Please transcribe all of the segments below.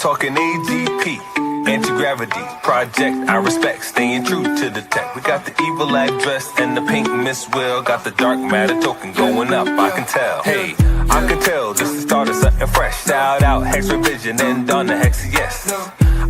talking AGP, anti-gravity project. I respect, staying true to the tech. We got the evil address and the pink Miss Will. Got the dark matter token going up, I can tell. Hey, I can tell this is the start of something fresh. Shout out Hex Revision and on the Hex, yes.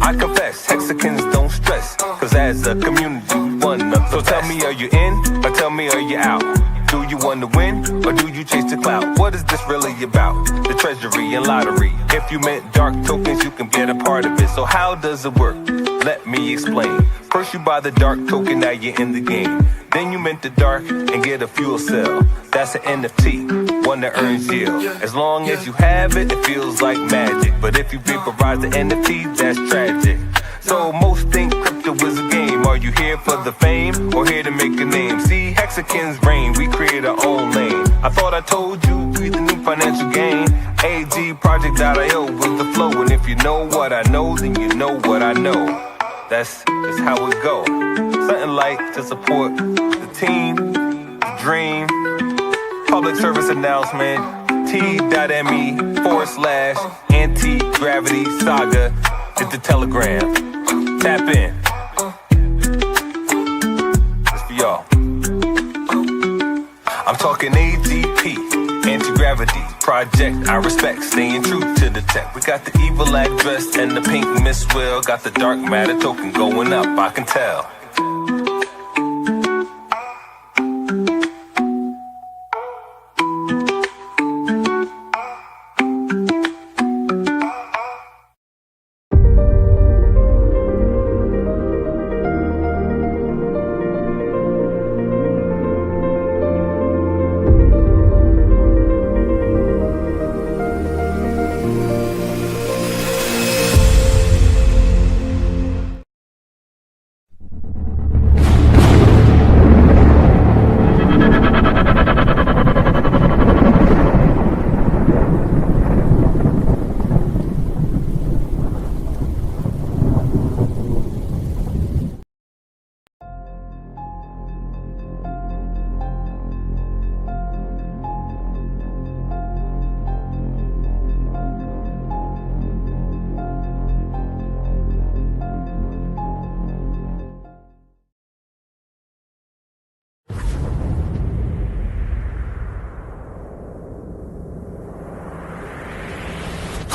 I confess, Hexicans don't stress, cause as a community we one up. So tell me, are you in, or tell me, are you out? Do you want to win, or do you chase the clout? What is this really about? The treasury and lottery. If you meant dark tokens, you can get a part of it. So how does it work? Let me explain. First you buy the dark token, now you're in the game. Then you mint the dark and get a fuel cell. That's an NFT, one that earns yield. As long as you have it, it feels like magic. But if you vaporize the NFT, that's tragic. So most think crypto is a game. Are you here for the fame, or here to make a name? See, Hexicans reign, we create our own lane. I thought I told you, we the new financial gain. AGProject.io with the flow. And if you know what I know, then you know what I know. That's just how it go. Something like to support the team, the dream. Public service announcement, t.me/anti-gravity saga is the telegram. Tap in. It's for y'all. I'm talking AGP, anti-gravity project. I respect, staying true to the tech. We got the evil address and the pink Miss Will. Got the dark matter token going up, I can tell.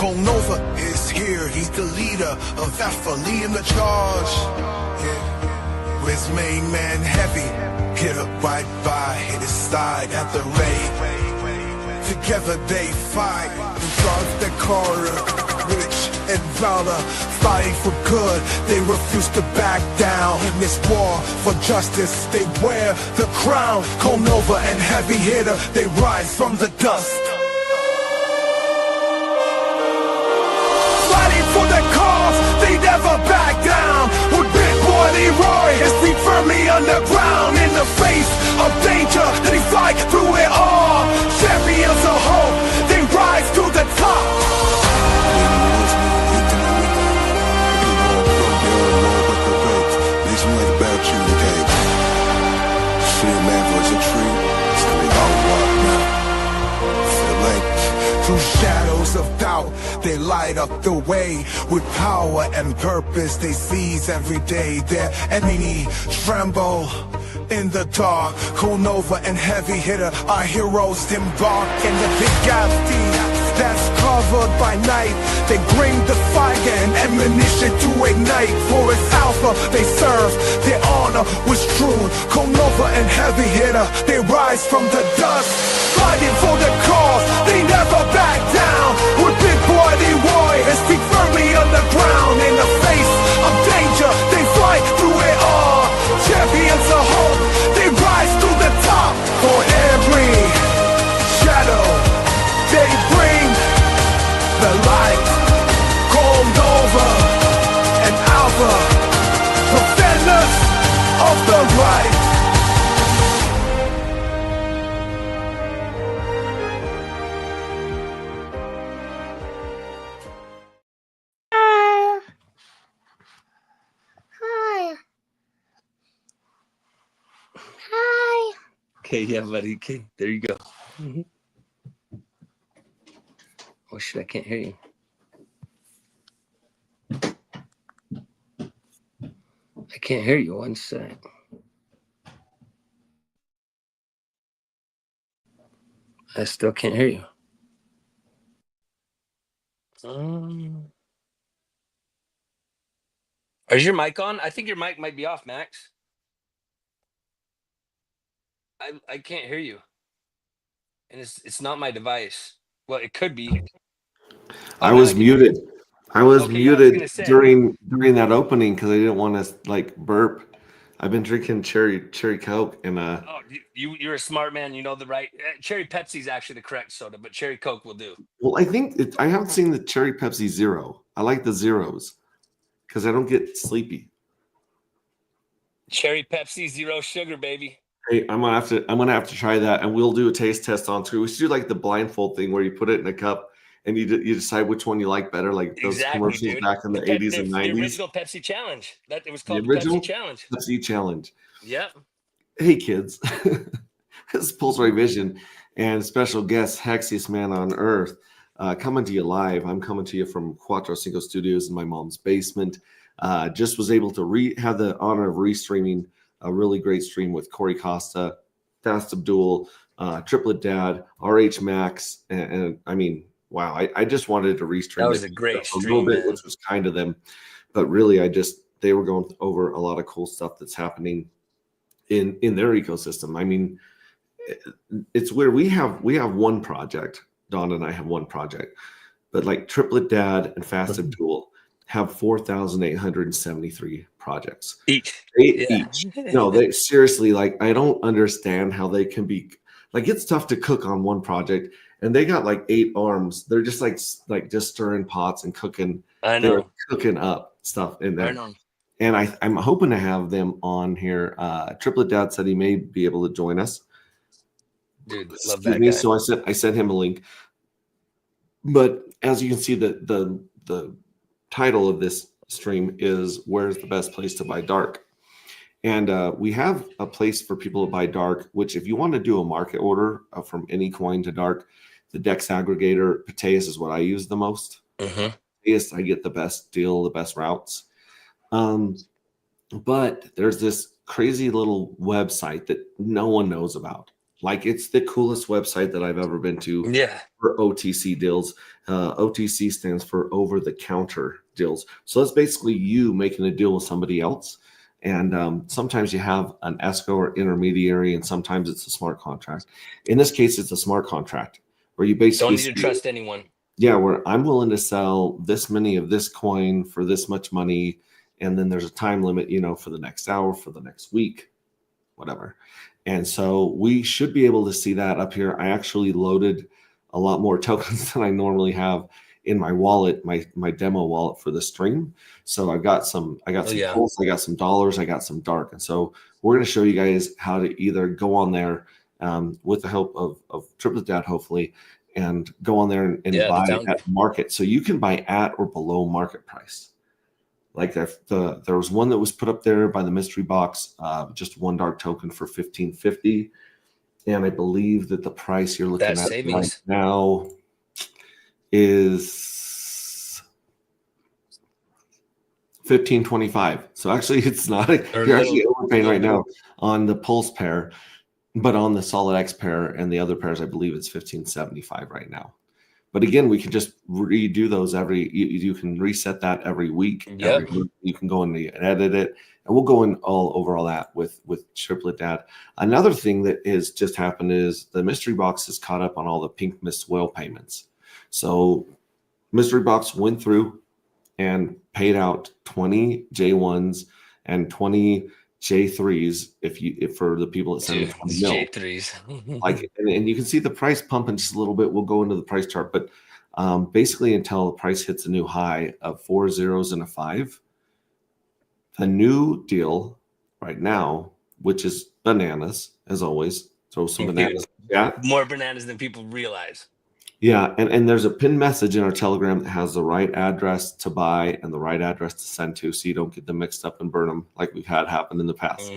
Nova is here, he's the leader of Alpha, leading the charge. Yeah. With his main man Heavy, hit up right by his side at the raid. Together they fight, drugs that corner, rich and valor, fighting for good. They refuse to back down in this war for justice. They wear the crown. Nova and Heavy Hitter, they rise from the dust. For the cause, they never back down. With Big Boy Leroy, his feet firmly underground. In the face of danger, they fight through it all. Champions of hope, they rise to the top. Through shadows of doubt, they light up the way. With power and purpose, they seize every day. Their enemy tremble in the dark. Nova and Heavy Hitter, our heroes embark in the big galaxy that's covered by night. They bring the fire and ammunition to ignite. For its Alpha they serve, their honor was true. Nova and Heavy Hitter, they rise from the dust. Fighting for the cause, they never back down. With Big Boy Leroy, his feet firmly underground. In the face of danger, they fight through it all. Champions of hope, they rise to the top. For every shadow, they bring the light. Nova and Alpha, defenders of the right. Okay, yeah, buddy. Okay, there you go. Oh shit, I can't hear you. can't hear you. One sec. I still can't hear you. Is your mic on? I think your mic might be off, Max. I can't hear you, and it's not my device. Well, it could be. I was muted. I was Okay, yeah, I was muted gonna say. during that opening because I didn't want to like burp. I've been drinking cherry Coke and Oh, you're a smart man. You know the right. Cherry Pepsi is actually the correct soda, but cherry Coke will do. well, I think I haven't seen the cherry Pepsi Zero. I like the zeros because I don't get sleepy. Cherry Pepsi, zero sugar, baby. Hey, I'm gonna have to try that, and we'll do a taste test on too. We should do like the blindfold thing where you put it in a cup and you decide which one you like better, like those Exactly, commercials dude. back in the 80s and 90s. The original Pepsi challenge. That it was The called the original Pepsi challenge. Pepsi challenge. Yep. Hey kids, this is Pulse Ray Vision and special guest Hexiest Man on Earth coming to you live. I'm coming to you from Cuatro Cinco Studios in my mom's basement. Just was able to have the honor of restreaming a really great stream with Corey Costa, Fast Abdul, Triplet Dad, RH Max, and I mean, wow, I just wanted to restream. That was a great stream, little bit, man. which was kind of them, but really, they were going over a lot of cool stuff that's happening in their ecosystem. I mean, it's where we have one project. Don and I have one project, but like Triplet Dad and Fast Abdul have 4,873 projects Each. each. No, they seriously, like, I don't understand how they can be like, it's tough to cook on one project, and they got like 8 arms. They're just like just stirring pots and cooking. I know. They're cooking up stuff in there. I know. And I'm hoping to have them on here. Triplet Dad said he may be able to join us. Dude, love that guy. So I sent him a link. But as you can see, the title of this stream is "Where's the best place to buy dark?" And we have a place for people to buy dark. Which, if you want to do a market order from any coin to dark, the Dex aggregator Pateus is what I use the most. Pateus, I get the best deal, the best routes. But there's this crazy little website that no one knows about. Like, it's the coolest website that I've ever been to. Yeah. For OTC deals. OTC stands for over the counter deals. So that's basically you making a deal with somebody else. And sometimes you have an escrow or intermediary, and sometimes it's a smart contract. In this case, it's a smart contract where you basically don't need to trust anyone. Yeah, where I'm willing to sell this many of this coin for this much money. And then there's a time limit, for the next hour, for the next week, whatever. And so we should be able to see that up here. I actually loaded a lot more tokens than I normally have in my wallet, my demo wallet for the stream. So I got some pulse, I got some dollars, I got some dark. And so we're going to show you guys how to either go on there with the help of Triplet Dad, hopefully, and go on there and buy at market. So you can buy at or below market price. Like there was one that was put up there by the mystery box, just one dark token for $15.50, and I believe that the price you're looking at right now is $15.25. So actually, it's not. You're actually overpaying right now on the Pulse pair, but on the Solid X pair and the other pairs, I believe it's $15.75 right now. But again, we can just redo those you can reset that every week. Yep. You can go in and edit it. And we'll go in over all that with Triplet Dad. Another thing that has just happened is the mystery box is caught up on all the Pink Mist Whale payments. So mystery box went through and paid out 20 J1s and 20 J3s if for the people that send 20 mil. J3s. Like, and you can see the price pumping just a little bit. We'll go into the price chart, but basically until the price hits a new high of 4 zeros and a 5, the new deal right now, which is bananas as always. Throw some bananas. Yeah, more bananas than people realize. Yeah, and there's a pinned message in our Telegram that has the right address to buy and the right address to send to, so you don't get them mixed up and burn them like we've had happen in the past.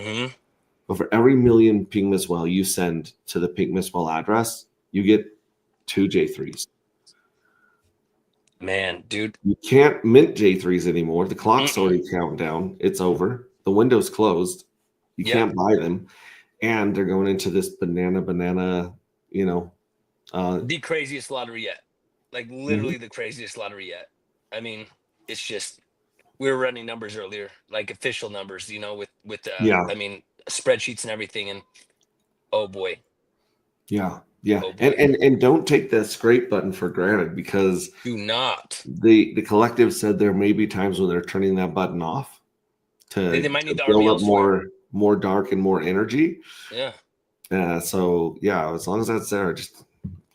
But for every million Pink Mist Whale you send to the Pink Mist Whale address, you get 2 J3s. Man, dude. You can't mint J3s anymore. The clock's already counting down. It's over. The window's closed. You Yeah. can't buy them, and they're going into this banana. You know, The craziest lottery yet. Like literally the craziest lottery yet. I mean, it's just we were running numbers earlier, like official numbers, with yeah, I mean, spreadsheets and everything, and oh boy, yeah. oh And, boy, and don't take the scrape button for granted, because do not. the collective said there may be times when they're turning that button off They to, might need to the army build up elsewhere. more dark and more energy. Yeah. So yeah, as long as that's there, just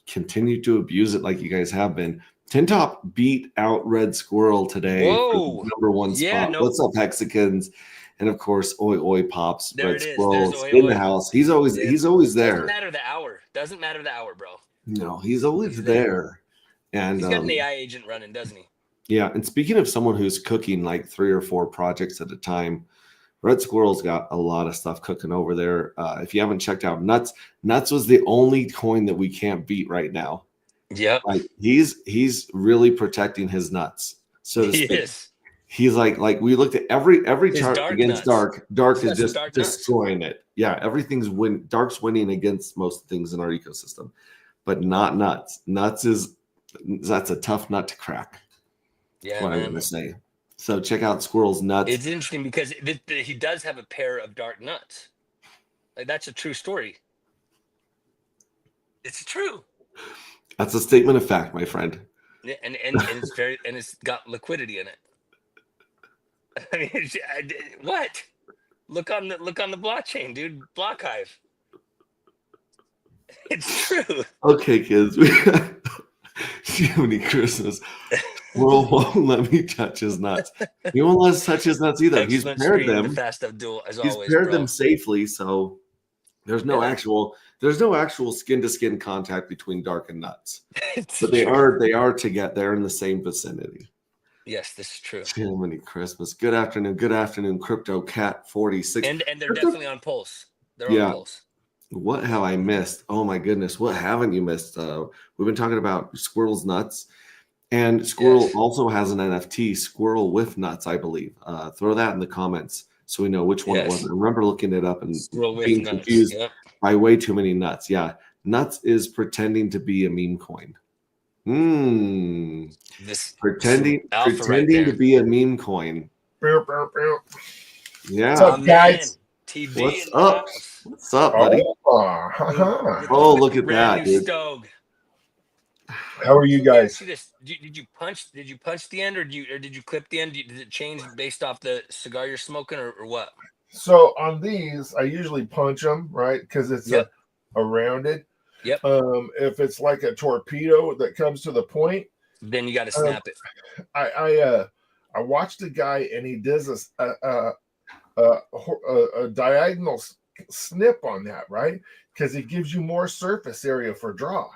continue to abuse it like you guys have been. Tin Top beat out Red Squirrel today for Whoa. the number one Yeah, spot. no. What's up, Hexicans? And of course, Oi Oi Pops. There Red it is. Squirrel's There's Oi in the Oi. house. He's always Yeah. there. Doesn't matter the hour. Doesn't matter the hour, bro. No, he's always He's there. And He's got an AI agent running, doesn't he? yeah, and speaking of someone who's cooking like 3 or 4 projects at a time, Red Squirrel's got a lot of stuff cooking over there. If you haven't checked out Nuts was the only coin that we can't beat right now. Yep. Like he's really protecting his nuts, so to He speak. is. He's like we looked at every His chart dark against nuts. dark He's is got some just dark nuts. destroying it. Yeah, everything's dark's winning against most things in our ecosystem, but not nuts. That's a tough nut to crack. Yeah, That's what I'm man. gonna say. So check out Squirrel's nuts. It's interesting because he does have a pair of dark nuts. Like that's a true story. It's true. That's a statement of fact, my friend. Yeah, and it's it's got liquidity in it. I mean, what? Look on the blockchain, dude. Block Hive. It's true. Okay, kids. Jiminy Christmas. Squirrel won't let me touch his nuts. He won't let us touch his nuts either. He's Excellent paired stream, them. The Fast Abdul, as He's always. paired Bro. them safely, so there's no actual skin to skin contact between dark and nuts. It's But they true. are together. They're in the same vicinity. Yes, this is true. Jiminy Christmas. Good afternoon, Crypto Cat 46. And they're definitely on Pulse. They're Yeah. on Pulse. What have I missed? Oh my goodness, what haven't you missed? We've been talking about Squirrel's nuts, and Squirrel Yes. also has an NFT, Squirrel with nuts, I believe. Throw that in the comments so we know which one it was. Yes. I remember looking it up and Squirrel with being nuts. confused Yep. by way too many nuts. Yeah, nuts is pretending to be a meme coin. This Pretending alpha right pretending to there. be a meme coin. Bow, bow, bow. Yeah. What's up, My guys? man, TB What's in the up? house. What's up, buddy? haha. Oh, look at Brand that, new dude. Stog. How are you Let me ask guys? you this: Did you punch? Did you punch the end, or did you clip the end? Did it change based off the cigar you're smoking, or what? So on these, I usually punch them, right? Because it's Yep. a rounded. Yep. If it's like a torpedo that comes to the point, Then you got to snap it. I watched a guy and he does a diagonal snip on that, right? Because it gives you more surface area for draw.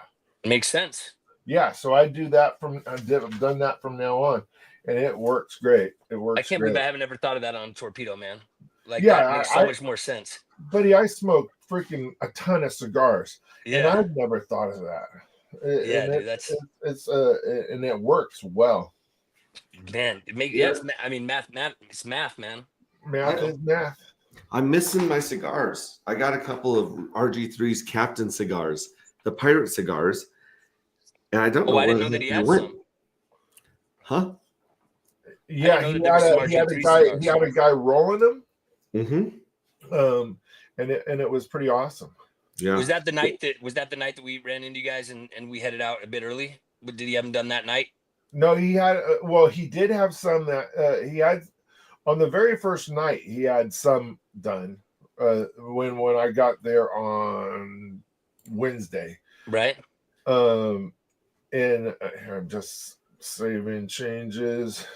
Makes sense. Yeah, so I do that I've done that from now on, and it works great. It works. I can't great. believe I haven't ever thought of that on torpedo, man. Like Yeah, that makes so much more sense. Buddy, I smoke freaking a ton of cigars, and Yeah, I've never thought of that. yeah, And dude. That's it's and it works well. man. It make Yeah. I mean, math. It's math, man. Math is math. I'm missing my cigars. I got a couple of RG3's Captain cigars, the pirate cigars, and I don't know Oh, I where didn't know the that he heck had they went. some. Huh? Yeah, know he that there was some had a RG3 guy. cigars. He had a guy rolling them, Mm-hmm. and it was pretty awesome. Yeah. Was that the night that we ran into you guys and we headed out a bit early? But did he haven't done that night? No, he had. Well, he did have some that he had on the very first night. He had some done when I got there on Wednesday. Right. And I'm just saving changes.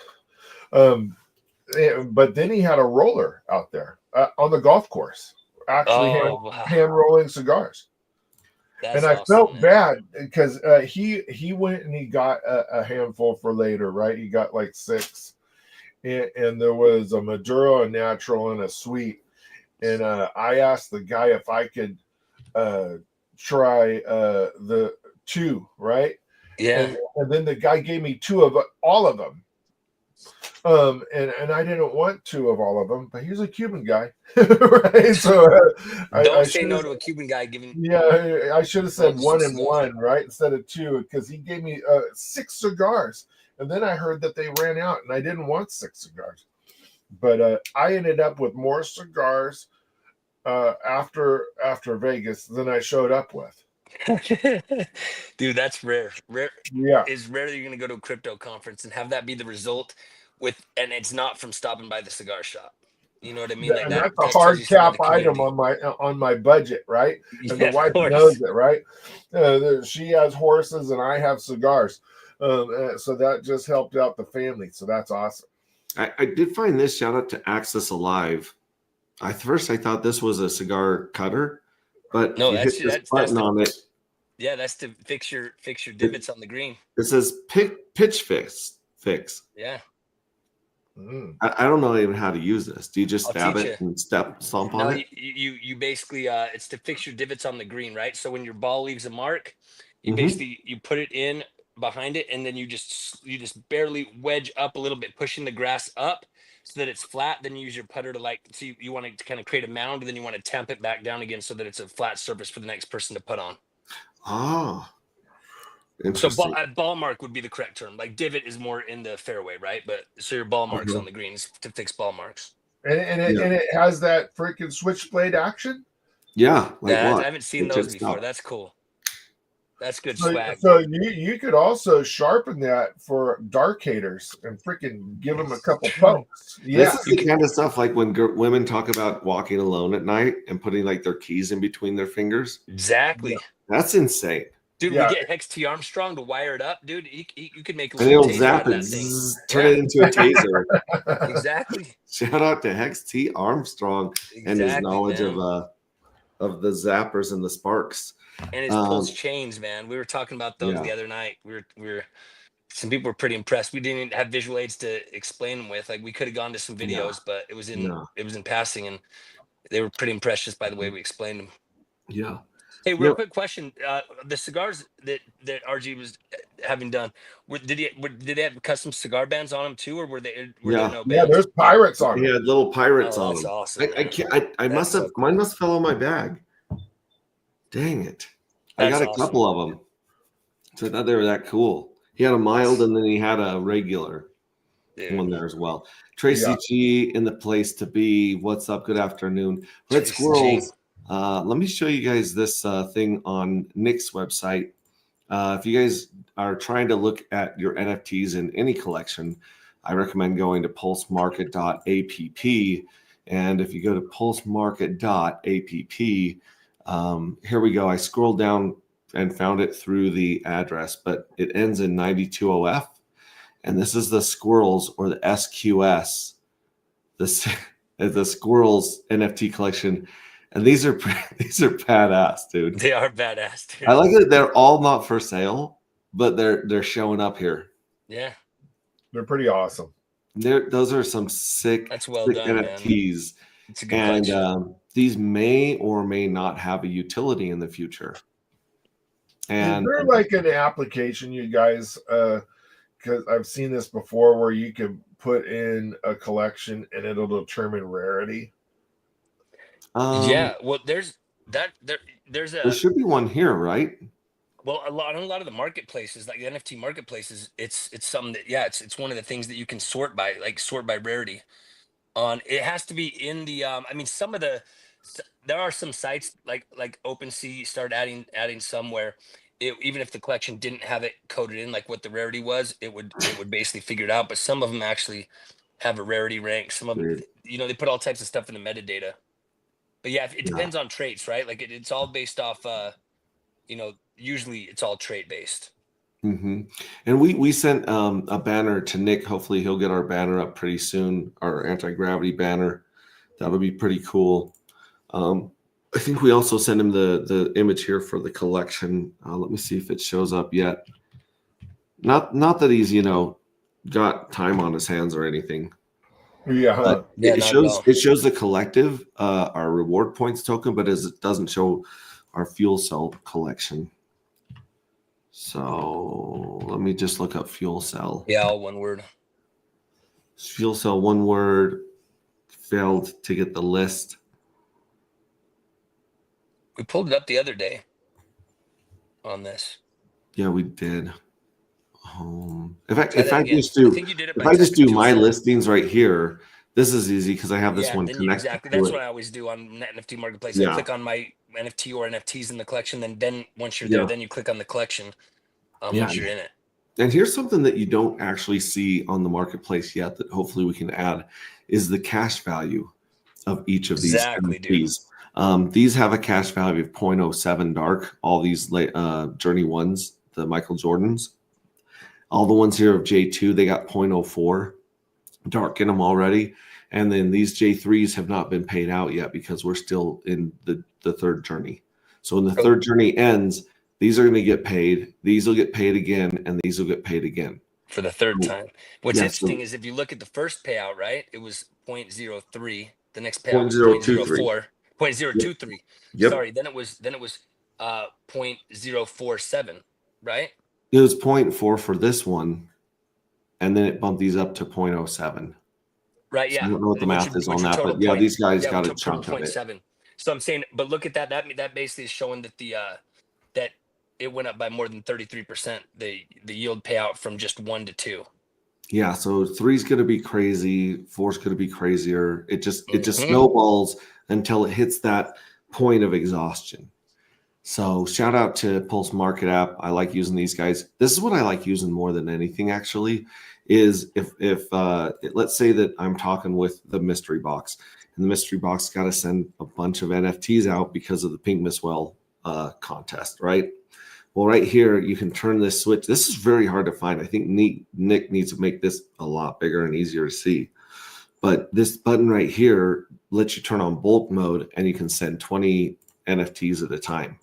But then he had a roller out there on the golf course, actually wow. hand rolling cigars. That's And I awesome, felt man. bad because he went and he got a handful for later, right? He got like 6, and there was a Maduro, a natural, and a sweet. And I asked the guy if I could try the 2, right? Yeah. And then the guy gave me 2 of all of them. And I didn't want 2 of all of them, but he's a Cuban guy, right? So Don't I say should no have, to a Cuban guy giving yeah, I should have said some 1 and cigars. 1, right, instead of 2, because he gave me 6 cigars, and then I heard that they ran out, and I didn't want 6 cigars, but I ended up with more cigars after Vegas than I showed up with. Dude, that's rare. Yeah, Is rare that you're gonna go to a crypto conference and have that be the result and it's not from stopping by the cigar shop. You know what I mean? Like and that that's a tells you hard something about cap the item community. on my budget, right? And the Yeah, of wife course. knows it, right? She has horses and I have cigars, so that just helped out the family. So that's awesome. I did find this. Shout out to Access Alive. First I thought this was a cigar cutter, but if No, you hit this that's button the on it, yeah, that's to fix your divots on the green. it says pitch fix. Yeah. Mm. I don't know even how to use this. Do you just I'll stab teach it you. and stomp No, on it? you basically it's to fix your divots on the green, right? So when your ball leaves a mark, you Mhm. basically you put it in behind it, and then you just barely wedge up a little bit, pushing the grass up so that it's flat. Then you use your putter to so you want to kind of create a mound, and then you want to tamp it back down again so that it's a flat surface for the next person to put on. Oh, So interesting. ball mark would be the correct term. Like divot is more in the fairway, right? But so your ball marks Mhm. on the green is to fix ball marks. And Yeah. it has that freaking switchblade action. Yeah, like Yeah, what? I haven't seen It those just before. stopped. That's cool. That's good So, swag. so you could also sharpen that for dark haters and freaking give them a couple pokes. Yeah, This is the kind of stuff like when women talk about walking alone at night and putting like their keys in between their fingers. Exactly. That's insane. Dude, Yeah. we get Hex T Armstrong to wire it up, dude. You could make a And little it'll taser zap out of it, that thing. zzz, turn Yeah. it into a taser. Exactly. Shout out to Hex T Armstrong and his Exactly, knowledge man. of the zappers and the sparks. And his pulse chains, man. We were talking about those Yeah. the other night. We were some people were pretty impressed. We didn't have visual aids to explain them with. Like we could have gone to some videos, but it was in passing, and they were pretty impressed just by the way we explained them. Yeah. Hey, real Yep. quick question: the cigars that RG was having done, did they have custom cigar bands on them too, or were there no yeah. bands? There's pirates on He it. had little pirates Oh, on that's them. awesome, I man. can't. I must That's have. so Mine cool. must fell in my bag. Dang it! I That's got a awesome. couple of them. So I thought they were that cool. He had a mild, and then he had a regular Dude. one there as well. Tracy Yeah. G in the place to be. What's up? Good afternoon, Red Tracy G. Squirrels. Let me show you guys this thing on Nick's website. If you guys are trying to look at your NFTs in any collection, I recommend going to pulsemarket.app. And if you go to pulsemarket.app, here we go. I scrolled down and found it through the address, but it ends in 920F. And this is the Squirrels, or the SQS, the Squirrels NFT collection. And these are badass, dude. They are badass, dude. I like that they're all not for sale, but they're showing up here. Yeah, They're pretty awesome. Those are some sick, that's well sick done, man. NFTs. It's a good And collection. these may or may not have a utility in the future. And is there like an application, you guys? Because I've seen this before, where you can put in a collection and it'll determine rarity. Yeah, well, there's there should be one here, right? well, a lot of the marketplaces, like the NFT marketplaces, it's something that it's one of the things that you can sort by rarity. It has to be in the I mean, there are some sites like OpenSea start adding somewhere. Even if the collection didn't have it coded in like what the rarity was, it would basically figure it out. But some of them actually have a rarity rank. Some of them, Weird. they put all types of stuff in the metadata. But yeah, it depends on traits, right? Like it's all based off usually it's all trait based. Mm-hmm. And we sent a banner to Nick. Hopefully he'll get our banner up pretty soon, our anti-gravity banner. That'll be pretty cool. I think we also sent him the image here for the collection. Let me see if it shows up yet. Not that he's got time on his hands or anything. Yeah. But Yeah, it not at shows all. it shows the collective, our reward points token, but it doesn't show our fuel cell collection. So let me just look up fuel cell. Yeah, all one word. Fuel cell, one word, failed to get the list. We pulled it up the other day on this. Yeah, we did. If I Try that again. just I do think you did it if by I just text do too, my so- listings right here, this is easy because I have this Yeah, one then connected exactly. to That's it. what I always do on Net NFT Marketplace. Yeah. I click on my NFT or NFTs in the collection. Then once you're Yeah. there, then you click on the collection. Yeah. Once you're in it. And here's something that you don't actually see on the marketplace yet that hopefully we can add is the cash value of each of these Exactly, dude. NFTs. These have a cash value of 0.07 dark. All these Journey ones, the Michael Jordans, all the ones here of J2, they got 0.04 dark in them already. And then these J3s have not been paid out yet because we're still in the third journey. So when the third journey ends, these are going to get paid. These will get paid again, and these will get paid again. For the third time. What's Yeah, interesting is if you look at the first payout, right? It was 0.03. The next payout 0.023. was 0.023. Yep. Sorry, then it was 0.047, right? It was 0.4 for this one, and then it bumped these up to 0.07. Right, So yeah. I don't know what the math is on that, but yeah, these guys got a chunk of it. 0.7. So I'm saying, but look at that. That basically is showing that that it went up by more than 33%. The yield payout from just 1 to 2. Yeah, so 3's going to be crazy, 4's going to be crazier. It just Mhm. snowballs until it hits that point of exhaustion. So shout out to Pulse Market app. I like using these guys. This is what I like using more than anything actually is if let's say that I'm talking with the mystery box and the mystery box got to send a bunch of NFTs out because of the Pink Miss Well contest, right? Well, right here, you can turn this switch. This is very hard to find. I think Nick needs to make this a lot bigger and easier to see. But this button right here lets you turn on bulk mode, and you can send 20 NFTs at a time.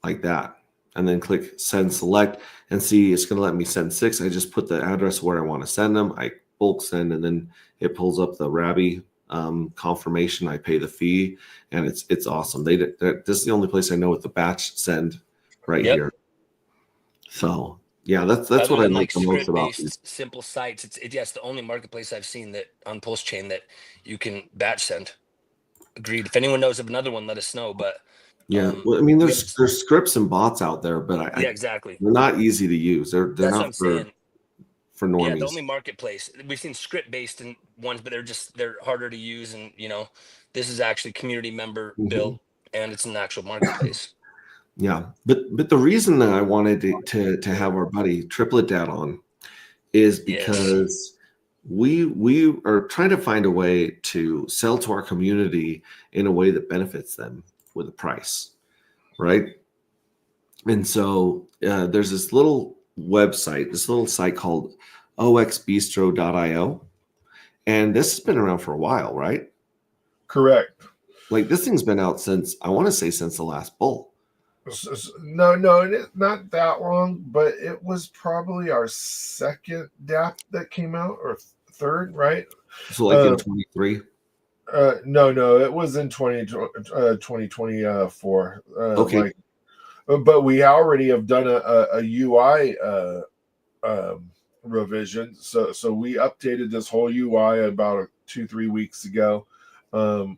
Like that. And then click Send Select, and see it's going to let me send 6. I just put the address where I want to send them. I bulk send, and then it pulls up the Rabby confirmation. I pay the fee, and it's awesome. This is the only place I know with the batch send right here. So yeah, that's what I like the most about these simple sites. It's the only marketplace I've seen that on Pulse Chain that you can batch send. Agreed. If anyone knows of another one, let us know. But yeah, well, I mean, there's scripts and bots out there, but exactly. They're not easy to use. They're That's not what I'm saying. For normies. Yeah, the only marketplace we've seen script based in ones, but they're harder to use, and this is actually community member built, and it's an actual marketplace. Yeah, but the reason that I wanted to have our buddy Triplet Dad on is because we are trying to find a way to sell to our community in a way that benefits them with a price, right? And so there's this little website, this little site called oxbistro.io, and this has been around for a while, right? Correct. Like this thing's been out since, I want to say, since the last bull. No, not that long, but it was probably our second DApp that came out, or third, right? So like in 23? No, it was in 2024. Okay. But we already have done a UI revision. So we updated this whole UI about 2-3 weeks ago,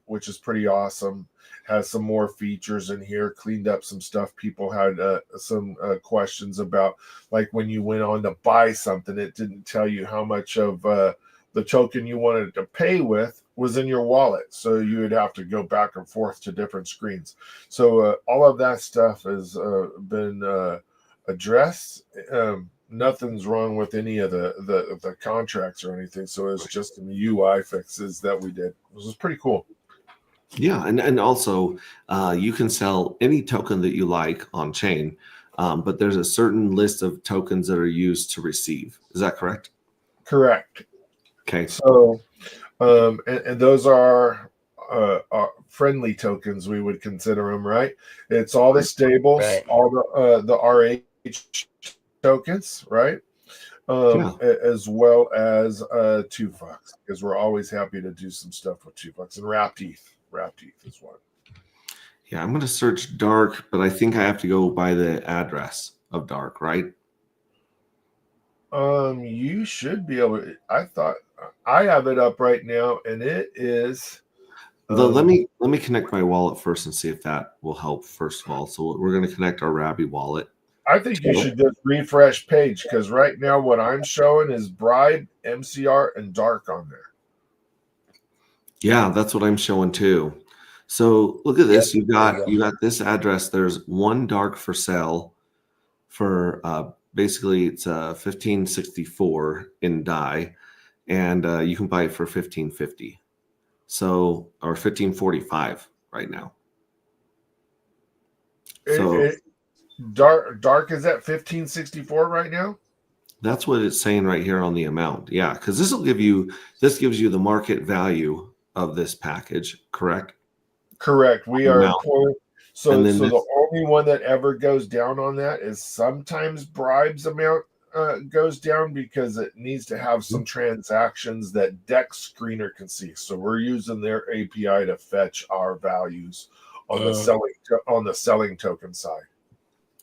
which is pretty awesome. Has some more features in here, cleaned up some stuff people had some questions about, like when you went on to buy something, it didn't tell you how much of the token you wanted to pay with was in your wallet, so you would have to go back and forth to different screens. So all of that stuff has been addressed. Nothing's wrong with any of the contracts or anything, so it's just in the UI fixes that we did. This was pretty cool. Yeah, and also you can sell any token that you like on chain, but there's a certain list of tokens that are used to receive. Is that correct? Correct. Okay. So, and those are friendly tokens, we would consider them, right? It's all the stables, Right. all the RH tokens, right? As well as Tufux, because we're always happy to do some stuff with Tufux, and Wrapped ETH. Wrapped ETH is one. Yeah, I'm going to search dark, but I think I have to go by the address of dark, right? You should be able to. I thought I have it up right now, and it is. Let me connect my wallet first and see if that will help. First of all, so we're going to connect our Rabby wallet. I think you should just refresh page because right now what I'm showing is Bribe, MCR, and Dark on there. Yeah, that's what I'm showing too. So look at this. Yep, You got this address. There's one dark for sale for basically it's 1564 in die, and you can buy it for 1550. So or 1545 right now. So Dark is at 1564 right now. that's what it's saying right here on the amount. Yeah, because this gives you the market value of this package, correct? Correct. We are pulling. So the only one that ever goes down on that is sometimes Bribe's amount goes down because it needs to have some transactions that Dex Screener can see. So we're using their API to fetch our values on the selling token side.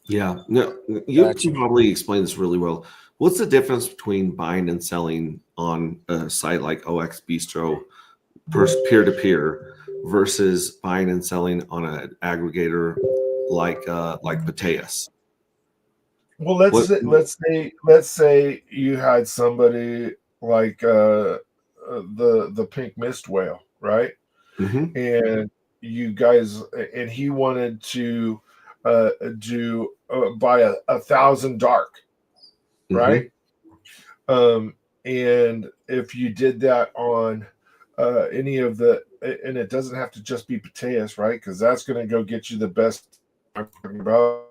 Yeah, no, you can probably explain this really well. What's the difference between buying and selling on a site like OX Bistro, peer-to-peer, versus buying and selling on an aggregator like Mateus? Well, let's say you had somebody like the Pink Mist Whale, right? Mm-hmm. And you guys, and he wanted to buy 1,000 dark, right? And if you did that on any of the, and it doesn't have to just be Mateus, right? Because that's going to go get you the best about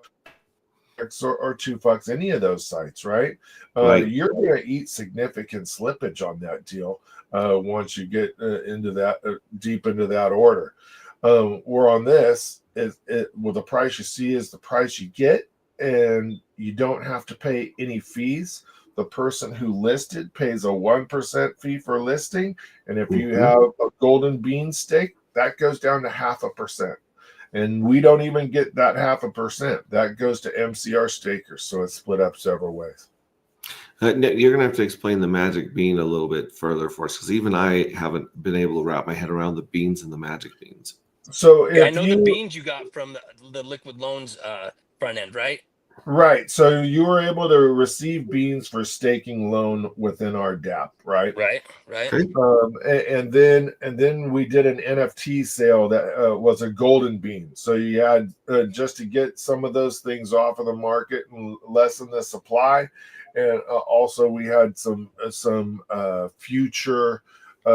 or 2Fucks, any of those sites, right? Right. You're going to eat significant slippage on that deal once you get into that deep into that order. Where on this, well, the price you see is the price you get, and you don't have to pay any fees. The person who listed pays a 1% fee for listing, and if you have a golden bean stake, that goes down to 0.5%. And we don't even get that 0.5%. That goes to MCR stakers, so it's split up several ways. You're going to have to explain the magic bean a little bit further for us, because even I haven't been able to wrap my head around the beans and the magic beans. So I know the beans you got from the Liquid Loans front end, right? Right. So you were able to receive beans for staking loan within our DApp, right? Right. Okay. And then we did an NFT sale that was a golden bean. So you had just to get some of those things off of the market and lessen the supply, and also we had some future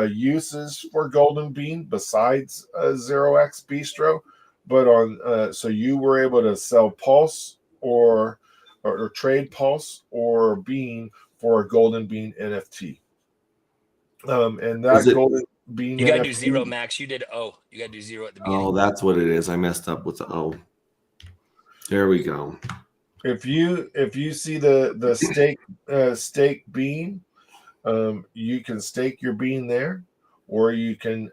uses for golden bean besides 0x Bistro. But on so you were able to sell Pulse or trade Pulse or Bean for a golden bean NFT. And that golden bean you gotta NFT, do 0, Max. You did O. You gotta do 0 at the beginning. Oh, that's what it is. I messed up with the O. There we go. If you see the stake bean, you can stake your bean there, or you can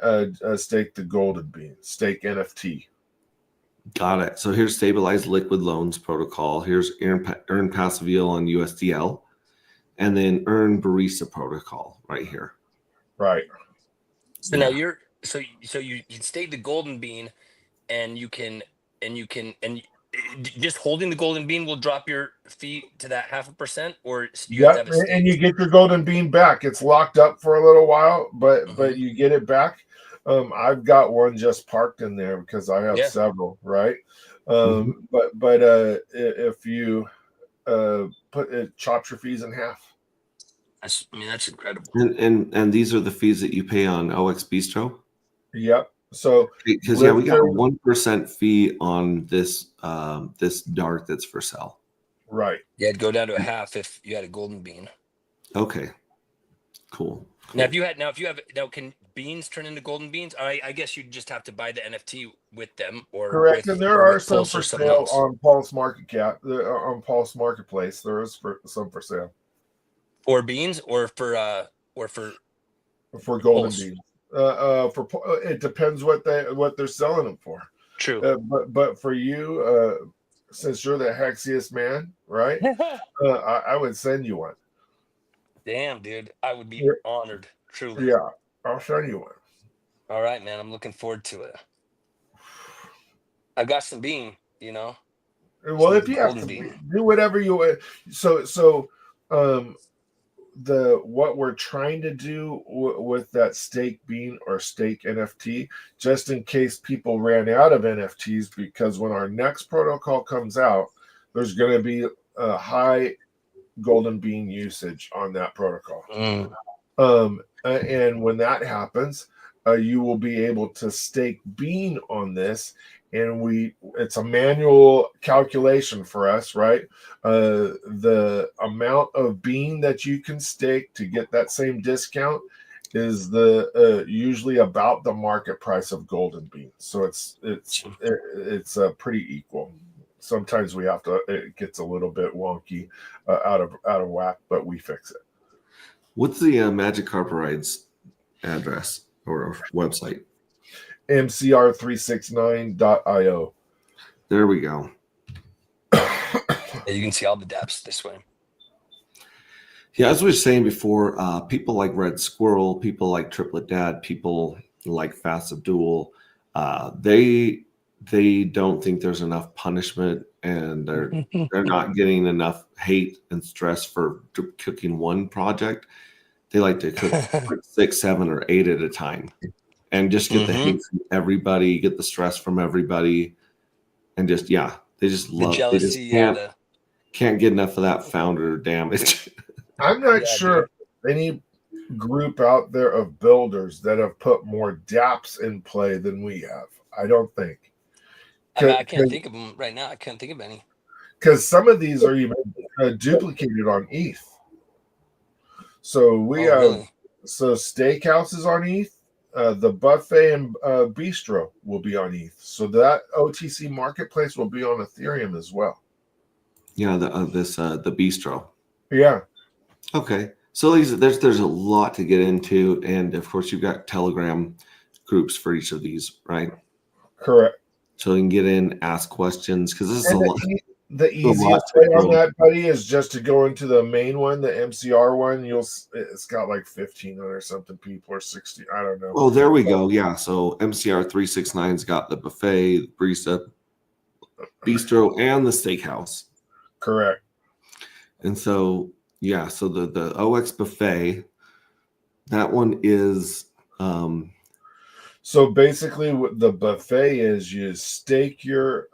stake the golden bean, stake NFT. Got it. So here's stabilized liquid loans protocol. Here's earn passive yield on USDL, and then earn barista protocol right here. Right. So now you stake the golden bean, and you can just holding the golden bean will drop your fee to that 0.5%, or you have to have a stake. And you get your golden bean back. It's locked up for a little while, but you get it back. I've got one just parked in there because I have several, right? But if you put it, chops your fees in half. That's incredible. And these are the fees that you pay on OX Bistro. Yep. So because we got a 1% fee on this this dark that's for sale. Right. Yeah, it'd go down to 0.5 if you had a golden bean. Okay. Cool. Now, if you have can beans turn into golden beans? I guess you'd just have to buy the NFT with them, or correct. And there are some Pulse for sale on Pulse Market Cap, on Pulse Marketplace. There is some for sale. For beans, or for golden Pulse. beans. It depends what they're selling them for. True. But for you, since you're the hexiest man, right? I would send you one. Damn, dude. I would be Yeah, honored, truly. yeah, I'll show you one. All right, man. I'm looking forward to it. I've got some bean, you know, Well, some if you have golden to bean. do whatever you want. So um the what we're trying to do with that stake bean or stake NFT, just in case people ran out of NFTs, because when our next protocol comes out, there's going to be a high golden bean usage on that protocol. Mm. And when that happens, you will be able to stake bean on this, and it's a manual calculation for us, right? The amount of bean that you can stake to get that same discount is the usually about the market price of golden bean. So it's pretty equal. Sometimes it gets a little bit wonky, out of whack, but we fix it. What's the Magic Carpet Rides address or website? mcr369.io. There we go. Yeah, you can see all the depths this way. Yeah, as we were saying before, people like Red Squirrel, people like Triplet Dad, people like Fast Abdul, they don't think there's enough punishment, and they're not getting enough hate and stress for cooking one project. They like to cook 6, 7, or 8 at a time, and just get the hate from everybody, get the stress from everybody, and just they just The love. jealousy, They just can't get enough of that founder damage. I'm not sure any group out there of builders that have put more dApps in play than we have. I don't think. I can't think of them right now. I can't think of any. Because some of these are even duplicated on ETH. So we have really? So Steakhouse is on ETH. The buffet and bistro will be on ETH. So that OTC marketplace will be on Ethereum as well. Yeah, the bistro. Yeah. Okay, so there's a lot to get into, and of course you've got Telegram groups for each of these, right? Correct. So you can get in, ask questions, because this is a lot. The easiest way on that, buddy, is just to go into the main one, the MCR one. It's got like 1,500 something people, or 60. I don't know. Oh, there we go. Yeah. So MCR 369's got the buffet, the barista, bistro, and the steakhouse. Correct. And so so the OX buffet, that one is. So basically, what the buffet is, you stake your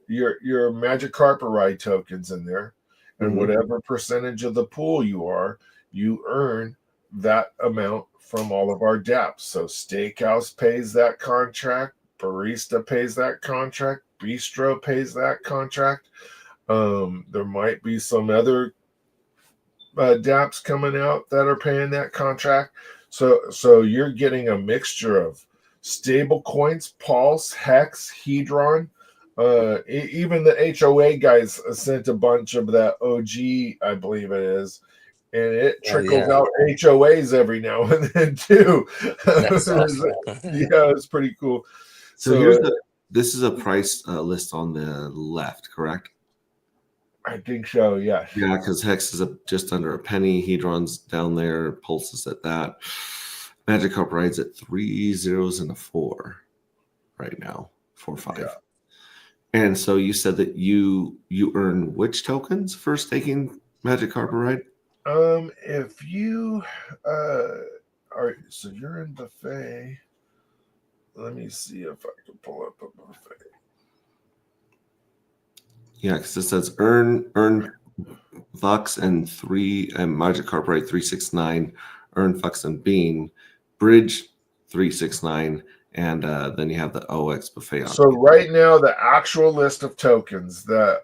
Magic Carpet Ride tokens in there, and whatever percentage of the pool you earn that amount from all of our dApps. So Steakhouse pays that contract, Barista pays that contract, Bistro pays that contract. There might be some other dApps coming out that are paying that contract. So you're getting a mixture of stable coins, Pulse, Hex, Hedron. Even the HOA guys sent a bunch of that OG, I believe it is, and it trickles out HOAs every now and then too. That's awesome. Yeah, it's pretty cool. So this is a price list on the left, correct? I think so, yeah. Yeah, because Hex is just under a penny. Hedron's down there. Pulse is at that. Magic Carpet Ride's at 3 zeros and a 4 right now. 4, 5. Yeah. And so you said that you earn which tokens for staking Magic Carpet Ride? If you so you're in buffet. Let me see if I can pull up a buffet. Yeah, because it says earn Fux and Magic Carpet Ride 369, earn Fux and Bean, Bridge 369, and then you have the OX buffet. So right now, the actual list of tokens that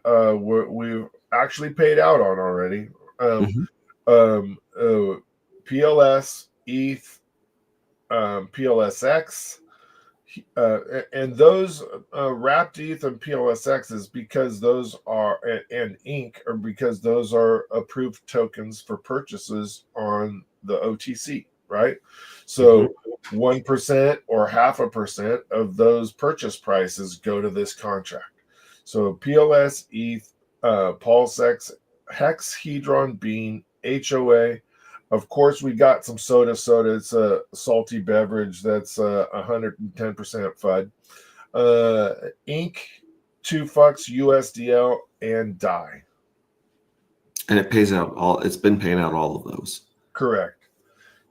we've actually paid out on already, PLS, ETH, PLSX, and those wrapped ETH and PLSX is because those are, and Inc. are because those are approved tokens for purchases on the OTC, right? So 1% or 0.5% of those purchase prices go to this contract. So PLS, ETH, PulseX, Hex, Hedron, Bean, HOA, Of course, we got some soda. It's a salty beverage that's 110% FUD. Ink, 2 fucks, USDL, and dye. And it pays out all. It's been paying out all of those. Correct.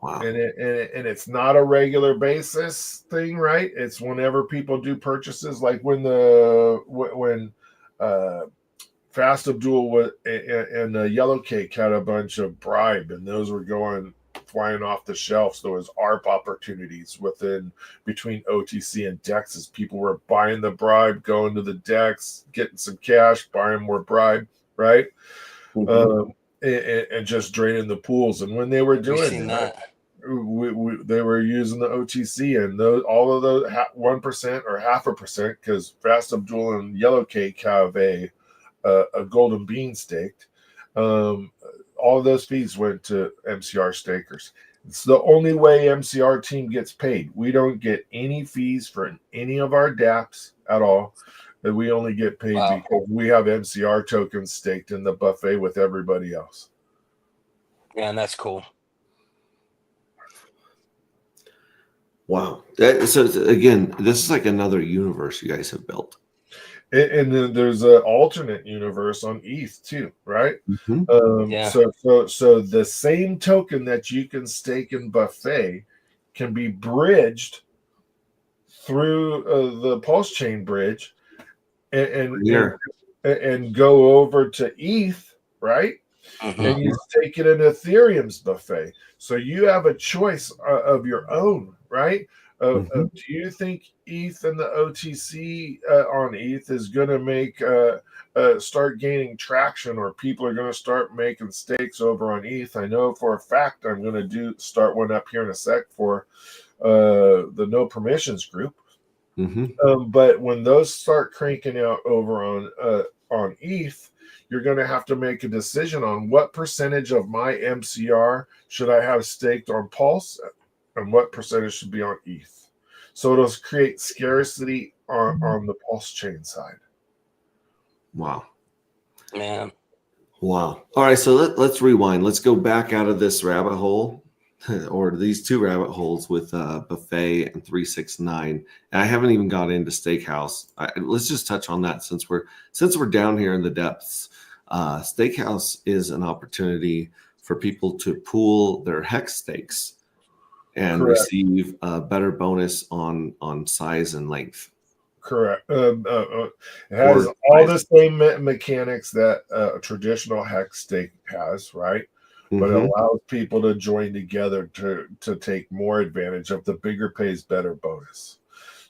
Wow. And it's not a regular basis thing, right? It's whenever people do purchases, like when Fast Abdul was and the Yellow Cake had a bunch of bribe, and those were going flying off the shelves. There was ARP opportunities between OTC and DEX as people were buying the bribe, going to the DEX, getting some cash, buying more bribe, right? Mhm. And just draining the pools. And when they were We've doing seen that, that. they were using the OTC, and all of those 1% or 0.5%, because Fast Abdul and Yellow Cake have a golden bean staked. All of those fees went to MCR stakers. It's the only way MCR team gets paid. We don't get any fees for any of our dApps at all. And we only get paid because we have MCR tokens staked in the buffet with everybody else. Yeah, and that's cool. Wow. So again, this is like another universe you guys have built. And then there's an alternate universe on ETH too, right? Yeah. So the same token that you can stake in Buffet can be bridged through the Pulse Chain bridge and go over to ETH, right? And you take it in Ethereum's Buffet. So you have a choice of your own, right? Do you think ETH and the OTC on ETH is going to make start gaining traction, or people are going to start making stakes over on ETH? I know for a fact I'm going to start one up here in a sec for the No Permissions group. But when those start cranking out over on ETH, you're going to have to make a decision on what percentage of my MCR should I have staked on Pulse and what percentage should be on ETH. So it'll create scarcity on the Pulse chain side. Wow. Man. Wow. All right. So let's rewind. Let's go back out of this rabbit hole or these two rabbit holes with Buffet and 369. And I haven't even got into Steakhouse. Let's just touch on that since we're down here in the depths. Steakhouse is an opportunity for people to pool their hex stakes and receive a better bonus on size and length. Correct. It has all the same mechanics that a traditional hex stake has, right? But it allows people to join together to take more advantage of the bigger pays better bonus.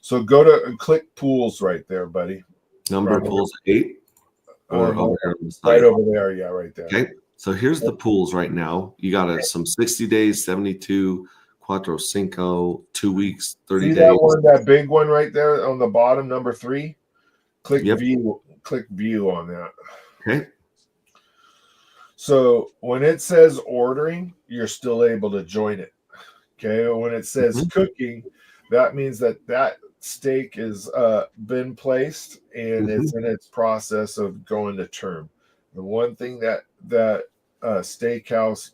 So go to click pools right there, buddy. Number pools 8 or over here on the side. Right over there, yeah, right there. Okay. So here's the pools right now. You got some 60 days, 72, Cuatro Cinco, 2 weeks, 30 days. See that one, that big one right there on the bottom, number 3? Click view. Click view on that. Okay. So when it says ordering, you're still able to join it. Okay. When it says cooking, that means that stake is been placed and it's in its process of going to term. The one thing that Steakhouse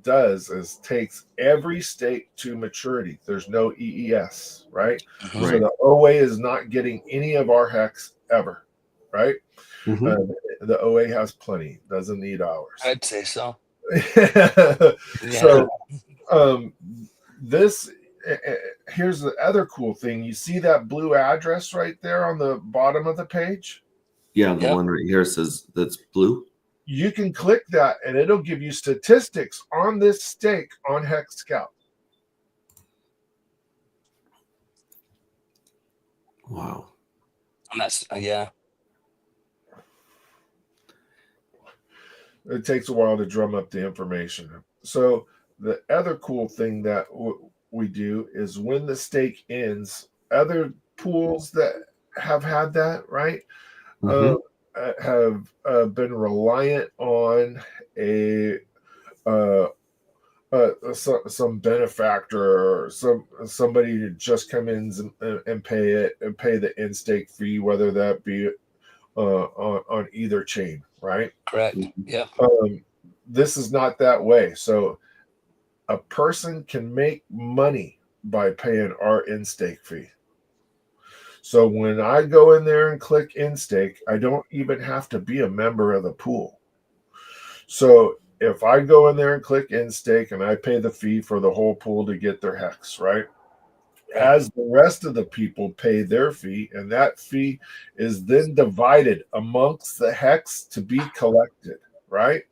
does is takes every stake to maturity. There's no EES, right? So the OA is not getting any of our hex ever, right? The OA has plenty, doesn't need ours. I'd say so. So this here's the other cool thing. You see that blue address right there on the bottom of the page? Yeah, the one right here says that's blue. You can click that and it'll give you statistics on this stake on Hex Scout. Wow. And that's yeah. It takes a while to drum up the information. So the other cool thing that we do is when the stake ends, other pools that have had that, right, have been reliant on some benefactor or somebody to just come in and pay the in-stake fee, whether that be on either chain, right? Correct. Yeah. This is not that way. So a person can make money by paying our in-stake fee. So when I go in there and click in-stake, I don't even have to be a member of the pool. So if I go in there and click in-stake and I pay the fee for the whole pool to get their hex, right? As the rest of the people pay their fee, and that fee is then divided amongst the hex to be collected, right?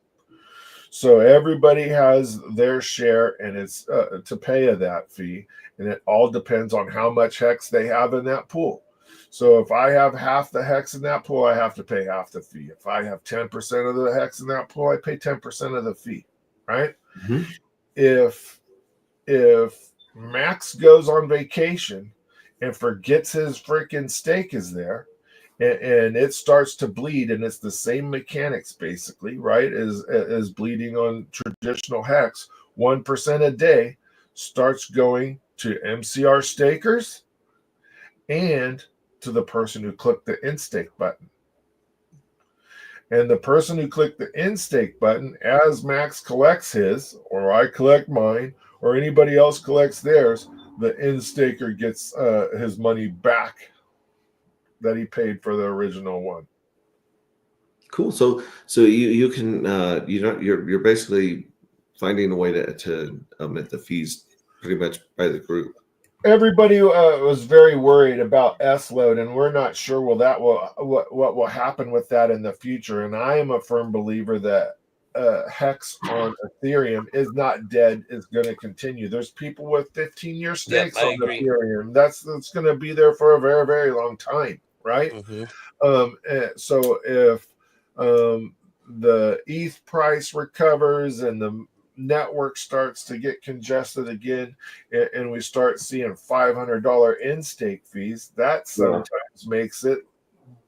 So everybody has their share, and it's to pay of that fee, and it all depends on how much hex they have in that pool. So if I have half the hex in that pool, I have to pay half the fee. If I have 10% of the hex in that pool, I pay 10% of the fee, right? Mhm. If Max goes on vacation and forgets his freaking stake is there, and it starts to bleed, and it's the same mechanics basically, right? As bleeding on traditional hex, 1% a day starts going to MCR stakers and to the person who clicked the in-stake button. And the person who clicked the in-stake button, as Max collects his, or I collect mine, or anybody else collects theirs, the in-staker gets his money back that he paid for the original one. Cool. So you can you're basically finding a way to omit the fees pretty much by the group. Everybody was very worried about S-load, and we're not sure what will happen with that in the future. And I am a firm believer that hex on Ethereum is not dead; it's going to continue. There's people with 15-year stakes I on agree. Ethereum. That's going to be there for a very, very long time, right? So if the ETH price recovers and the network starts to get congested again, and we start seeing $500 in-stake fees, that sometimes makes it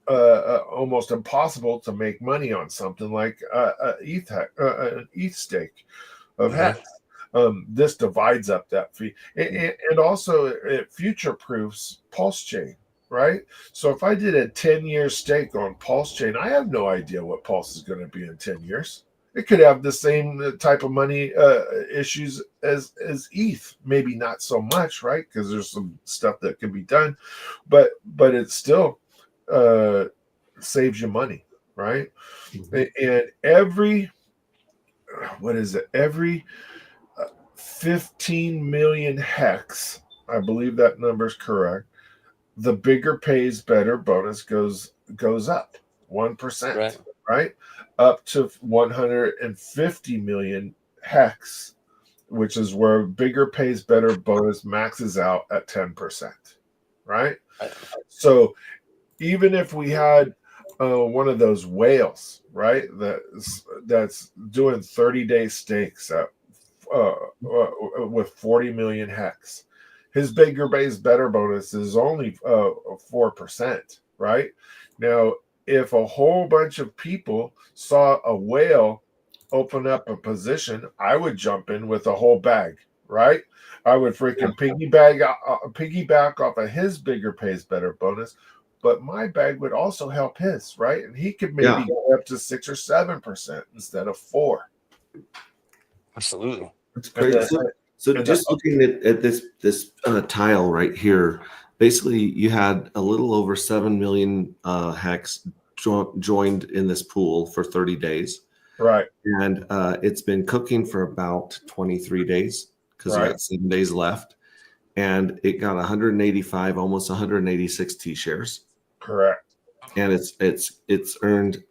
almost impossible to make money on something like an ETH stake of hex. This divides up that fee, and also it future-proofs Pulse Chain, right? So if I did a 10-year stake on Pulse Chain, I have no idea what Pulse is going to be in 10 years. It could have the same type of money issues as ETH, maybe not so much, right? Because there's some stuff that can be done, but it still saves you money, right? And every 15 million hex, I believe that number is correct, the bigger pays better bonus goes up 1%, right? Up to 150 million hex, which is where bigger pays better bonus maxes out at 10%, right? So even if we had one of those whales, right, that's doing 30-day stakes at with 40 million hex, his bigger pays better bonus is only 4%, right? Now, if a whole bunch of people saw a whale open up a position, I would jump in with a whole bag, right? I would freaking piggyback off of his bigger pays better bonus, but my bag would also help his, right? And he could maybe go up to 6 or 7% instead of 4%. Absolutely. That's great. So just looking at this tile right here, basically you had a little over 7 million hex joined in this pool for 30 days. Right. And it's been cooking for about 23 days because you got 7 days left. And it got 185, almost 186 T-shares. Correct. And it's earned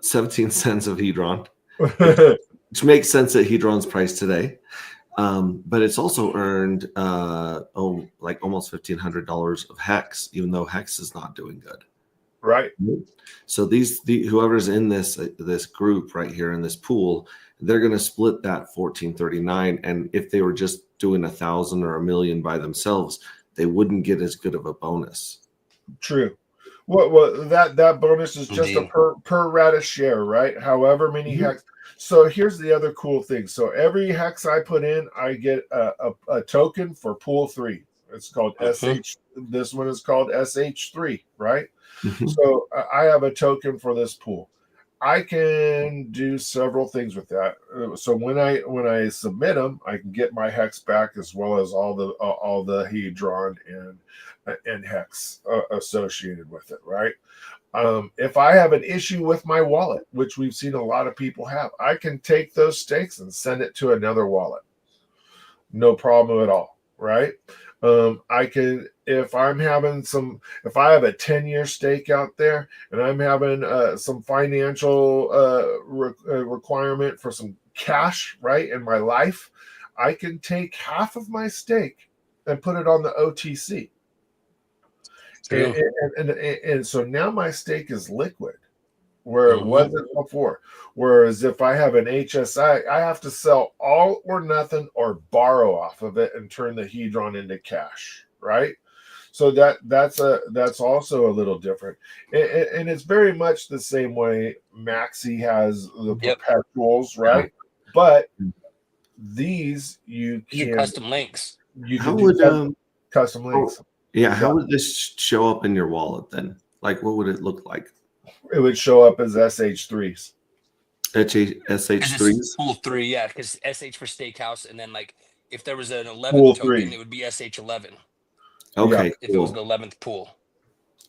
17 cents of Hedron, which makes sense at Hedron's price today. But it's also earned like almost $1,500 of hex, even though hex is not doing good. Right. So whoever's in this group right here in this pool, they're going to split that 1439. And if they were just doing 1,000 or 1,000,000 by themselves, they wouldn't get as good of a bonus. True. Well, that bonus is just a per rata share, right? However many hex. So here's the other cool thing. So every hex I put in, I get a token for pool 3. It's called SH. This one is called SH3, right? So I have a token for this pool. I can do several things with that. So when I submit them, I can get my hex back as well as all the hedron and hex associated with it, right? If I have an issue with my wallet, which we've seen a lot of people have, I can take those stakes and send it to another wallet. No problem at all, right? I can, if I have a 10-year stake out there and I'm having some financial requirement for some cash, right, in my life, I can take half of my stake and put it on the OTC. And so now my stake is liquid, where it wasn't before. Whereas if I have an HSI, I have to sell all or nothing or borrow off of it and turn the hedron into cash, right? So that's also a little different, and it's very much the same way Maxi has the perpetuals, right? But these you can custom links. You How can would do custom links. yeah, how would this show up in your wallet then? Like, what would it look like? It would show up as SH3s. SH3s? Pool 3, yeah, because SH for Steakhouse, and then like if there was an 11th Pool token, 3. it would be SH11. Okay, If it was the 11th pool.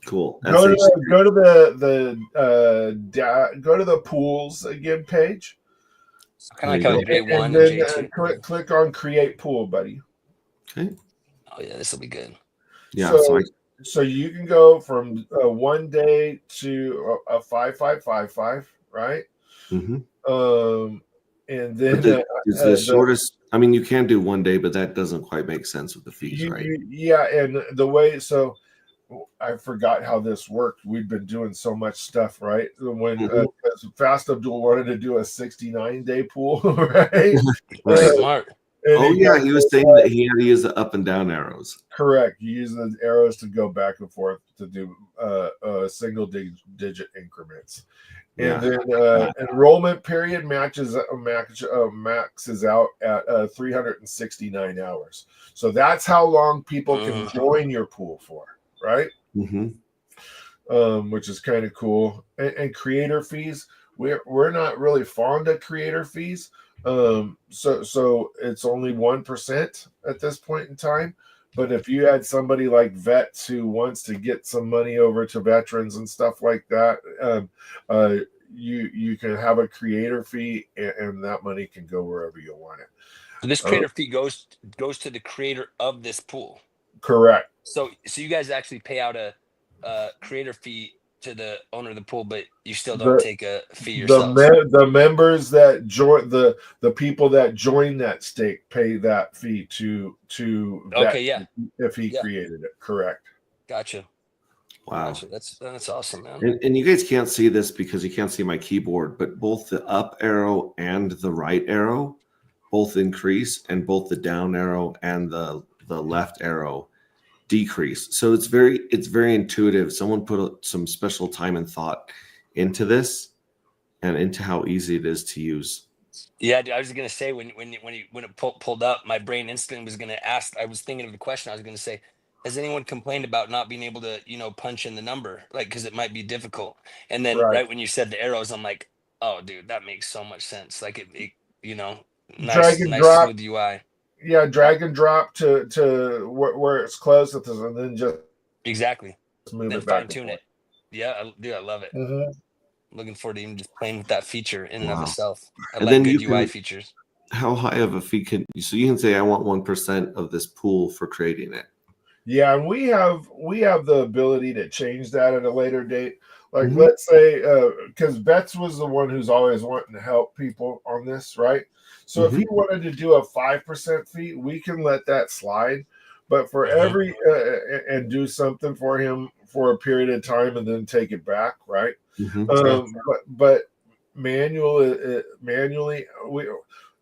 cool. Go to the pools again page. Kind of like how J1 and and then J2. click on create pool, buddy. Okay. Oh yeah, this will be good. Yeah. So you can go from 1 day to a 5555, right? Mm-hmm. And then it's the shortest. I mean, you can do 1 day, but that doesn't quite make sense with the fees, right? Yeah, and the way I forgot how this worked. We've been doing so much stuff, right? When Fast Abdul wanted to do a 69-day pool, right? Smart. He was saying that he had to use the up and down arrows. Correct. You use the arrows to go back and forth to do single digit increments. And then enrollment period maxes out at 369 hours. So that's how long people can join your pool for, right? Which is kind of cool. And creator fees, we're not really fond of creator fees. So it's only 1% at this point in time. But if you had somebody like Vets who wants to get some money over to veterans and stuff like that, you can have a creator fee, and that money can go wherever you want it. So this creator fee goes to the creator of this pool. Correct. So you guys actually pay out a creator fee to the owner of the pool, but you still don't take a fee yourself. The members that join, the people that join that stake pay that fee to if he created it. Correct. Gotcha. Wow. Gotcha. That's awesome, man. And you guys can't see this because you can't see my keyboard, but both the up arrow and the right arrow both increase, and both the down arrow and the left arrow decrease. So it's very intuitive. Someone put some special time and thought into this and into how easy it is to use. Yeah, I was gonna say when it pulled up, my brain instantly was gonna ask. I was thinking of the question. I was gonna say, has anyone complained about not being able to punch in the number, like, because it might be difficult? And then right when you said the arrows, I'm like, oh dude, that makes so much sense. Like it nice smooth UI. Yeah, drag and drop to where it's close, and then just exactly move then it back. Fine tune it. Yeah, I love it. Looking forward to even just playing with that feature in and of itself. I like good UI features. How high of a fee can you can say I want 1% of this pool for creating it? Yeah, and we have the ability to change that at a later date. Like let's say because Betts was the one who's always wanting to help people on this, right? So if he wanted to do a 5% fee, we can let that slide. But for every and do something for him for a period of time and then take it back, right? But manually,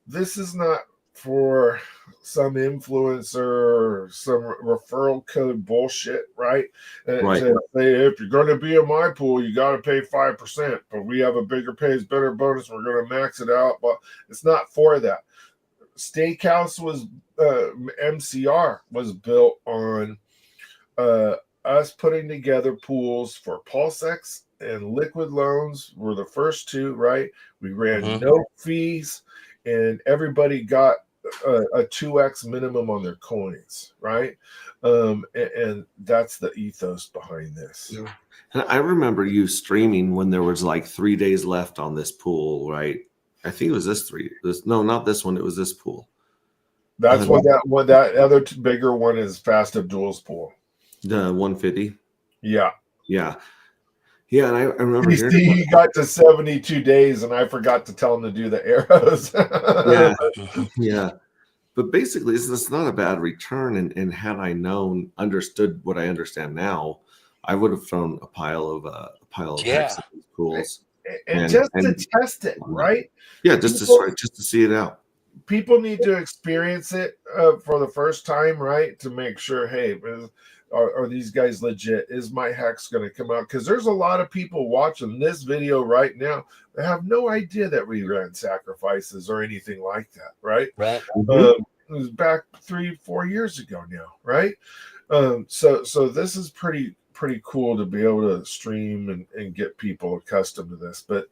this is not for some influencer or some referral code bullshit, right? Right. To say, if you're going to be in my pool, you got to pay 5%, but we have a bigger pays better bonus. We're going to max it out, but it's not for that. Steakhouse was MCR was built on us putting together pools for PulseX and liquid loans were the first two, right? We ran Mhm. no fees, and everybody got a 2x minimum on their coins, right? And that's the ethos behind this. Yeah. And I remember you streaming when there was like 3 days left on this pool, right? I think it was no, not this one. It was this pool. That's what that other bigger one is. Fast Abdul's pool. The 150. Yeah. Yeah. Yeah. And I remember You hearing see, about he got to 72 days, and I forgot to tell him to do the arrows. Yeah. Yeah. But basically, it's not a bad return. And had I understood what I understand now, I would have thrown a pile of Yeah. hex at these pools. and just to test it, right? Yeah, just to see it out. People need to experience it for the first time, right? To make sure, hey, are these guys legit? Is my hex going to come out? Because there's a lot of people watching this video right now that have no idea that we ran sacrifices or anything like that, right? Right. It was back 3-4 years ago now, right? So this is pretty cool to be able to stream and get people accustomed to this, but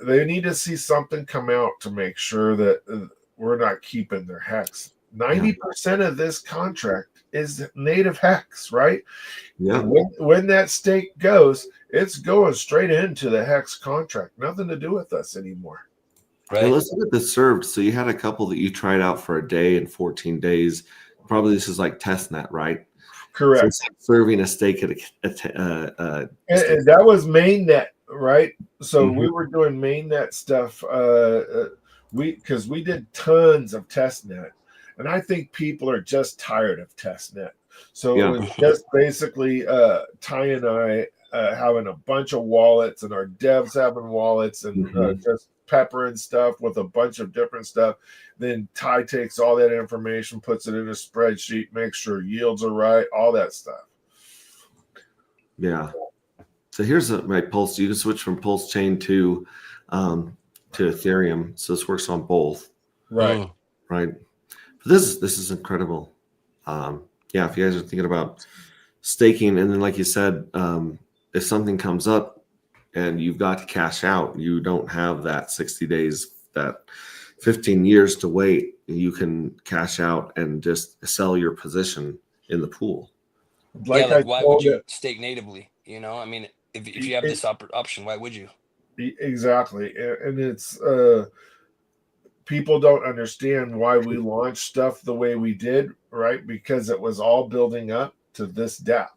they need to see something come out to make sure that we're not keeping their hex. 90% of this contract is native hex, right? Yeah. When that stake goes, it's going straight into the hex contract. Nothing to do with us anymore. Right. Well, let's look at the served. So you had a couple that you tried out for a day and 14 days. Probably this is like testnet, right? Correct. So serving a stake at and that was mainnet, right? So we were doing mainnet stuff. Because we did tons of testnet, and I think people are just tired of testnet. So it was just basically Ty and I having a bunch of wallets, and our devs having wallets, and just peppering stuff with a bunch of different stuff. Then Ty takes all that information, puts it in a spreadsheet, makes sure yields are right, all that stuff. Yeah. So here's my Pulse. You can switch from Pulse Chain to Ethereum. So this works on both. Right. Right. But this is incredible. Yeah, if you guys are thinking about staking, and then like you said, if something comes up and you've got to cash out, you don't have that 60 days, that 15 years to wait. You can cash out and just sell your position in the pool. Like why would you stake natively? You know, I mean, if you have this option, why would you? Exactly. And it's people don't understand why we launched stuff the way we did, right? Because it was all building up to this DApp.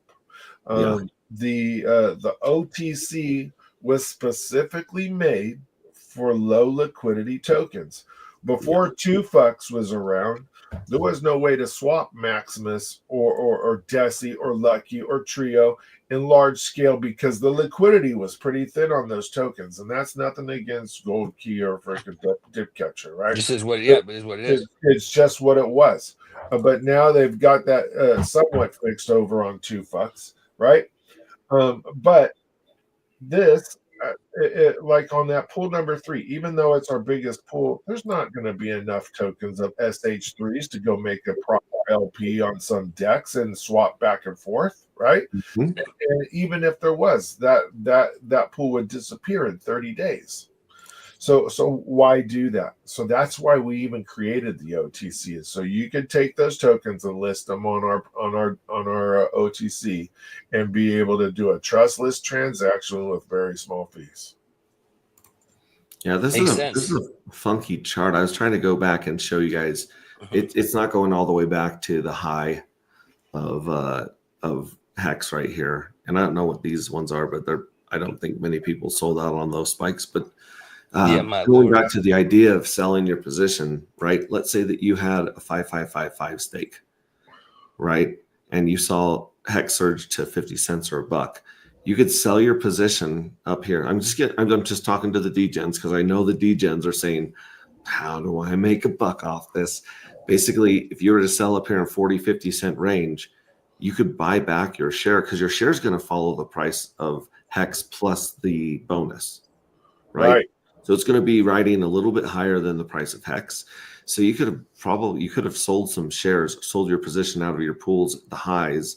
The OTC was specifically made for low liquidity tokens. Before 2FUCKS was around, there was no way to swap Maximus or Deci or Lucky or Trio in large scale because the liquidity was pretty thin on those tokens. And that's nothing against Gold Key or freaking Dip Catcher, right? This is what, it is what it is. It's just what it was. But now they've got that somewhat fixed over on 2FUCKS, right? But this, like on that pool number 3, even though it's our biggest pool, there's not going to be enough tokens of SH3s to go make a proper LP on some decks and swap back and forth, right? And even if there was, that pool would disappear in 30 days. So why do that? So that's why we even created the OTC, so you could take those tokens and list them on our OTC and be able to do a trustless transaction with very small fees. Yeah, this is a funky chart. I was trying to go back and show you guys. It's not going all the way back to the high of Hex right here, and I don't know what these ones are, but I don't think many people sold out on those spikes, but. Going back to the idea of selling your position, right? Let's say that you had a 5555 stake, right? And you saw Hex surge to 50 cents or $1. You could sell your position up here. I'm just talking to the degens because I know the degens are saying, how do I make $1 off this? Basically, if you were to sell up here in 40-50 cent range, you could buy back your share because your share is going to follow the price of Hex plus the bonus, right? So it's going to be riding a little bit higher than the price of Hex. So you could have sold some shares, sold your position out of your pools at the highs,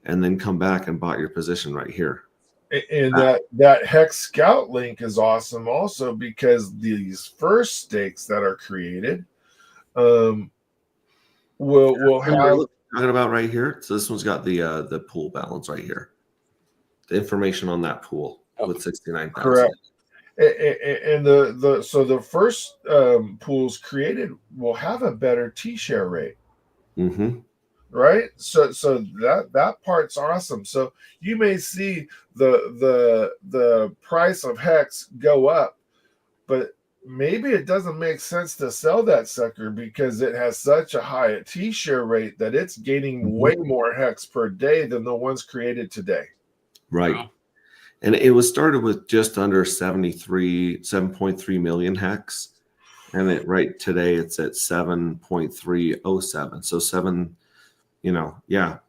and then come back and bought your position right here. And that Hex Scout link is awesome also because these first stakes that are created will have talking about right here. So this one's got the pool balance right here. The information on that pool with 69,000. correct. And the first pools created will have a better T-share rate. Mm-hmm. Right, so that part's awesome. So you may see the price of Hex go up, but maybe it doesn't make sense to sell that sucker because it has such a high T-share rate that it's gaining way more Hex per day than the ones created today. Right. Wow. And it was started with just under 7.3 million Hex, and right today it's at 7.307. So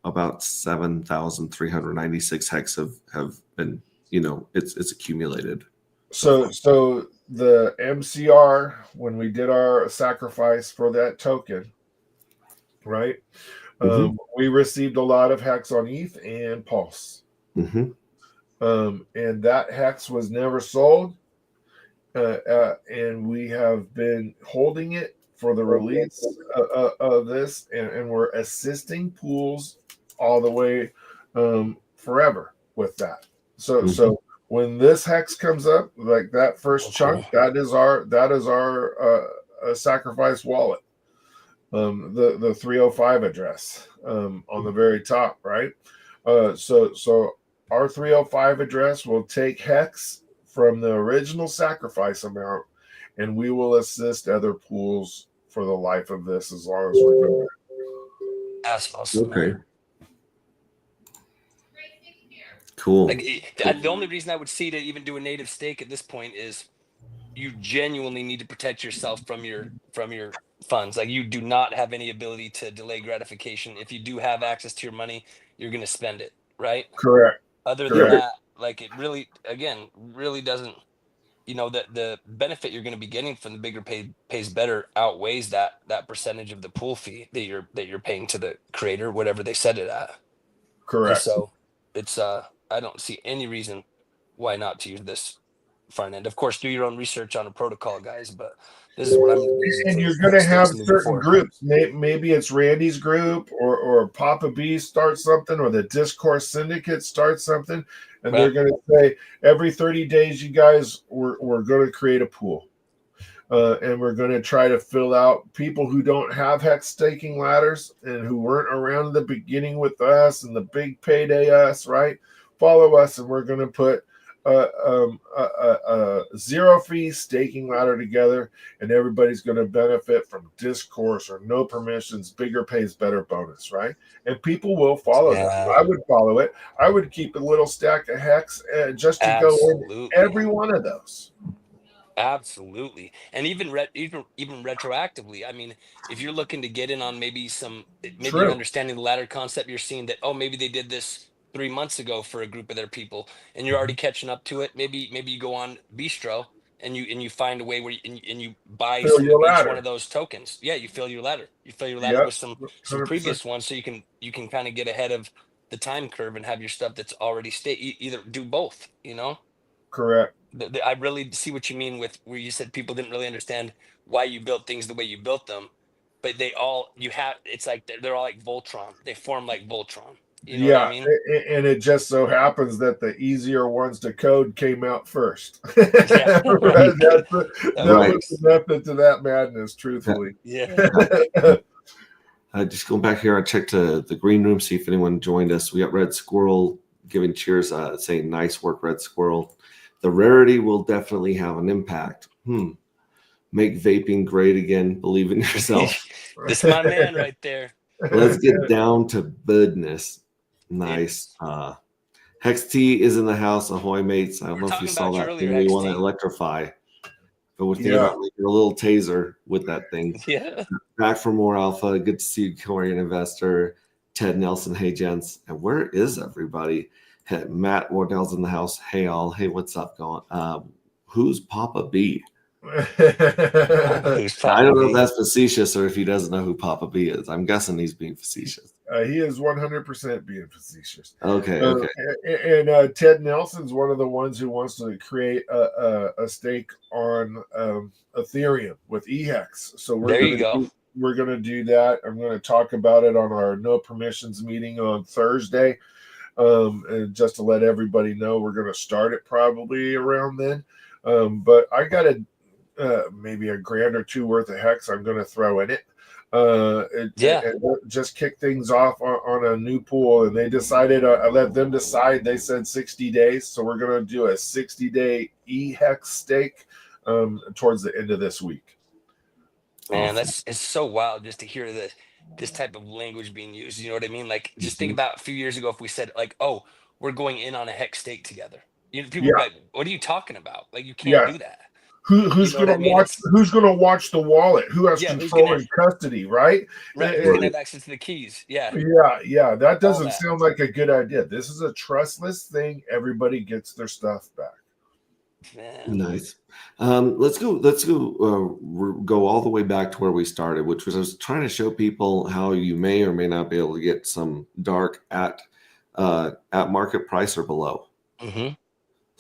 about 7,396 Hex have been, it's accumulated. So the MCR, when we did our sacrifice for that token, right? Mm-hmm. We received a lot of Hex on ETH and Pulse. Mm-hmm. And that Hex was never sold. And we have been holding it for the release of this, and we're assisting pools all the way forever with that. So when this Hex comes up, like that first chunk, that is our sacrifice wallet, the 305 address on the very top, right? So our 305 address will take Hex from the original sacrifice amount, and we will assist other pools for the life of this as long as we're doing it. That's awesome. Okay. Cool. The only reason I would see to even do a native stake at this point is you genuinely need to protect yourself from your funds. Like, you do not have any ability to delay gratification. If you do have access to your money, you're going to spend it, right? Correct. Other than that, like, it really doesn't, the benefit you're going to be getting from the bigger pays better outweighs that percentage of the pool fee that you're paying to the creator, whatever they set it at. Correct. And so it's I don't see any reason why not to use this front end. Of course, do your own research on a protocol, guys, but this is what I'm using. And you're going to have certain groups. Maybe it's Randy's group or Papa B starts something, or the Discourse Syndicate starts something, and they're going to say every 30 days, you guys, we're going to create a pool. And we're going to try to fill out people who don't have Hex staking ladders and who weren't around in the beginning with us and the big payday us, right? Follow us, and we're going to put a zero fee staking ladder together, and everybody's going to benefit from Discourse or no permissions, bigger pays better bonus, right? And people will follow that. I would follow it. I would keep a little stack of Hex just to go in every one of those. Absolutely. And even retroactively, I mean, if you're looking to get in on maybe you're understanding the ladder concept, you're seeing that, maybe they did this 3 months ago for a group of their people, and you're already catching up to it. Maybe you go on Bistro and you find a way where you buy each one of those tokens. Yeah, you fill your ladder. You fill your ladder with some previous ones, so you can kind of get ahead of the time curve and have your stuff that's already either do both, Correct. I really see what you mean with where you said people didn't really understand why you built things the way you built them, but it's like they're all like Voltron. They form like Voltron. You know what I mean? And it just so happens that the easier ones to code came out first. That was the method to that madness, truthfully. Yeah. Just going back here, I checked the green room, see if anyone joined us. We got Red Squirrel giving cheers, saying nice work, Red Squirrel. The rarity will definitely have an impact. Make vaping great again. Believe in yourself. This is my man right there. Let's get down to business. Nice. Hex T is in the house. Ahoy, mates. I don't know if you saw that thing we want to electrify. But we're thinking about making a little taser with that thing. Yeah. Back for more alpha. Good to see you, Korean Investor. Ted Nelson. Hey, gents. And where is everybody? Matt Wardell's in the house. Hey, all. Hey, what's up going? Who's Papa B? Who's I don't know if Papa that's facetious or if he doesn't know who Papa B is. I'm guessing he's being facetious. He is 100% being facetious. Okay, Uh, okay. and Ted Nelson's one of the ones who wants to create a stake on Ethereum with eHex. So There you go. we're gonna do that. I'm going to talk about it on our no permissions meeting on Thursday, and just to let everybody know, we're going to start it probably around then. But I got maybe a grand or two worth of hex I'm going to throw in it. Just kick things off on a new pool, and they decided I let them decide. They said 60 days, so we're going to do a 60-day eHex stake towards the end of this week. Man, it's so wild just to hear this type of language being used. You know what I mean? Like, just think about a few years ago if we said like, "Oh, we're going in on a hex stake together." You know, people would be like, "What are you talking about? Like, you can't do that." Who's You know going to what I mean? watch? Who's going to watch the wallet? Who has Yeah, who's control gonna- and custody? Right? Right. Who's gonna have access to the keys? Yeah. Yeah. That doesn't that. sound like a good idea. This is a trustless thing. Everybody gets their stuff back. Man. Nice. Let's go go all the way back to where we started, which was I was trying to show people how you may or may not be able to get some dark at market price or below. Mm-hmm.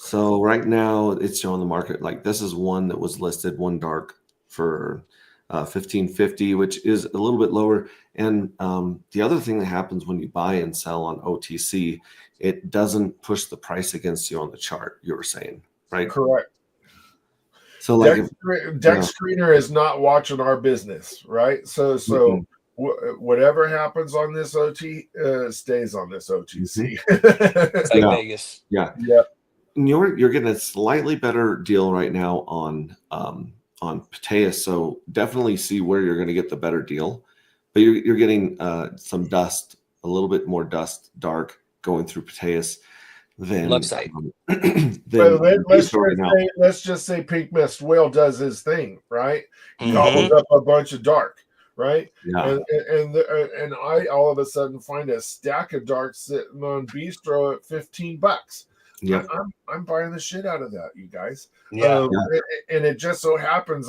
So right now it's showing the market like this is one that was listed, one dark for 1550, which is a little bit lower. And the other thing that happens when you buy and sell on OTC, it doesn't push the price against you on the chart. You were saying, right? Correct. So like Dex Screener is not watching our business, right? So whatever happens on this OT stays on this OTC. It's like Vegas. Yeah. And you're getting a slightly better deal right now on Pateas, so definitely see where you're going to get the better deal. But you're getting some dust, a little bit more dust, dark going through Pateas than Website. Let's just say Pink Mist Whale does his thing, right? Mhm. Gobbles up a bunch of dark, right? Yeah. And I all of a sudden find a stack of dark sitting on Bistro at $15. Yeah. I'm buying the shit out of that, you guys. Yeah. And it just so happens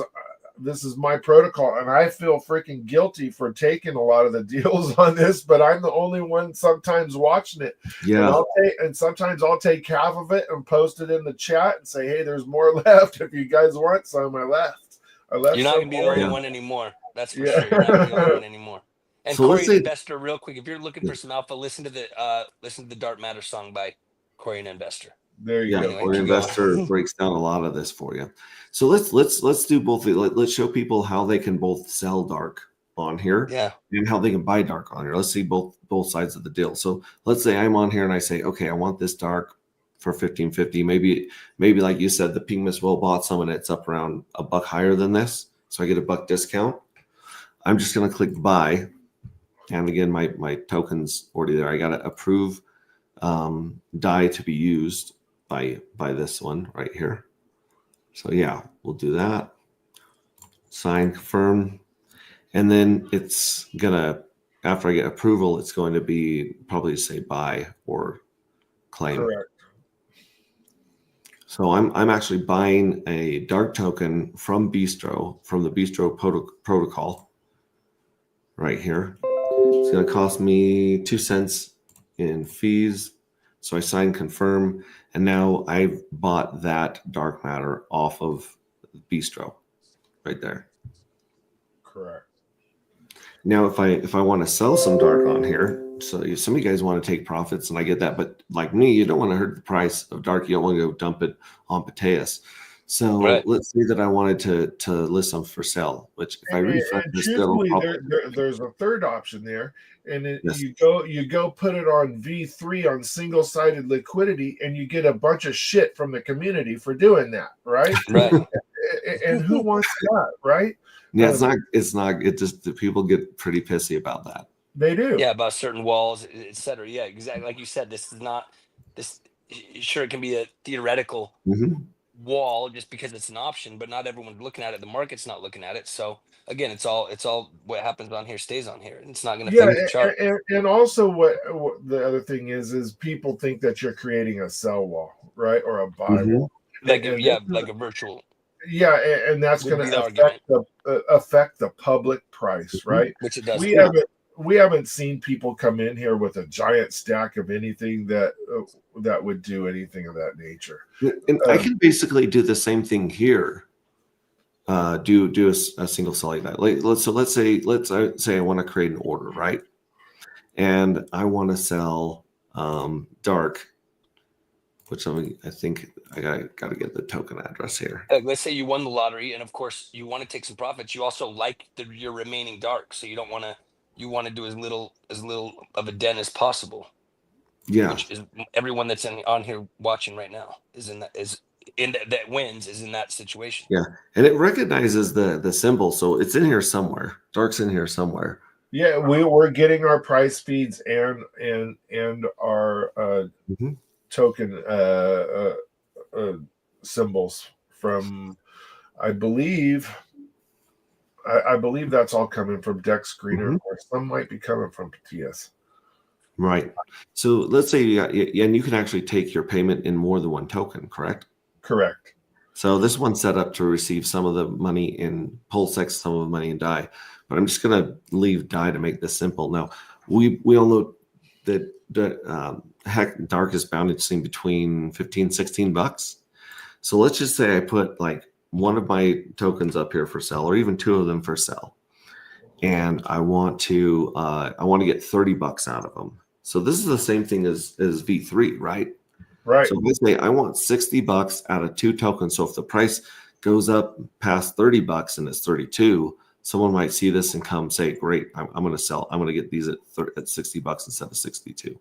this is my protocol, and I feel freaking guilty for taking a lot of the deals on this, but I'm the only one sometimes watching it. Yeah. And sometimes I'll take half of it and post it in the chat and say, hey, there's more left. If you guys want some, I left. You're not going to be the only one anymore. That's for sure. You're not going to be the only one anymore. And so Corey and Investor, real quick, if you're looking for some alpha, listen to the Dark Matter song by Corey and Investor. There you go. Corey Investor breaks down a lot of this for you. So let's do both. Let's show people how they can both sell dark on here, and how they can buy dark on here. Let's see both sides of the deal. So let's say I'm on here and I say, okay, I want this dark for 1550. Maybe like you said, the Pink Mist Whale bought some and it's up around $1 higher than this, so I get $1 discount. I'm just gonna click buy, and again, my token's already there. I gotta approve DAI to be used by this one right here. So yeah, we'll do that. Sign, confirm, and then it's gonna, after I get approval, it's going to be probably say buy or claim. Correct. So I'm actually buying a dark token from Bistro, from the Bistro protocol right here. It's going to cost me 2 cents in fees. So I sign confirm, and now I've bought that dark matter off of Bistro right there. Correct. Now, if I want to sell some dark on here, so some of you guys want to take profits, and I get that, but like me, you don't want to hurt the price of dark. You don't want to go dump it on Pateas. So let's say that I wanted to list some for sale, which if I refresh this, there's a third option there, and you go put it on V3 on single-sided liquidity, and you get a bunch of shit from the community for doing that, right? Right. And who wants that, right? Yeah, it's not. It just the people get pretty pissy about that. They do. Yeah, about certain walls, etc. Yeah, exactly. Like you said, this is not this. Sure, it can be a theoretical wall just because it's an option, but not everyone's looking at it. The market's not looking at it. So again, it's all what happens on here stays on here. It's not going to affect the chart. And also what the other thing is people think that you're creating a sell wall, right, or a buy wall. Like a virtual. Yeah, and that's Would going be the to argument. affect the public price, right? Which it does. We haven't seen people come in here with a giant stack of anything that would do anything of that nature. And I can basically do the same thing here. Do a single selling die. Let's say I want to create an order, right? And I want to sell dark, which I think I got to get the token address here. Let's say you won the lottery, and of course you want to take some profits. You also like your remaining dark, so you don't want to. You want to do as little of a den as possible. Yeah, Which is everyone that's on here watching right now that wins is in that situation. yeah, and it recognizes the symbol, so it's in here somewhere. Dark's in here somewhere. Yeah, we're getting our price feeds and our token symbols from, I believe that's all coming from Dex Screener, or some might be coming from TS. Right. So let's say and you can actually take your payment in more than one token, correct? Correct. So this one's set up to receive some of the money in PulseX, some of the money in DAI. But I'm just going to leave DAI to make this simple. Now, we all know that heck, dark is bouncing between 15, 16 bucks. So let's just say I put like one of my tokens up here for sale, or even two of them for sale, and I want to get 30 bucks out of them. So this is the same thing as V3, right? Right. So let's say I want 60 bucks out of two tokens. So if the price goes up past 30 bucks and it's 32, someone might see this and come say, "Great, I'm going to sell. I'm going to get these at 60 bucks instead of 62."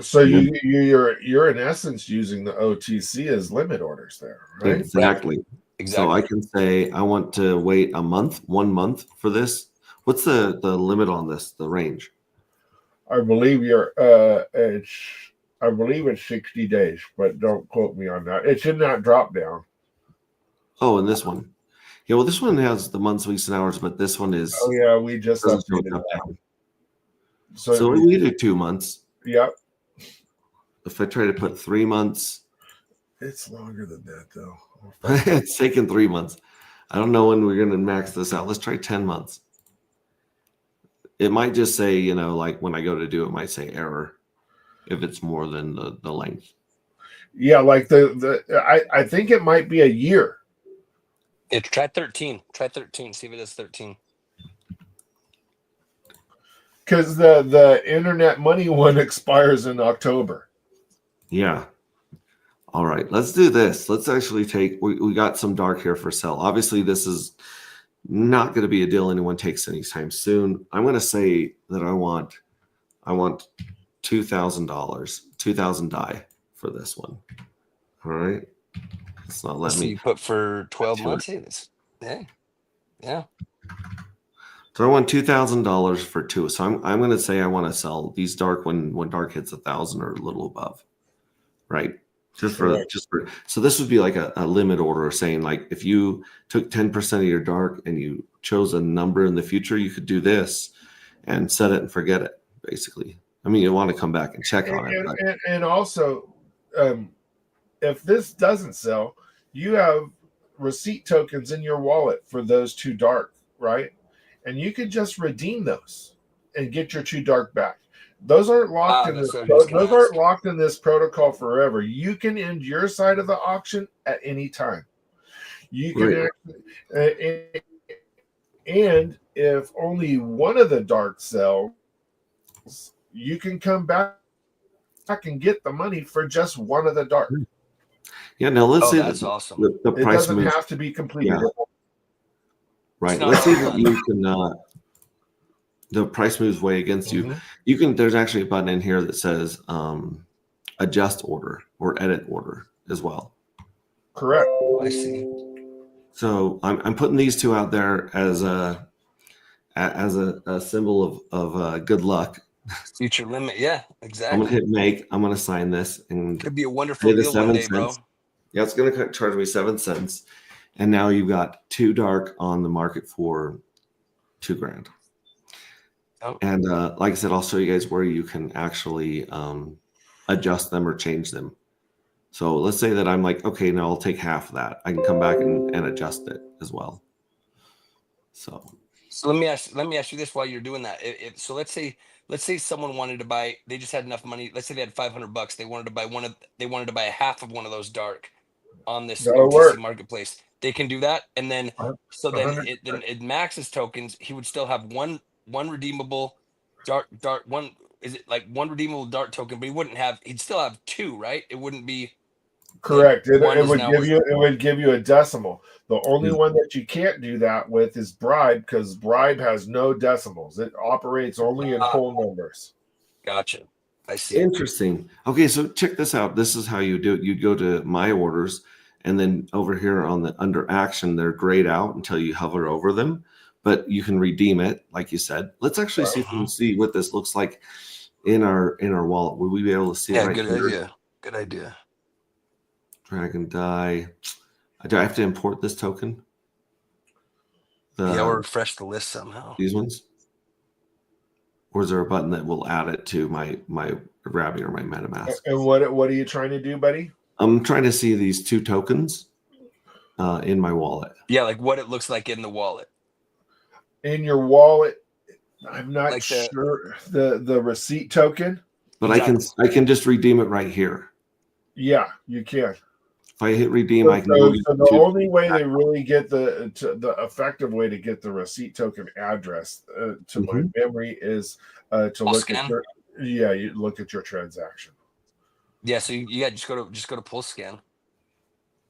So you're in essence using the OTC as limit orders there, right? Exactly. So I can say I want to wait 1 month for this. What's the limit on this? The range? I believe it's 60 days, but don't quote me on that. It's in that drop down. Oh, and this one. Yeah, well, this one has the months, weeks, and hours, but this one is. Oh yeah, we just updated that. So we did 2 months. Yep. If I try to put 3 months, it's longer than that though. It's taken 3 months. I don't know when we're going to max this out. Let's try 10 months. It might just say, like when I go to do it, might say error if it's more than the length. Yeah, like I think it might be a year. Try 13. Try 13. See if it is 13. Because the internet money one expires in October. Yeah. All right. Let's do this. Let's actually we got some dark here for sale. Obviously, this is not going to be a deal anyone takes anytime soon. I'm going to say that I want $2,000, 2,000 DAI for this one. All right. It's not letting me. You put for 12 months. Yeah. So I want $2,000 for two. So I'm going to say I want to sell these dark when dark hits 1,000 or a little above, right? Just for so this would be like a limit order saying like if you took 10% of your dark and you chose a number in the future, you could do this and set it and forget it. Basically, I mean you want to come back and check on it. And also, if this doesn't sell, you have receipt tokens in your wallet for those two dark, right? And you can just redeem those and get your two dark back. Those aren't locked in this. Those aren't locked in this protocol forever. You can end your side of the auction at any time. You can and if only one of the dark sells, you can come back and get the money for just one of the dark. Yeah. Now let's see. That's awesome. The price doesn't moves. have to be completed. Yeah. Right. Let's see that you can. The price moves way against you. You can. There's actually a button in here that says adjust order or edit order as well. Correct. I see. So I'm putting these two out there as a symbol of good luck. Future limit. Yeah, exactly. I'm gonna hit make. I'm gonna sign this and could be a wonderful deal one day, bro. Yeah, it's gonna charge me 7 cents, and now you've got two dark on the market for $2,000. Oh. And like I said, I'll show you guys where you can actually adjust them or change them. So let's say that I'm like, okay, now I'll take half of that. I can come back and adjust it as well. So let me ask you this while you're doing that. So let's say someone wanted to buy, they just had enough money. Let's say they had $500. They wanted to buy a half of one of those dark on this That'll OTC work. marketplace. They can do that, and then then 100%. it maxes tokens. He would still have one redeemable dart one. Is it like one redeemable dart token? But he'd still have two, right? It wouldn't be Correct. like one It is would now give worth- you a decimal. The only Yeah. one that you can't do that with is Bribe, because Bribe has no decimals. It operates only in whole numbers. Gotcha. I see. interesting. Okay, so check this out. This is how you do it. You'd go to my orders, and then over here on the under action, they're grayed out until you hover over them. But you can redeem it, like you said. Let's actually see if we can see what this looks like in our wallet. Would we be able to see it Yeah, right good here? idea. Good idea. Dragon die. Do I have to import this token? Yeah, or refresh the list somehow. These ones? Or is there a button that will add it to my Rabby or my MetaMask? And what are you trying to do, buddy? I'm trying to see these two tokens in my wallet. Yeah, like what it looks like in the wallet. In your wallet, I'm not Like sure the receipt token. But Exactly. I can just redeem it right here. Yeah, you can. If I hit redeem, So, I can go so the only way they really get the effective way to get the receipt token address to my memory is to look scan. at your you look at your transaction. Yeah, so just go to Pulse Scan.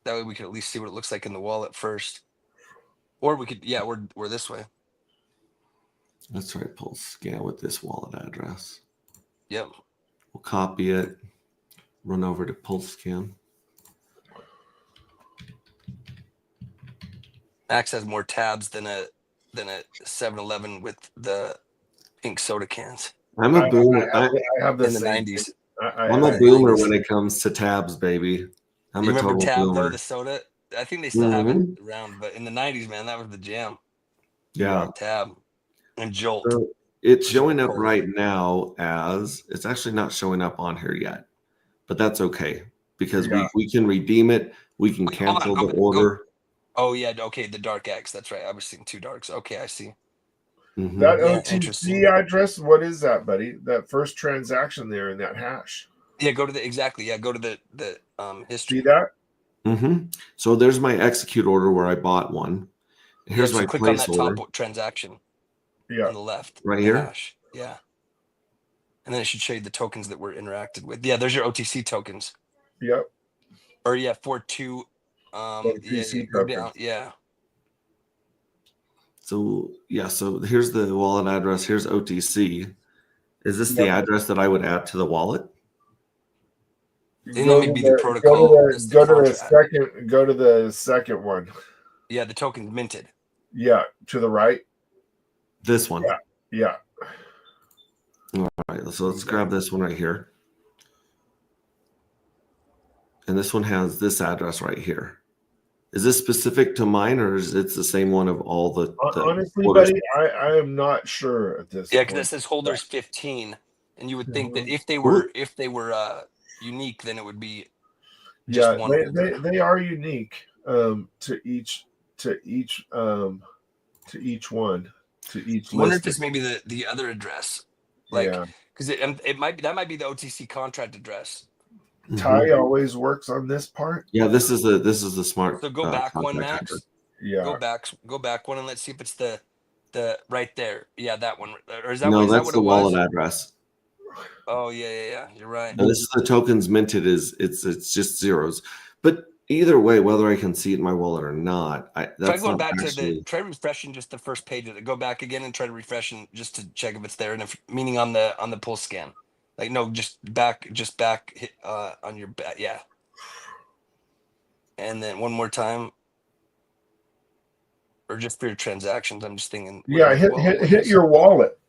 That way we can at least see what it looks like in the wallet first. Or we could, we're this way. Let's try Pulse Scan with this wallet address. Yep. We'll copy it, run over to Pulse Scan. Max has more tabs than a 7-Eleven with the pink soda cans I'm a boomer. I have the in the same 90s. thing. I'm a boomer when it comes to tabs, baby. I'm You a remember total Tab though, boomer. the soda? I think they still have it around, but in the 90s, man, that was the jam. Yeah. Tab and Jolt. So it's showing up right now as it's actually not showing up on here yet, but that's okay because we can redeem it. We can cancel the order. Oh yeah, okay, the Dark X. That's right. I was seeing two darks. Okay, I see. Mhm. That Yeah, OTC interesting. address, what is that, buddy? That first transaction there in that hash. Yeah, go to the history. See that? So there's my execute order where I bought one. Here's my click place on that order. top transaction Yeah. on the left. Right the here? hash. Yeah. And then it should show you the tokens that were interacted with. Yeah, there's your OTC tokens. Yep. Or 4-2. OTC Go tokens. down. Yeah. So yeah, so here's the wallet address. Here's OTC. Is this the address that I would add to the wallet? Then let me be the protocol. Go to the second one. Yeah, the token minted. Yeah, to the right. This one. Yeah. All right, so let's grab this one right here. And this one has this address right here. Is this specific to mine, or is it the same one of all the Honestly, orders? buddy, I am not sure at this Yeah, point. because it says holders 15, and you would think that if they were unique, then it would be just one. They are unique to each one. I wonder if it's maybe the other address, because it might be the OTC contract address. Ty always works on this part. Yeah, this is the smart. So go back one, contract Max. address. Yeah. Go back one, and let's see if it's the right there. Yeah, that one. Or is that No, is that that's what the it wallet was? address. Oh yeah. You're right. And this is the tokens minted. It's just zeros. But either way, whether I can see it in my wallet or not, Try that's going not back actually. try refreshing just the first page of it. Go back again and try to refresh and just to check if it's there, and if meaning on the pulse scan. Like no, just back on your back, yeah. And then one more time, or just for your transactions. I'm just thinking. Yeah, hit your wallet.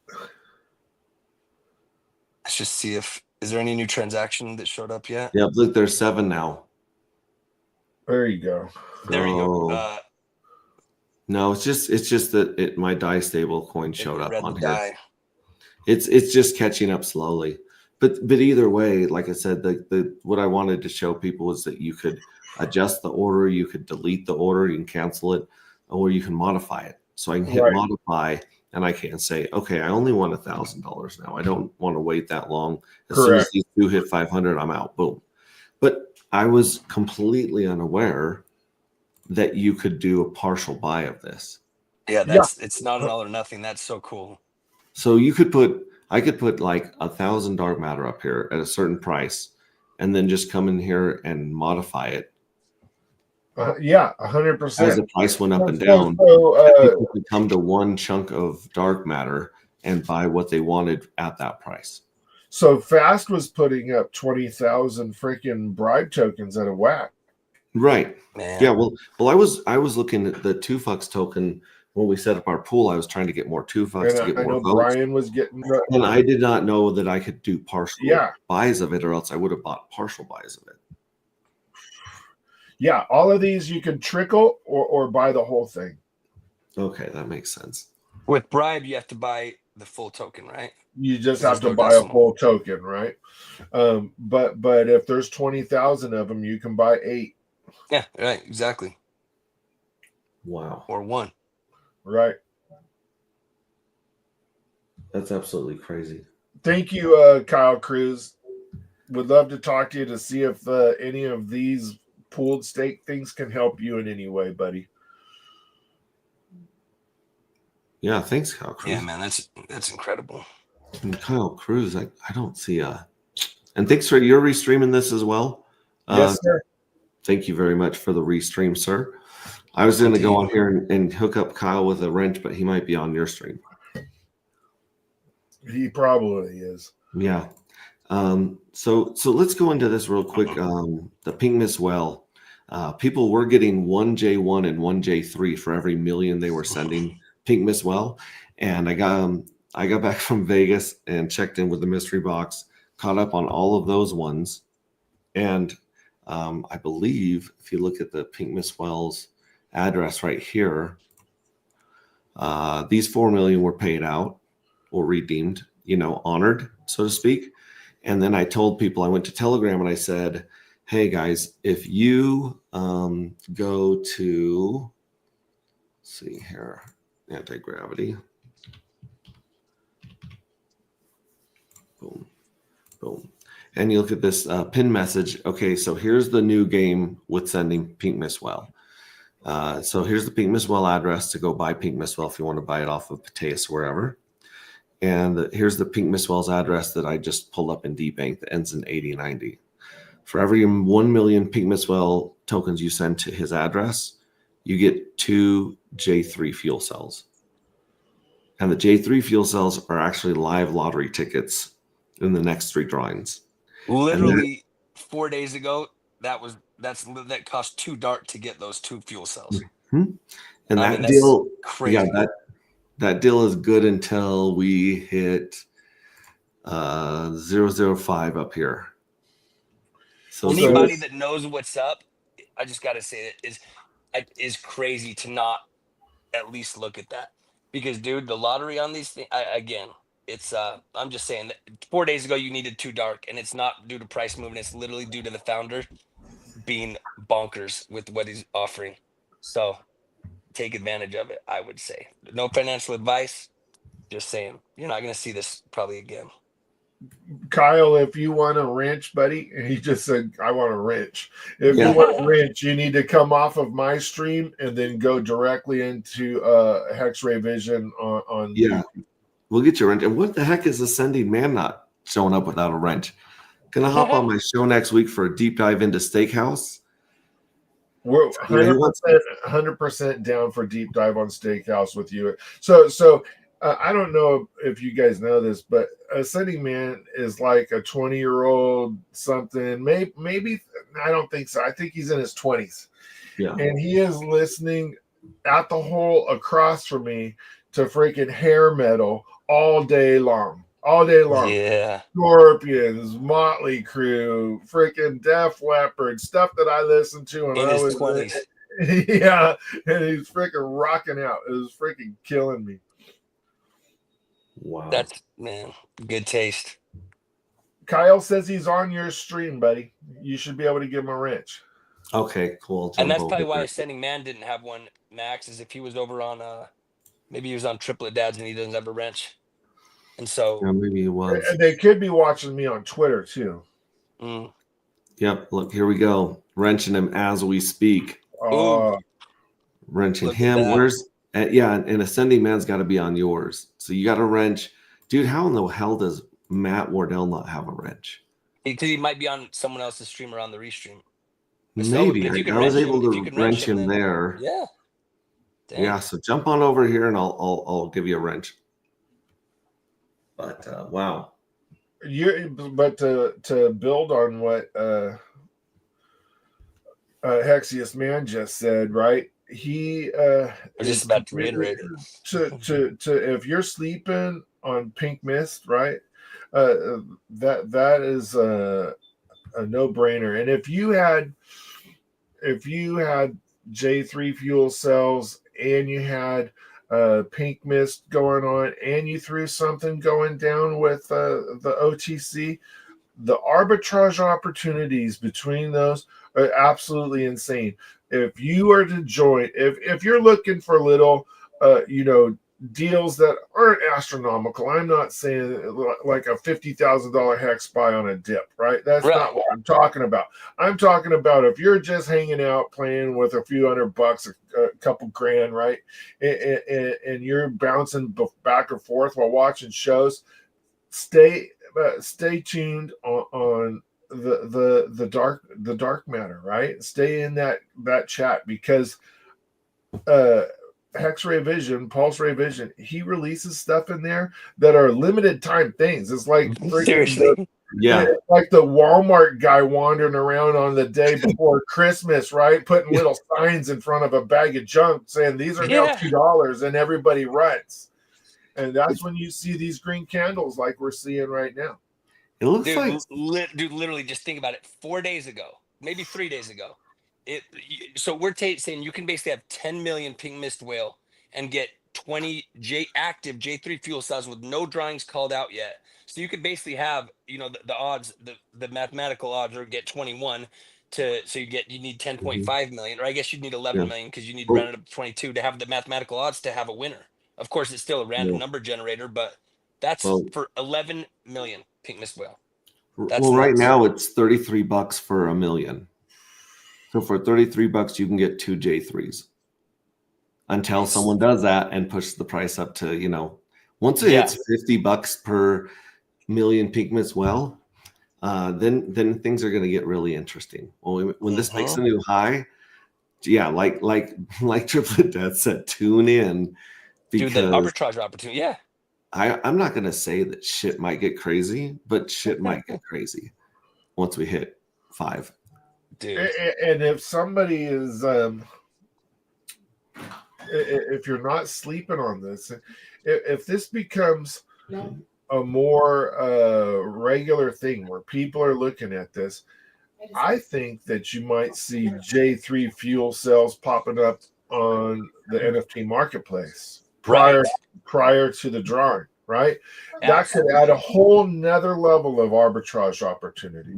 Let's just see if is there any new transaction that showed up yet. Yeah, look, there's 7 now. There you go. There you go. No, it's just that my DAI stable coin showed up read on the here. die. It's just catching up slowly But either way, like I said, the what I wanted to show people is that you could adjust the order, you could delete the order, you can cancel it, or you can modify it. So I can hit Right. modify, and I can say, okay, I only want $1,000 now. I don't want to wait that long. As soon as Correct. these two hit 500, I'm out. Boom. But I was completely unaware that you could do a partial buy of this. Yeah, it's not an all or nothing. That's so cool. So I could put like 1,000 dark matter up here at a certain price, and then just come in here and modify it Yeah, as 100%. the price went up and So, down. so, People could come to one chunk of dark matter and buy what they wanted at that price. so Fast was putting up 20,000 freaking bribe tokens at a whack. Right. Man. Yeah. Well, I was looking at the 2FUCS token when we set up our pool. I was trying to get more 2FUCS to And get I more know votes. Brian was getting. And I did not know that I could do partial Yeah. buys of it, or else I would have bought partial buys of it. Yeah, all of these you can trickle or buy the whole thing. Okay, that makes sense. With bribe, you have to buy the full token, right? You just There's have to no buy a decimal. full token, right? But if there's 20,000 of them, you can buy 8, Yeah, right, exactly. Wow, Or 1. right? that's absolutely crazy. Thank you, Kyle Cruz. Would love to talk to you to see if any of these pooled stake things can help you in any way, buddy. Yeah, thanks, Kyle Cruz. Yeah, man, that's incredible. And Kyle Cruz, I don't see and thanks for your restreaming this as well. Yes, sir. Thank you very much for the restream, sir. I was going to go on here and hook up Kyle with a wrench, but he might be on your stream. He probably is. Yeah. So let's go into this real quick. The Pink Miss Well. People were getting 1J1 and 1J3 for every million they were sending Pink Miss Well. And I got back from Vegas and checked in with the mystery box, caught up on all of those ones. And I believe if you look at the Pink Miss Wells address right here, these 4 million were paid out or redeemed, honored, so to speak. And then I told people, I went to Telegram and I said, hey guys, if you go to, let's see here, anti-gravity. Boom, boom. And you look at this pin message. Okay, so here's the new game with sending Pink Miss Well. So here's the Pink Miss Well address to go buy Pink Miss Well if you want to buy it off of Pateus or wherever. And here's the Pink Miss Wells address that I just pulled up in DBank that ends in 8090. For every 1 million Pink Miss Well tokens you send to his address, you get 2 J3 fuel cells. And the J3 fuel cells are actually live lottery tickets in the next 3 drawings. Literally 4 days ago, that cost 2 DART to get those 2 fuel cells. And that that's deal, crazy. yeah, that deal is good until we hit 005 up here. So anybody that knows what's up, I just got to say it is crazy to not at least look at that, because dude, the lottery on these things, again, it's I'm just saying that 4 days ago you needed 2 dark, and it's not due to price movement. It's literally due to the founder being bonkers with what he's offering. So take advantage of it, I would say. No financial advice, just saying. You're not going to see this probably again. Kyle, if you want a wrench, buddy, and he just said, I want a wrench. If you want a wrench, you need to come off of my stream and then go directly into X-Ray Vision on yeah. We'll get you a wrench. And what the heck is Ascending Man not showing up without a wrench? Gonna hop on my show next week for a deep dive into Steakhouse. We're 100% down for deep dive on Steakhouse with you. So I don't know if you guys know this, but Ascending Man is like a 20-year-old something. Maybe I don't think so. I think he's in his 20s. Yeah. And he is listening at the hole across from me to freaking hair metal all day long. All day long. Yeah. Scorpions, Motley Crue, freaking Def Leppard, stuff that I listened to when In I his was 20s. Yeah, and he's freaking rocking out. It was freaking killing me. Wow. That's, man, good taste. Kyle says he's on your stream, buddy. You should be able to give him a wrench. Okay, cool. And Jump that's over probably why there. Ascending Man didn't have one, Max, is if he was over on maybe he was on Triplet Dads and he doesn't have a wrench. And so Yeah, maybe it was. And they could be watching me on Twitter too. Yep. Look, here we go. Wrenching him as we speak. Wrenching Look at him. that. Where's and Ascending Man's got to be on yours. So you got a wrench, dude. How in the hell does Matt Wardell not have a wrench? because he might be on someone else's stream or on the restream. Maybe but if you can I was wrench him- able if you to can wrench him then- there. Yeah. Dang. Yeah. So jump on over here and I'll give you a wrench. But wow. But to build on what Hexius Man just said, right? He I was just about to reiterate it. to if you're sleeping on Pink Mist, right? That is a no-brainer. And if you had J3 fuel cells and you had Pink Mist going on and you threw something going down with the OTC, the arbitrage opportunities between those are absolutely insane. If you are to join, if you're looking for little deals that aren't astronomical, I'm not saying like a $50,000 hex buy on a dip, right? That's Right. not what I'm talking about. I'm talking about if you're just hanging out playing with a few $100, a couple grand, right? And you're bouncing back and forth while watching shows, stay tuned on the dark matter, right? Stay in that chat, because X-Ray Vision, Pulse Ray Vision, he releases stuff in there that are limited time things. It's like Seriously. Yeah. like the Walmart guy wandering around on the day before Christmas, right? Putting little signs in front of a bag of junk saying these are now Yeah. $2, and everybody runs. And that's when you see these green candles like we're seeing right now. It looks Dude, like dude, literally just think about it. 4 days ago, maybe 3 days ago, so we're saying you can basically have 10 million Pink Mist Whale and get 20 active J3 fuel cells with no drawings called out yet. So you could basically have, the odds, the mathematical odds are get 21 so you need 10.5 million, or I guess you'd need 11 million because you need to round it up to 22 to have the mathematical odds to have a winner. Of course, it's still a random number generator, but that's for 11 million Pink Mist Whale. That's right nuts. now it's $33 for a million. So for $33, you can get 2 J3s until someone does that and pushes the price up to, once it hits $50 per million Pink Mist Well, then things are going to get really interesting. When this makes a new high, like Triplet Dad said, tune in, because Dude, the arbitrage opportunity, yeah. I'm not going to say that shit might get crazy, but shit might get crazy once we hit 5. Dude. And if somebody is, if you're not sleeping on this, if this becomes a more regular thing where people are looking at this, I think that you might see J3 fuel cells popping up on the NFT marketplace prior to the drawing, right? That could add a whole nother level of arbitrage opportunity.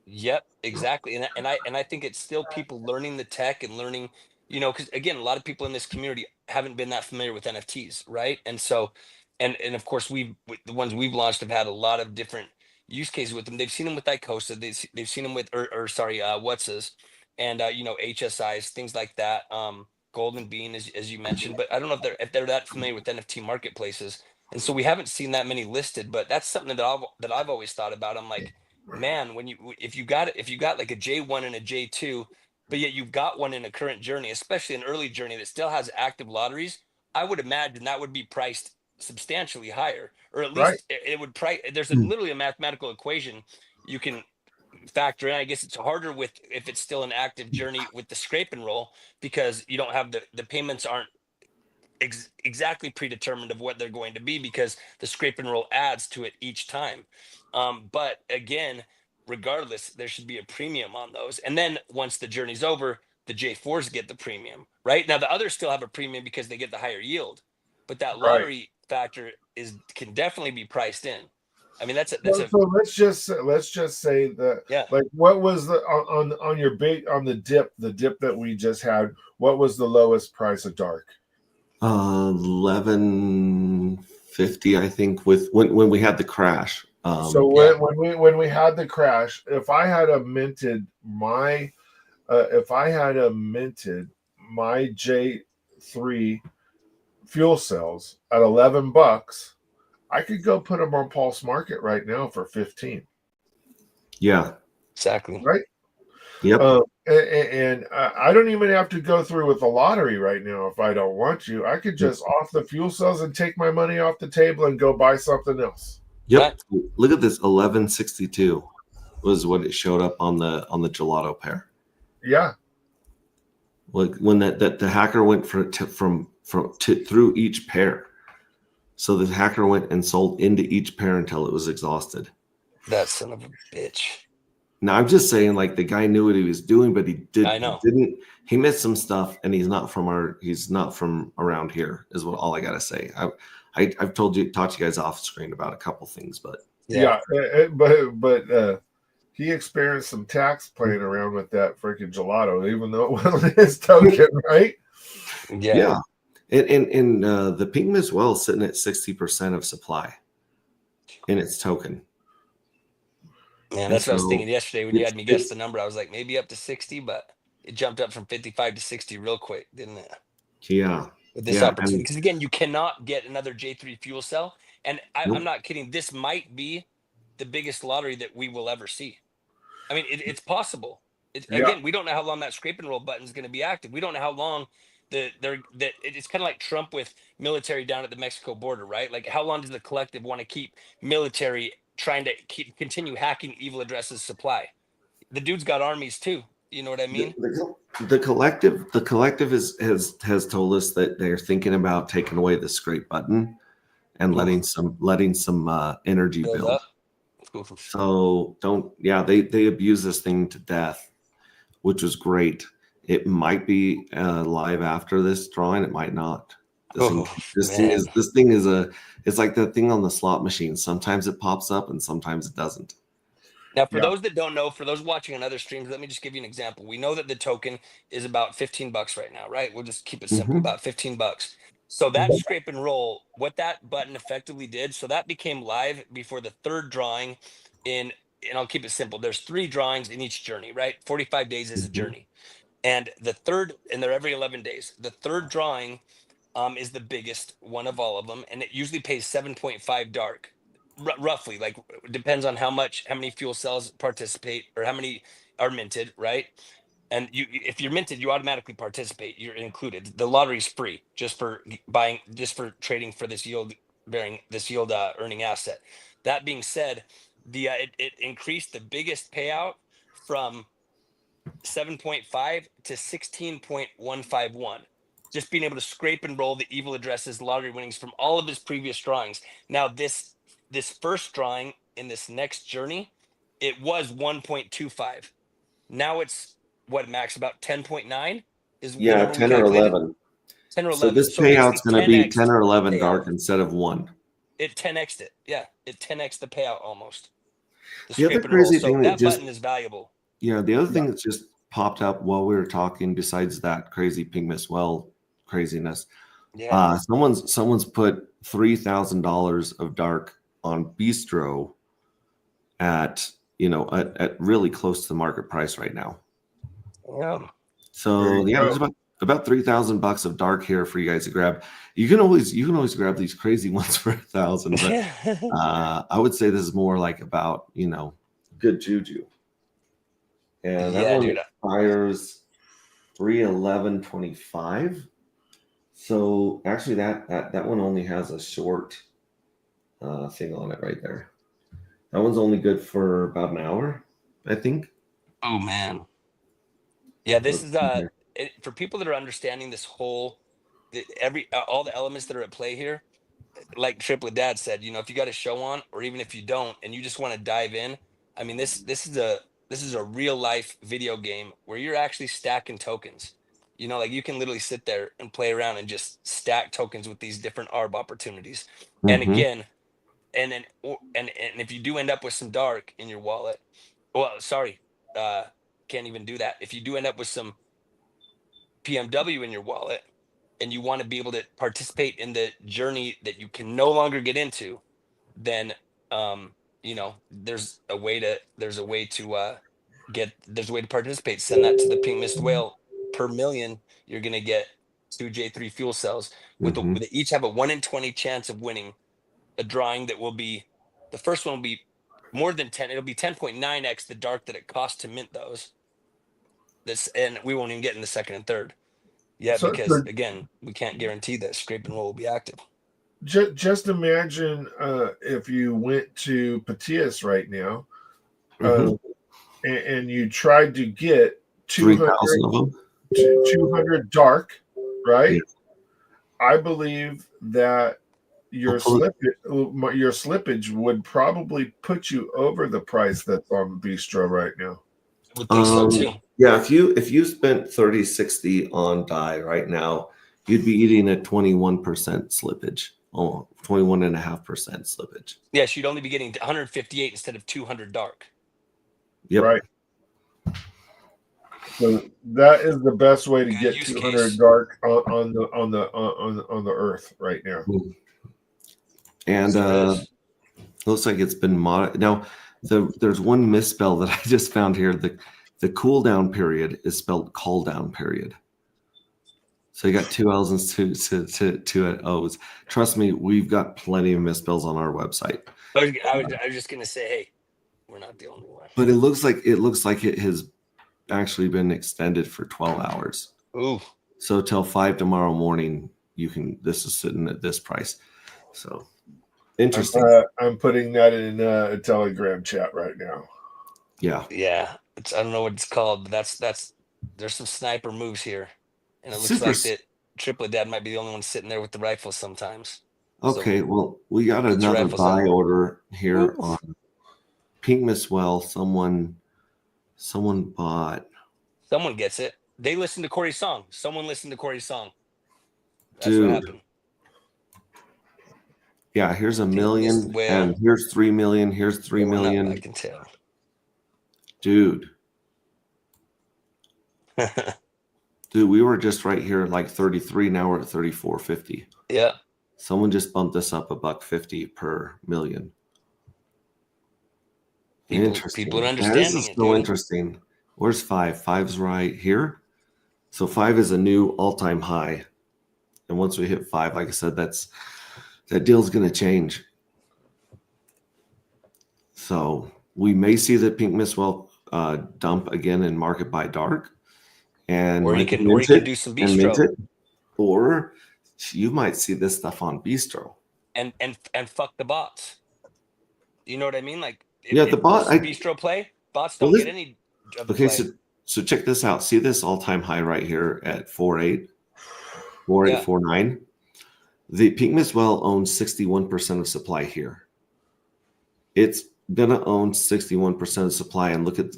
Yep, exactly. And I think it's still people learning the tech and learning, because again, a lot of people in this community haven't been that familiar with NFTs, right? And so, and of course, the ones we've launched have had a lot of different use cases with them. They've seen them with Icosa, they've seen them with What's-Is, and HSIs, things like that. Golden Bean, as you mentioned, but I don't know if they're that familiar with NFT marketplaces, and so we haven't seen that many listed. But that's something that I've always thought about. I'm like, man, if you got like a J1 and a J2, but yet you've got one in a current journey, especially an early journey that still has active lotteries, I would imagine that would be priced substantially higher, or at least it would price. There's literally a mathematical equation you can factor in. I guess it's harder if it's still an active journey with the scrape and roll, because you don't have the payments aren't exactly predetermined of what they're going to be, because the scrape and roll adds to it each time. But again, regardless, there should be a premium on those. And then once the journey's over, the J4s get the premium, right? Now the others still have a premium because they get the higher yield, but that lottery factor can definitely be priced in. I mean, that's So let's just say that, yeah. like, what was the on your big on the dip that we just had? What was the lowest price of dark? 1150, I think, with when we had the crash. So Yeah. when we had the crash, if I had a minted my J3 fuel cells at $11, I could go put them on Pulse Market right now for 15. Yeah. Exactly. Right. Yep. And I don't even have to go through with the lottery right now if I don't want to. I could just off the fuel cells and take my money off the table and go buy something else. Yep. Right. Look at this. 1162 was what it showed up on the gelato pair. Yeah. Like when that the hacker went through each pair. So the hacker went and sold into each pair until it was exhausted. That son of a bitch. Now I'm just saying, like, the guy knew what he was doing, but he I know. didn't. He missed some stuff, and he's not from around here. Is what all I gotta say. I've taught you guys off screen about a couple things, but but he experienced some tax playing around with that freaking gelato, even though it wasn't his token, right? Yeah. And the Pink Miss Well is sitting at 60% of supply in its token. Yeah, that's what I was thinking yesterday when you had me guess the number. I was like, maybe up to 60, but it jumped up from 55 to 60 real quick, didn't it? Yeah. With this opportunity. Because again, you cannot get another J3 fuel cell. And I'm not kidding. This might be the biggest lottery that we will ever see. I mean, it's possible. Again, we don't know how long that scrape and roll button is going to be active. We don't know how long it's kind of like Trump with military down at the Mexico border, right? Like, how long does the collective want to keep military trying to continue hacking Evil Address's supply? The dude's got armies too. You know what I mean? The collective has told us that they're thinking about taking away the scrape button and letting some energy build. So they abuse this thing to death, which was great. It might be live after this drawing. It might not. This thing is it's like the thing on the slot machine. Sometimes it pops up and sometimes it doesn't. Now, for those that don't know, for those watching on other streams, let me just give you an example. We know that the token is about $15 right now, right? We'll just keep it simple, about $15. So that scrape and roll, what that button effectively did, so that became live before the third drawing and I'll keep it simple. There's 3 drawings in each journey, right? 45 days is a journey. And the third, and they're every 11 days. The third drawing is the biggest one of all of them, and it usually pays 7.5 dark. Roughly, like, depends on how many fuel cells participate or how many are minted, right? And if you're minted, you automatically participate. You're included. The lottery's free just for trading for this yield earning asset. That being said, it increased the biggest payout from 7.5 to 16.151. Just being able to scrape and roll the Evil Addresses lottery winnings from all of his previous drawings. Now this first drawing in this next journey, it was 1.25. Now it's what, Max, about 10.9 is 10 or 11. 10 or 11. So this payout's going to be 10 or 11 dark instead of 1. It 10x'd it. Yeah, it 10x'd the payout almost. The other crazy thing that button is valuable. Yeah, the other thing that just popped up while we were talking, besides that crazy Pink Miss Well craziness, someone's put $3,000 of dark on Bistro at really close to the market price right now. Yeah. So there's about $3,000 of dark here for you guys to grab. You can always grab these crazy ones for $1,000, but I would say this is more like about good juju. And that one expires 3/11/25. So actually, that one only has a short thing on it right there. That one's only good for about an hour, I think. Oh man. Yeah, this is for people that are understanding this whole all the elements that are at play here. Like Triplet Dad said, if you got a show on, or even if you don't, and you just want to dive in, I mean, this is a real life video game where you're actually stacking tokens. Like, you can literally sit there and play around and just stack tokens with these different ARB opportunities. And again, and if you do end up with some dark in your wallet, well, sorry, can't even do that. If you do end up with some PMW in your wallet, and you want to be able to participate in the journey that you can no longer get into, then there's a way to participate. Send that to the Pink Mist Whale. Per million, you're gonna get 2 J3 fuel cells Mhm. they each have a 1 in 20 chance of winning a drawing that will be, the first one will be more than 10. It'll be 10.9x the dark that it costs to mint those. And we won't even get in the second and third yet, So, because again, we can't guarantee that scrape and roll will be active. just imagine if you went to Patias right now, Mhm. and you tried to get 3,000 of them. 200 dark, right? Yeah. I believe that your I'll pull it- slippage would probably put you over the price that's on Bistro right now. I would think so too. Yeah, if you spent 3060 on die right now, you'd be eating a 21% slippage. Oh, 21.5% slippage. Yes, you'd only be getting 158 instead of 200 dark. Yep. Right. So that is the best way to Good get use 200 case. dark on the earth right now. And So it is. looks like it's been now. There's one misspell that I just found here. The cool down period is spelled call down period. So you got two L's and two O's. Trust me, we've got plenty of misspells on our website. I was just gonna say, hey, we're not the only one. But it looks like it has actually been extended for 12 hours. Ooh, So till 5 tomorrow morning, this is sitting at this price. So interesting. I'm putting that in a Telegram chat right now. Yeah. yeah. I don't know what it's called, but there's some sniper moves here, and it looks Super like that Triplet Dad might be the only one sitting there with the rifle sometimes. Okay, well, we got Get your another rifles buy out. order here Oof. on Pink Miss Well. Someone bought. Someone gets it. They listened to Corey's song. Someone listened to Corey's song. That's Dude. what happened. Yeah, here's a Pink million, Mist Whale. and here's 3 million. Here's 3 Going up, million. I can tell. Dude, we were just right here at like 33. Now we're at 34.50. Yeah. Someone just bumped this up $1.50 per million. Interesting. People are Yeah, understanding this is it. so Dude. interesting. Where's 5? 5's right here. So 5 is a new all-time high. And once we hit 5, like I said, that deal's going to change. So we may see the Pink Miss Well dump again in market by dark, and Or you might can mint it do some and mint bistro it. Or you might see this stuff on Bistro. and fuck the bots. You know what I mean? Like Yeah, the bot- versus bistro play, bots don't Well, get any of the Okay, play. so check this out. See this all-time high right here at 4.8, Yeah. 4.849. The Pink Miss Well owns 61% of supply here. It's gonna own 61% of supply, and look at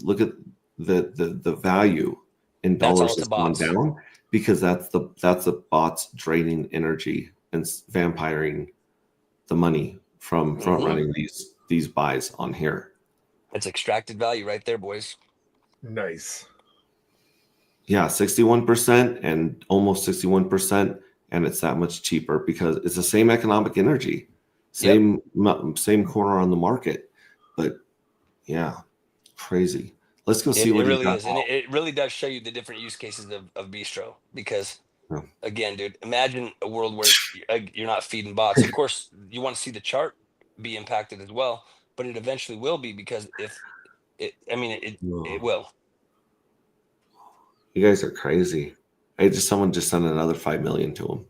the value in That's all dollars to has gone bots. down, because that's the bots draining energy and vampiring the money from front Mhm. running these buys on here. It's extracted value right there, boys. Nice. Yeah, 61% and almost 61%, and it's that much cheaper because it's the same economic energy, same corner on the market. But yeah, crazy. Let's go see It what he really got. is, and it really does show you the different use cases of bistro. Because Yeah. again, dude, imagine a world where you're not feeding bots. Of course, you want to see the chart be impacted as well, but it eventually will be, because it will. You guys are crazy. Someone just sent another 5 million to him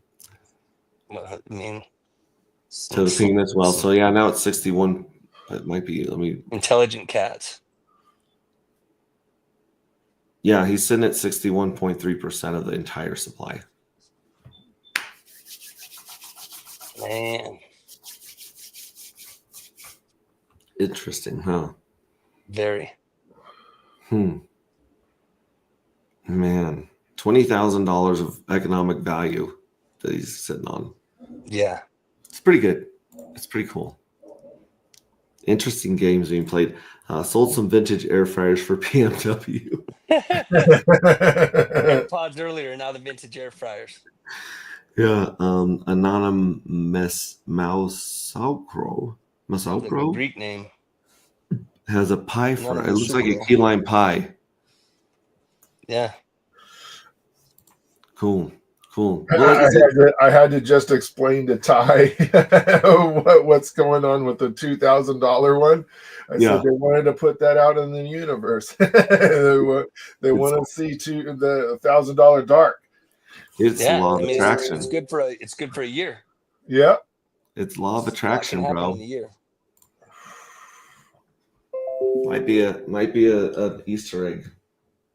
Well, I mean, to the Pink as well. So yeah, now it's 61. It might be. Let me. intelligent cats. Yeah, he's sitting at 61.3% of the entire supply. Man, Interesting, huh? very. Man, $20,000 of economic value that he's sitting on. Yeah. It's pretty good. It's pretty cool. Interesting games being played. Sold some vintage air fryers for BMW. Pods earlier, now the vintage air fryers. Yeah. Anonymous Mausaucro. Sounds like a Mausaucro Greek name. has a pie fry. It Anonymous looks like a Sucro. key lime pie. Yeah. Cool. Well, like I said, I had to just explain to Ty what's going on with the $2,000 one. I Yeah. said they wanted to put that out in the universe. they want to see the $1,000 dark. it's Yeah. law I of mean, attraction. it's good for a year. Yeah. It's law of A lot attraction, can happen bro. in a year. Might be a Easter egg.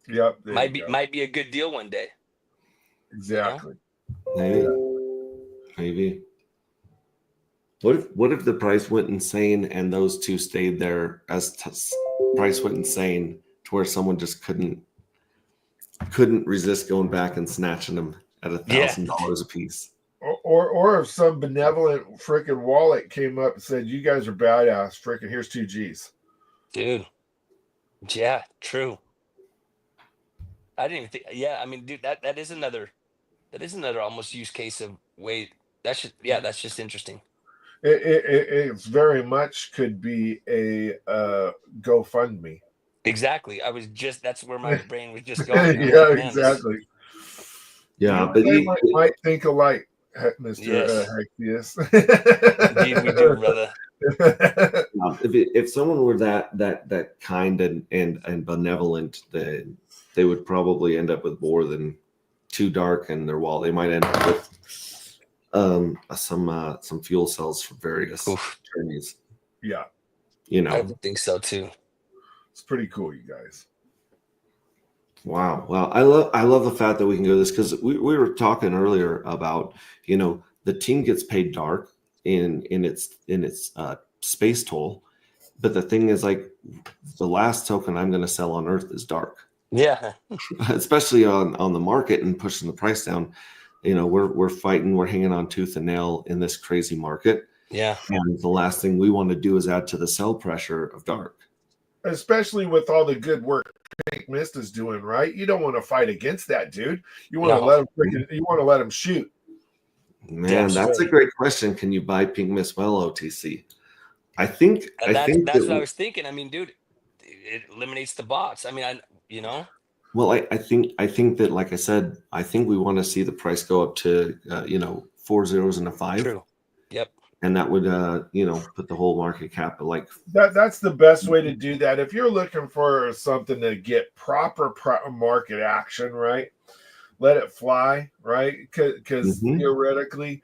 Yep. Might be a good deal one day. Exactly. Maybe. What if the price went insane and those two stayed there as price went insane to where someone just couldn't resist going back and snatching them at $1,000 a piece. Or if some benevolent freaking wallet came up and said, "You guys are badass. Freaking here's 2 G's." Dude. Yeah, true. I didn't even think. Yeah, I mean, dude, that is another almost use case of wait. That's just interesting. It's very much could be a GoFundMe. Exactly. That's where my brain was just going. Yeah, Like, man, exactly. Yeah, But but might think alike, Mr. Yes. Hexius. Indeed, we do, brother. if someone were that kind and benevolent, then they would probably end up with more than 2 dark in their wall. They might end up with some fuel cells for various journeys. Yeah, I would think so too. it's pretty cool, you guys. Wow. Well, I love the fact that we can go this because we were talking earlier about, the team gets paid dark in its space toll, but the thing is, like, the last token I'm going to sell on Earth is dark. Yeah. Especially on the market and pushing the price down. We're fighting, we're hanging on tooth and nail in this crazy market. Yeah. And the last thing we want to do is add to the sell pressure of dark. Especially with all the good work Pink Mist is doing, right? You don't want to fight against that, dude. You want to let him you want to let him shoot. Man, that's a great question. Can you buy Pink Mist well, OTC? I think that's what I was thinking. I mean, dude, it eliminates the bots. I mean, Well, I think that, like I said, I think we want to see the price go up to 4 zeros and a 5. True. Yep. And that would put the whole market cap at like that's the best way to do that. If you're looking for something to get proper market action, right? Let it fly, right? Because theoretically,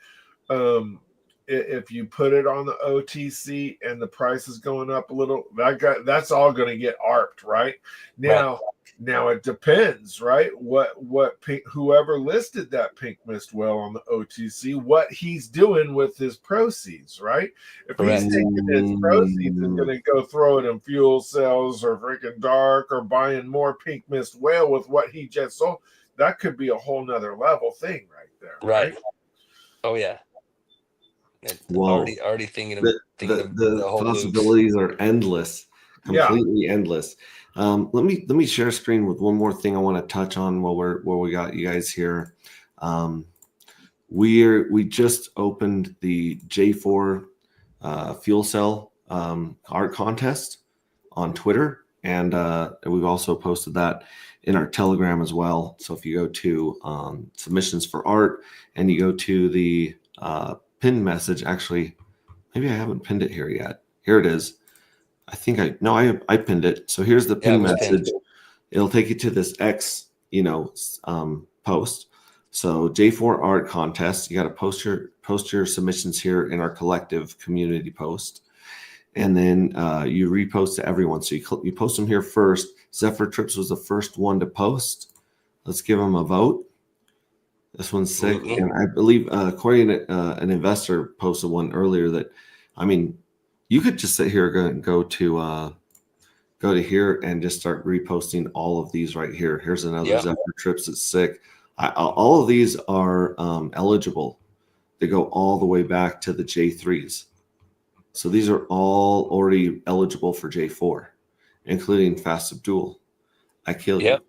if you put it on the OTC and the price is going up a little, that's all going to get ARPed, right? Now it depends, right? Whoever listed that Pink Mist well on the OTC, what he's doing with his proceeds, right? If he's taking his proceeds and going to go throw it in fuel cells or freaking dark or buying more Pink Mist whale with what he just sold, that could be a whole nother level thing right there. Right. Oh yeah. Already thinking of the whole possibilities are endless, completely endless. Let me share a screen with one more thing I want to touch on while we got you guys here. We just opened the J4 fuel cell art contest on Twitter, and we've also posted that in our Telegram as well. So if you go to submissions for art and you go to the pinned message, actually, maybe I haven't pinned it here yet. Here it is. I think I pinned it. So here's the pinned message. Pinned. It'll take you to this X, post. So J4 art contest. You got to post your submissions here in our collective community post, and then you repost to everyone. So you post them here first. Zephyr Trips was the first one to post. Let's give them a vote. This one's sick, and I believe according to an investor posted one earlier that, I mean, you could just sit here and go to here and just start reposting all of these right here. Here's another Zephyr Trips that's sick. All of these are eligible to go all the way back to the J3s. So these are all already eligible for J4, including Fast Abdul. I kill you. Yep.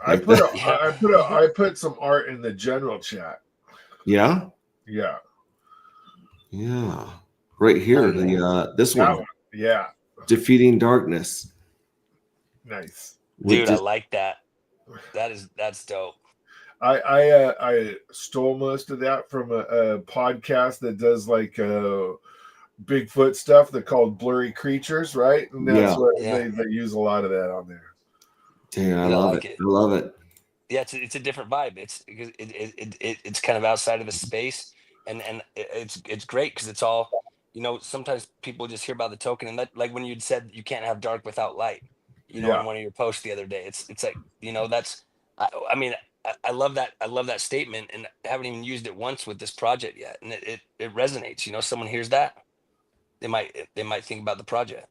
Like that. I put some art in the general chat. Yeah. Yeah. Yeah. Right here, the this That one, one. Yeah. Defeating Darkness. Nice. with Dude, I just- like that. That's dope. I stole most of that from a podcast that does like Bigfoot stuff. They're called Blurry Creatures, right? And that's Yeah. what Yeah. they use a lot of that on there. Damn, I Yeah, I love like it. it. I love it. Yeah, it's a different vibe. It's because it's kind of outside of the space, and it's great because it's all, you know. Sometimes people just hear about the token, and that, like when you'd said you can't have dark without light, you know, Yeah. in one of your posts the other day. It's like, you know, that's I mean I love that. I love that statement, and I haven't even used it once with this project yet, and it resonates. You know, someone hears that, they might think about the project.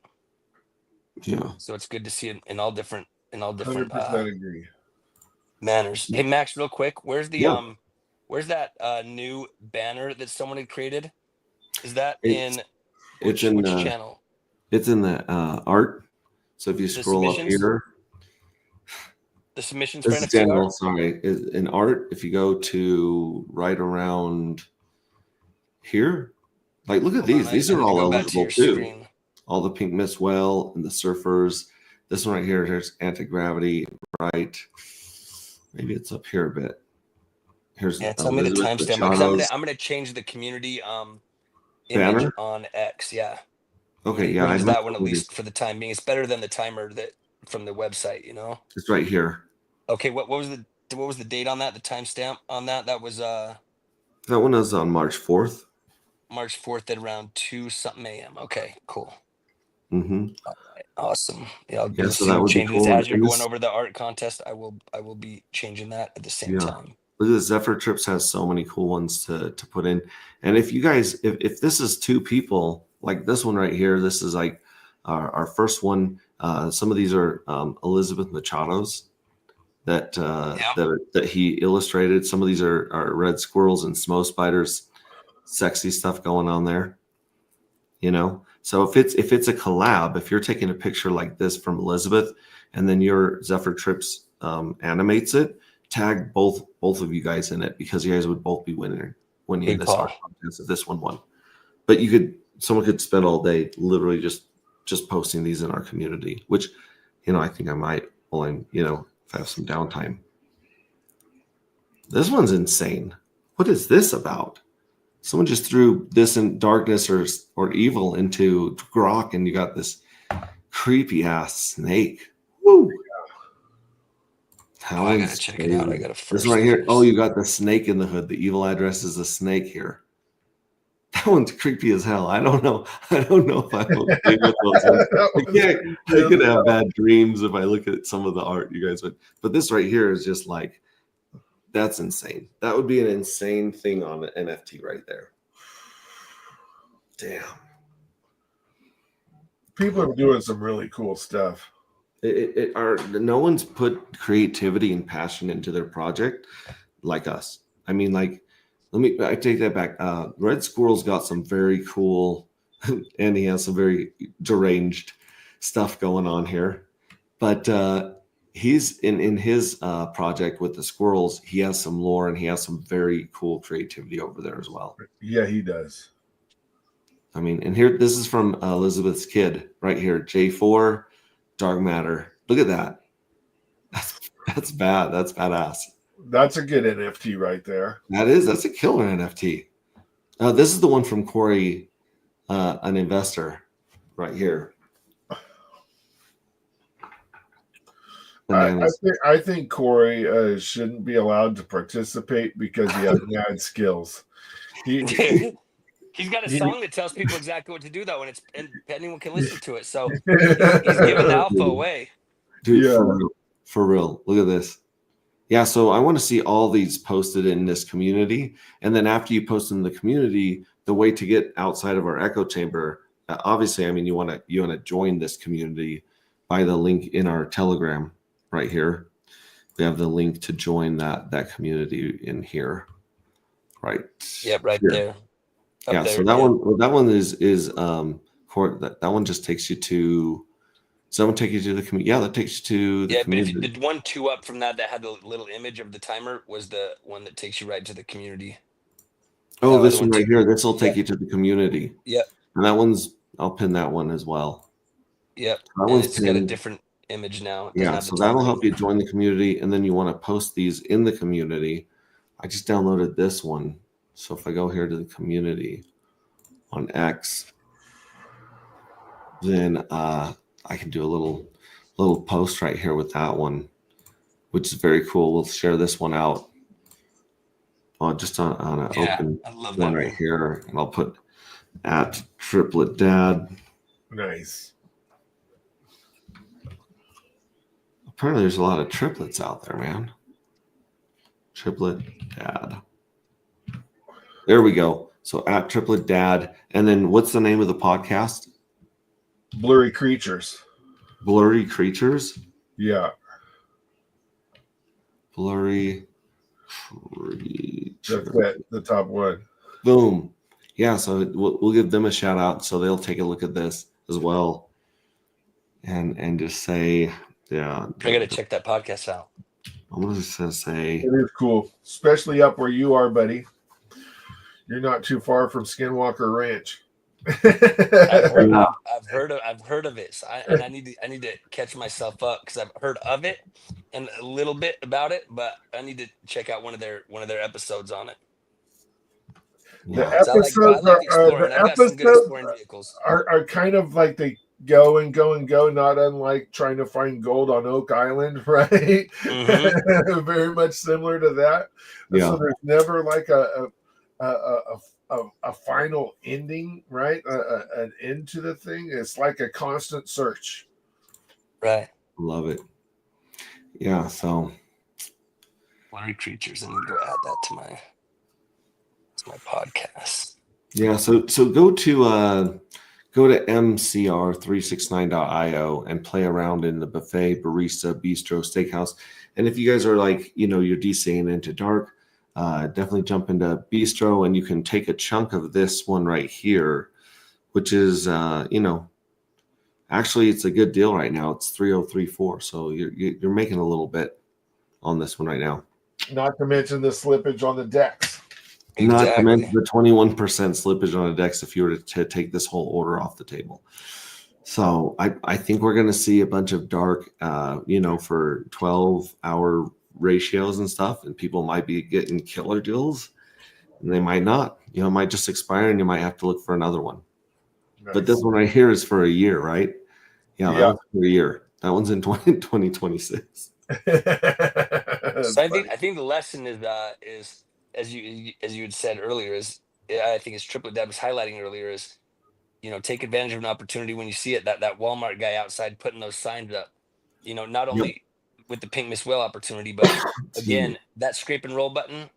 Yeah. So it's good to see it in all different 100% agree. manners. Hey Max, real quick, where's the Yeah. where's that new banner that someone had created? Is that It's- in It's in which the channel? it's in the art. So if you scroll up submissions? here, The submissions for this is NFT general. art? Sorry, in art. If you go to right around here, like look at Hold on, these. These I are need to all go back to eligible your too. screen. All the Pink Miss Whale and the Surfers. This one right here, here's Anti-Gravity, right? Maybe it's up here a bit. Here's Yeah, tell me the Elizabeth timestamp because Machado's I'm gonna change the community image banner. on X. Yeah. Okay, I'm yeah, gonna I use might that one at do least this. for the time being. It's better than the timer that from the website, you know. It's right here. Okay, what was the date on that? The timestamp on that? That was That one is on March 4th. March 4th at around 2 something a.m. Okay, cool. Mm-hmm. Awesome. Yeah, I'll Yeah, do so some that would be changes cool. as you're And going this- over the art contest. I will be changing that at the same Yeah. time. Look at this. Zephyr Trips has so many cool ones to put in. And if you guys, if this is two people, like this one right here, this is like our first one. Some of these are Elizabeth Machado's that that he illustrated. Some of these are red squirrels and snow spiders, sexy stuff going on there. You know, so if it's a collab, if you're taking a picture like this from Elizabeth, and then your Zephyr Trips animates it, tag both of you guys in it because you guys would both be winning Big this call. art contest if this one won. But someone could spend all day literally just posting these in our community, which, you know, I think I might while I'm, you know, if I have some downtime. This one's insane. What is this about? Someone just threw this in darkness or evil into Grok, and you got this creepy ass snake. Woo! How I gotta check it out. I insane. gotta This first. one right here. Oh, you got the snake in the hood. The evil address is a snake here. That one's creepy as hell. I don't know. I don't know if I will agree with those ones. I could have bad dreams if I look at some of the art you guys would. But this right here is just like, that's insane. That would be an insane thing on an NFT right there. Damn. People are doing some really cool stuff. No one's put creativity and passion into their project like us. I mean, like, I take that back. Red Squirrel's got some very cool, and he has some very deranged stuff going on here. But he's in his project with the squirrels. He has some lore and he has some very cool creativity over there as well. Yeah, he does. I mean, and here, this is from Elizabeth's kid right here, J4, Dark Matter. Look at that. That's bad. That's badass. That's a good NFT right there. That's a killer NFT. This is the one from Corey, an investor, right here. I think Corey shouldn't be allowed to participate because he has mad skills. He's got a song that tells people exactly what to do, though, and anyone can listen to it. So he's giving the alpha away. Dude, Yeah. for real. Look at this. Yeah, so I want to see all these posted in this community. And then after you post in the community, the way to get outside of our echo chamber, obviously, I mean, you want to join this community by the link in our Telegram right here. We have the link to join that community in here. Right. Yep, right here. there. Up Yeah, there, so that one is court that one just takes you to. Does that one take you to the community? Yeah, that takes you to the Yeah, but if community. the one two up from that had the little image of the timer was the one that takes you right to the community. Oh, That other this one one right too. here. This will take Yep. you to the community. Yep. And that one's. I'll pin that one as well. Yep. That And one's it's got a pinned. different image now. It doesn't Yeah, have the so that'll timer help you anymore. join the community, and then you want to post these in the community. I just downloaded this one. So if I go here to the community on X, then I can do a little post right here with that one, which is very cool. We'll share this one out just on an Yeah, open I love one that right one. here, and I'll put at Triplet Dad. Nice. Apparently, there's a lot of triplets out there, man. Triplet Dad. There we go. So at Triplet Dad, and then what's the name of the podcast? Blurry Creatures. Blurry Creatures. Yeah. Blurry That's Creatures. it. The top one. Boom. Yeah. So we'll give them a shout out, so they'll take a look at this as well, and just say, yeah. I gotta check that podcast out. I'm just gonna say. It is cool, especially up where you are, buddy. You're not too far from Skinwalker Ranch. I've heard of it, so I need to catch myself up because I've heard of it and a little bit about it, but I need to check out one of their episodes on it. The Yeah. So I episodes like exploring. I've got some good exploring vehicles. are kind of like they go and go and go, not unlike trying to find gold on Oak Island, right? Mhm. Very much similar to that. Yeah. So there's never like a final ending, right? An end to the thing. It's like a constant search. Right. Love it. Yeah. So Blurry Creatures. I need to go add that to my podcast. yeah. So go to mcr369.io and play around in the buffet, barista, bistro, steakhouse. And if you guys are like, you're DCing into dark, definitely jump into bistro, and you can take a chunk of this one right here, which is, actually it's a good deal right now. It's 3034. So you're making a little bit on this one right now. Not to mention the slippage on the decks. Not to mention the 21% slippage on the decks if you were to take this whole order off the table. So I think we're going to see a bunch of dark, for 12-hour ratios and stuff, and people might be getting killer deals, and they might not. It might just expire, and you might have to look for another one. Nice. But this one right here is for a year, right? Yeah. That one's for a year. That one's in 2026. So I think the lesson is as you had said earlier is, I think as Triplet Dad was highlighting earlier is, take advantage of an opportunity when you see it. That Walmart guy outside putting those signs up, not only with the Pink Miss Whale opportunity, but again, that scrape and roll button,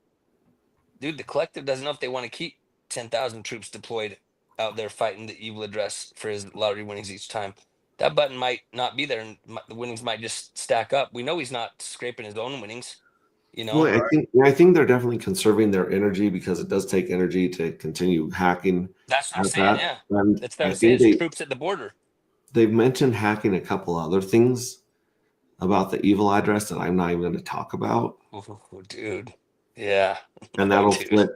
dude, the collective doesn't know if they want to keep 10,000 troops deployed out there fighting the evil address for his lottery winnings each time. That button might not be there, and the winnings might just stack up. We know he's not scraping his own winnings. Well, I think they're definitely conserving their energy, because it does take energy to continue hacking. That's what I'm saying. Yeah, And that's what I I'm saying. think It's troops at the border. they've mentioned hacking a couple other things about the evil address that I'm not even going to talk about. Oh, dude. Yeah. And that'll flip.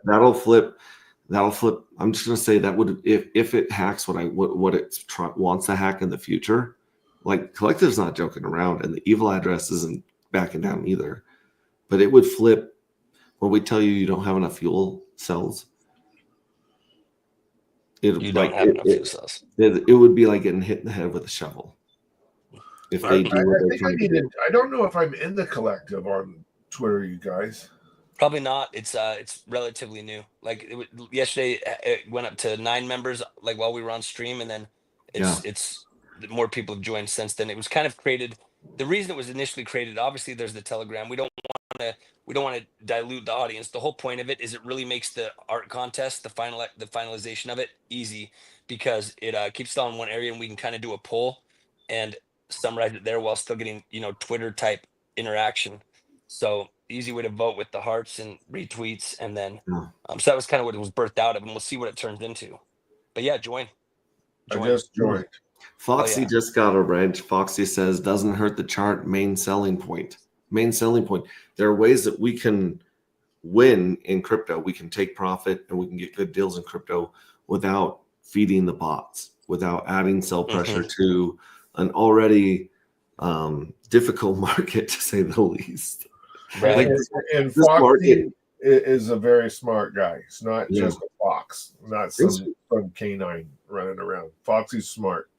I'm just going to say that would, if it hacks what it wants to hack in the future, like Collective's not joking around, and the evil address isn't backing down either. But it would flip when we tell you don't have enough fuel cells. It would be like getting hit in the head with a shovel. If they do what they're trying to do. I don't know if I'm in the collective on Twitter, you guys. Probably not. It's relatively new. Like yesterday, it went up to 9 members. Like while we were on stream, and then it's more people have joined since then. It was kind of created. The reason it was initially created, obviously, there's the Telegram. We don't want to dilute the audience. The whole point of it is it really makes the art contest, the finalization of it, easy, because it keeps it on one area, and we can kind of do a poll and summarize it there while still getting Twitter type interaction. So easy way to vote with the hearts and retweets, and then Yeah. so that was kind of what it was birthed out of, and we'll see what it turns into. But yeah, join. I just joined. Foxy yeah. just got a wrench. Foxy says doesn't hurt the chart. Main selling point. Main selling point. There are ways that we can win in crypto. We can take profit and we can get good deals in crypto without feeding the bots, without adding sell pressure to an already difficult market, to say the least. Right. Like, And this Foxy market- is a very smart guy. He's not Yeah. just a fox, not some canine running around. Foxy's smart.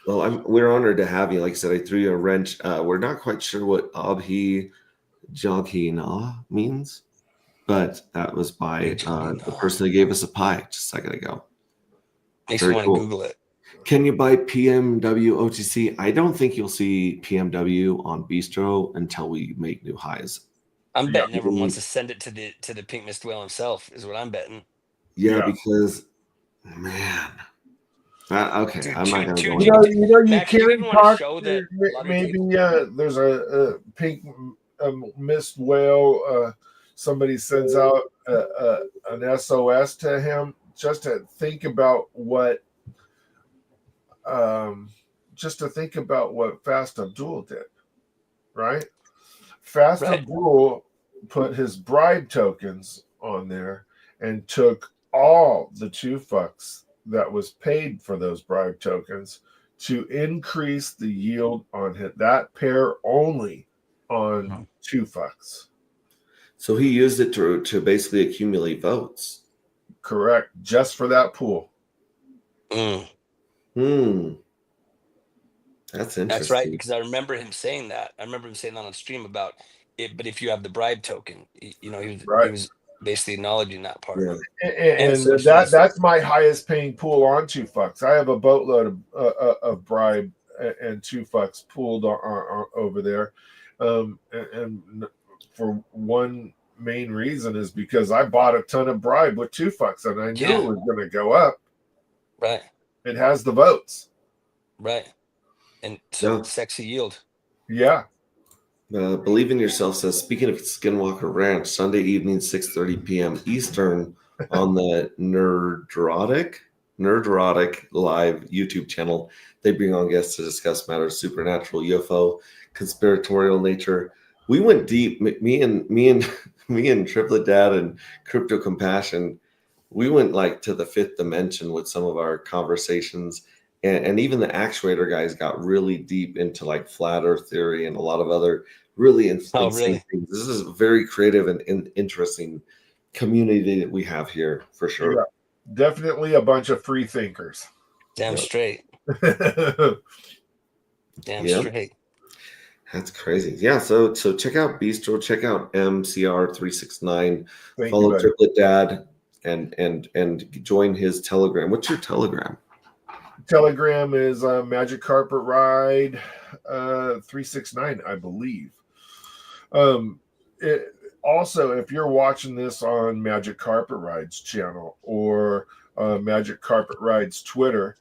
Well, we're honored to have you. Like I said, I threw you a wrench. We're not quite sure what Abhi Jagina means, but that was by the person that gave us a pie just a second ago. Makes Very me want cool. to Google it. Can you buy PMW OTC? I don't think you'll see PMW on Bistro until we make new highs. I'm betting everyone wants to send it to the Pink Mist Whale himself, is what I'm betting. Yeah, Yeah. because man. Okay, Dude, I'm not gonna go You into know, you Max, do you can even wanna talk. show that a lot of Maybe people- there's a pink mist whale. Somebody sends out an SOS to him just to think about what Fast Abdul did, right? Fast Right. Abdul put his bribe tokens on there and took all the 2 fucks that was paid for those bribe tokens to increase the yield on that pair only on 2 fucks. So he used it to basically accumulate votes. Correct. Just for that pool. Mm, That's interesting. that's right, because I remember him saying that. I remember him saying that on stream about it. But if you have the bribe token, he was basically acknowledging that part. Yeah. And that's my highest paying pool on 2 fucks. I have a boatload of bribe and 2 fucks pooled over there. And for one main reason is because I bought a ton of bribe with 2 fucks and I knew it was going to go up. Right. It has the votes. Right. And so sexy yield. Yeah. Believe in Yourself says, speaking of Skinwalker Ranch, Sunday evening, 6:30 p.m. Eastern on the Nerderotic live YouTube channel. They bring on guests to discuss matters of supernatural, UFO, conspiratorial nature. We went deep. Me and Triplet Dad and Crypto Compassion. We went like to the 5th dimension with some of our conversations. And even the actuator guys got really deep into like flat earth theory and a lot of other really insane things. This is a very creative and interesting community that we have here for sure. Yeah, definitely a bunch of free thinkers. Damn straight. Damn straight. That's crazy. Yeah. So check out Bistro, check out MCR369, follow Triplet Dad and join his Telegram. What's your Telegram? Telegram is Magic Carpet Ride 369, I believe. Also, if you're watching this on Magic Carpet Ride's channel or Magic Carpet Ride's Twitter,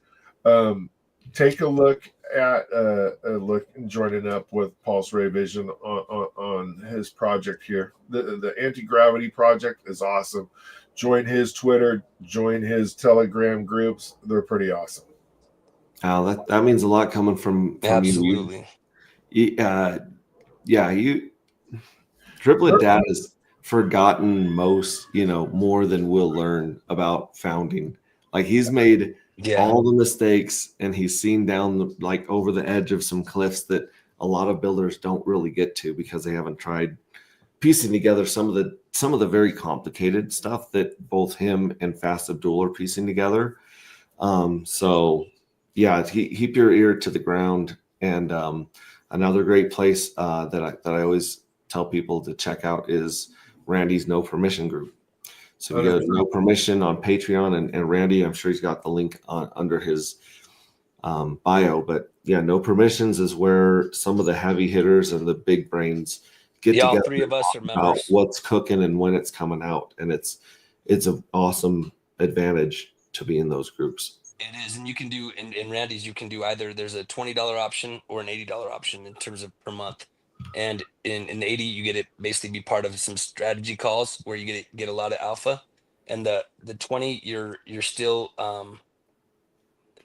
take a look at joining up with Pulse Ray Vision on his project here. The Anti-Gravity project is awesome. Join his Twitter, join his Telegram groups. They're pretty awesome. That means a lot coming from Absolutely. you. Triplet Dad has forgotten most, more than we'll learn about founding. Like he's made all the mistakes and he's seen down over the edge of some cliffs that a lot of builders don't really get to because they haven't tried piecing together some of the very complicated stuff that both him and Fast Abdul are piecing together. Keep your ear to the ground. And another great place that I always tell people to check out is Randy's No Permission group. So if you go to No Permission on Patreon, and Randy, I'm sure he's got the link under his bio. But yeah, No Permissions is where some of the heavy hitters and the big brains get together. All 3 of us are members. About what's cooking and when it's coming out, and it's an awesome advantage to be in those groups. It is, and you can do in Randy's. You can do either. There's a $20 option or an $80 option in terms of per month. And in the 80, you get it basically be part of some strategy calls where you get a lot of alpha. And the 20, you're still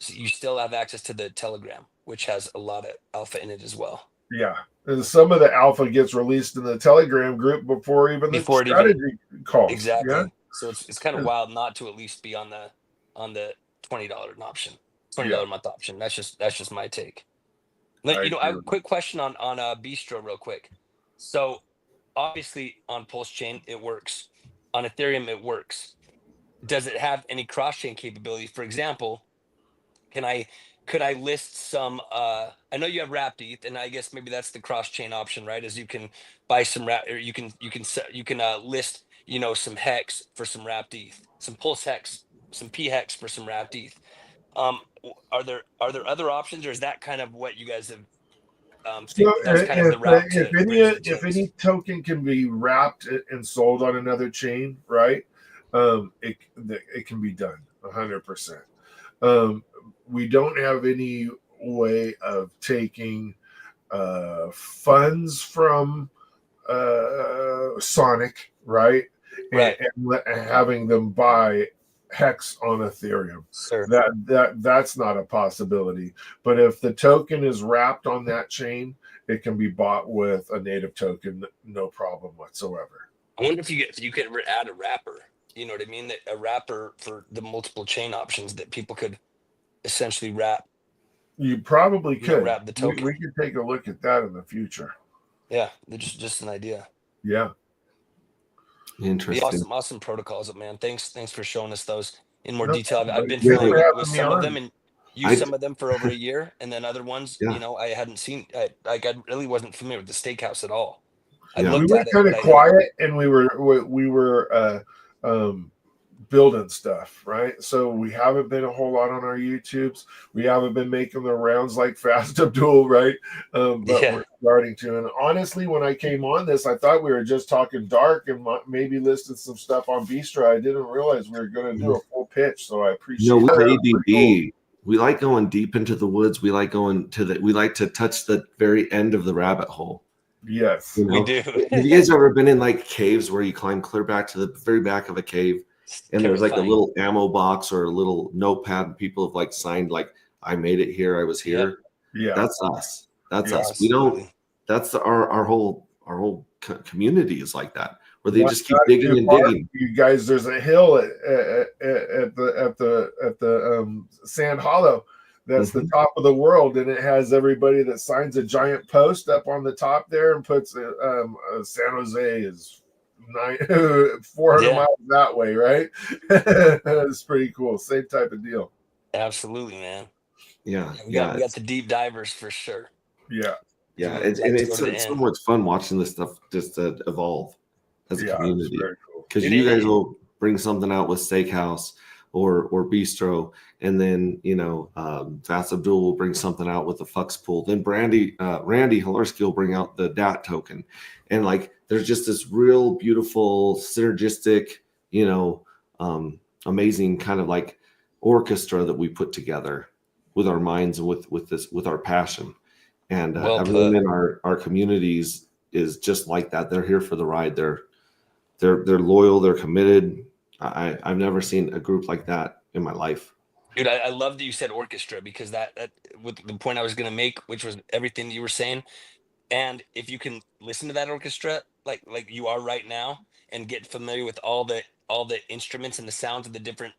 you still have access to the Telegram, which has a lot of alpha in it as well. Yeah. And some of the alpha gets released in the Telegram group before even the Before it strategy calls. Exactly. Yeah. So it's kind of wild not to at least be on the $20 option, $20 Yeah. month option. That's just my take. Like, I you know, I have a agree. quick question on Bistro real quick. So obviously on Pulse Chain it works, on Ethereum it works. Does it have any cross chain capability? For example, could I list some I know you have wrapped ETH, and I guess maybe that's the cross chain option, right? Is you can buy some wrap, or you can list, you know, some hex for some wrapped ETH, some Pulse hex, some P hex for some wrapped ETH. Are there other options, or is that kind of what you guys have So think that was kind of the route to bridge the if chains? any token can be wrapped and sold on another chain, right? It can be done 100%. We don't have any way of taking funds from Sonic, right? Right. And having them buy Hex on Ethereum. Sure. That's not a possibility. But if the token is wrapped on that chain, it can be bought with a native token, no problem whatsoever. I wonder if you could add a wrapper. You know what I mean? That a wrapper for the multiple chain options that people could essentially wrap. You probably You know, could. wrap the token. We could take a look at that in the future. Yeah, just an idea. Yeah. Interesting. Awesome protocols, man. Thanks for showing us those in more No detail. I've been Thanks for familiar having with me some of on. them and I- used some of them for over a year, and then other ones, Yeah. you know, I hadn't seen. I really wasn't familiar with the Steakhouse at all. I Yeah. We looked were at it, kind but of I quiet, and we were building stuff, right? So we haven't been a whole lot on our YouTubes. We haven't been making the rounds like Fast Abdul, right? But Yeah. we're starting to. And honestly, when I came on this, I thought we were just talking dark and maybe listed some stuff on Bistro. I didn't realize we were going to do a full pitch, so I appreciate No, that. we ADD. We like going deep into the woods. We like going we like to touch the very end of the rabbit hole. Yes. You know? We do. Have you guys ever been in like caves where you climb clear back to the very back of a cave, and there's like a Terrifying. little ammo box or a little notepad, and people have like signed like, I made it here, I was here. Yeah. That's us. That's Yeah, us. We don't. Absolutely. That's our whole community is like that, where they Not just keep digging too and far digging. from you guys, there's a hill at the Sand Hollow. That's the top of the world, and it has everybody that signs a giant post up on the top there and puts San Jose is 400 Yeah. miles that way, right? It's pretty cool. Same type of deal. Absolutely, man. Yeah, We got the deep divers for sure. Yeah. yeah. We'd And like to it's go to the so end. much fun watching this stuff just evolve as a Yeah. It's community. very cool. Because It you guys is. will bring something out with Steakhouse or Bistro, and then Fast Abdul will bring something out with the Fux Pool. Then Randy Hilarski will bring out the DAT token, and like there's just this real beautiful synergistic, amazing kind of like orchestra that we put together with our minds and with our passion. And Well everyone put. in our communities is just like that. They're here for the ride. They're loyal. They're committed. I've never seen a group like that in my life. Dude, I love that you said orchestra, because that with the point I was going to make, which was everything that you were saying. And if you can listen to that orchestra like you are right now, and get familiar with all the instruments and the sounds of the different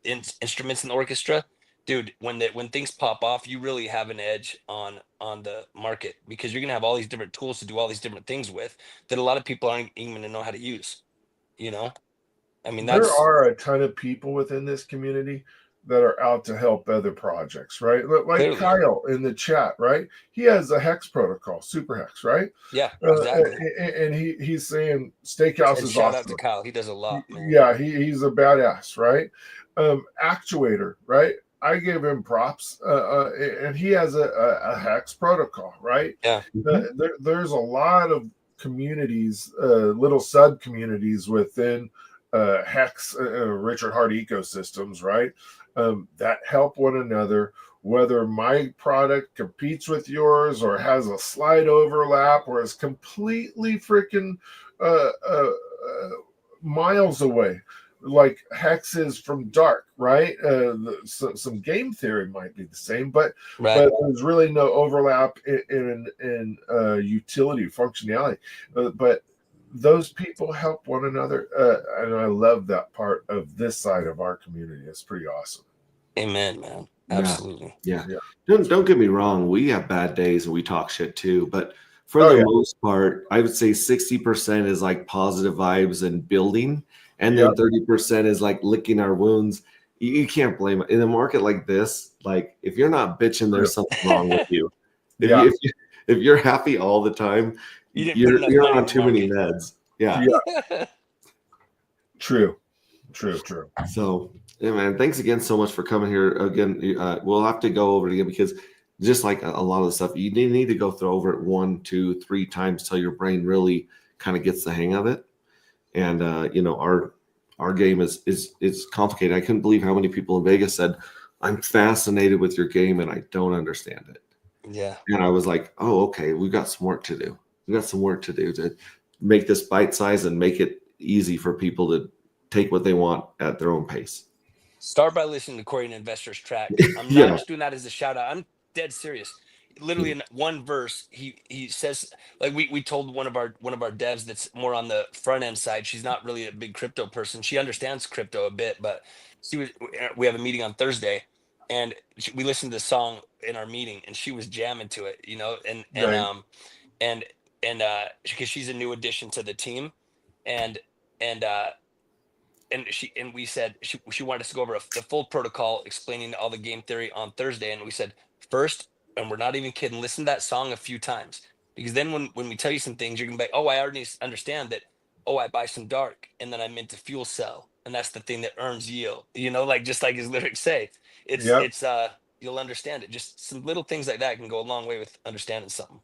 instruments in the orchestra, dude, when things pop off, you really have an edge on the market, because you're gonna have all these different tools to do all these different things with that a lot of people aren't even gonna know how to use. I mean, There that's are a ton of people within this community that are out to help other projects, right? Like Clearly. Kyle in the chat, right? He has a Hex protocol, Super Hex, right? yeah, exactly. And he's saying Steakhouse And is shout awesome. out to Kyle. He does a lot, man. Yeah, he's a badass, right? Actuator, right? I gave him props, and he has a Hex protocol, right? Yeah. There's a lot of communities, little sub communities within Hex, Richard Hart ecosystems, right? that help one another, whether my product competes with yours or has a slight overlap or is completely freaking miles away, like Hex is from Dark, right? Some game theory might be the same, but there's really no overlap in utility functionality. But those people help one another, and I love that part of this side of our community. It's pretty awesome. Amen, man. Absolutely. Yeah. Yeah. Don't get me wrong. We have bad days and we talk shit too, but for the most part, I would say 60% is like positive vibes and building, and then 30% is like licking our wounds. You can't blame it in a market like this. Like if you're not bitching, there's something wrong with you. If you're happy all the time, you're on too many meds. Yeah. True. So, yeah, man, thanks again so much for coming here. Again, we'll have to go over it again because just like a lot of the stuff, you need to go through over it 1, 2, 3 times till your brain really kind of gets the hang of it. And our game is complicated. I couldn't believe how many people in Vegas said, "I'm fascinated with your game and I don't understand it." Yeah. And I was like, "Oh, okay, we've got some work to do. We got some work to do to make this bite size and make it easy for people to take what they want at their own pace." Start by listening to Corey and Investor's track. I'm not just doing that as a shout out. I'm dead serious. Literally in one verse, he says, like we told one of our devs that's more on the front end side. She's not really a big crypto person. She understands crypto a bit, but we have a meeting on Thursday, and we listened to the song in our meeting, and she was jamming to it, and because she's a new addition to the team, and we said she wanted us to go over the full protocol, explaining all the game theory on Thursday, and we said first, and we're not even kidding, listen to that song a few times, because then when we tell you some things, you're gonna be like, oh, I already understand that. Oh, I buy some dark, and then I'm into fuel cell, and that's the thing that earns yield. Like just like his lyrics say, it's you'll understand it. Just some little things like that can go a long way with understanding something.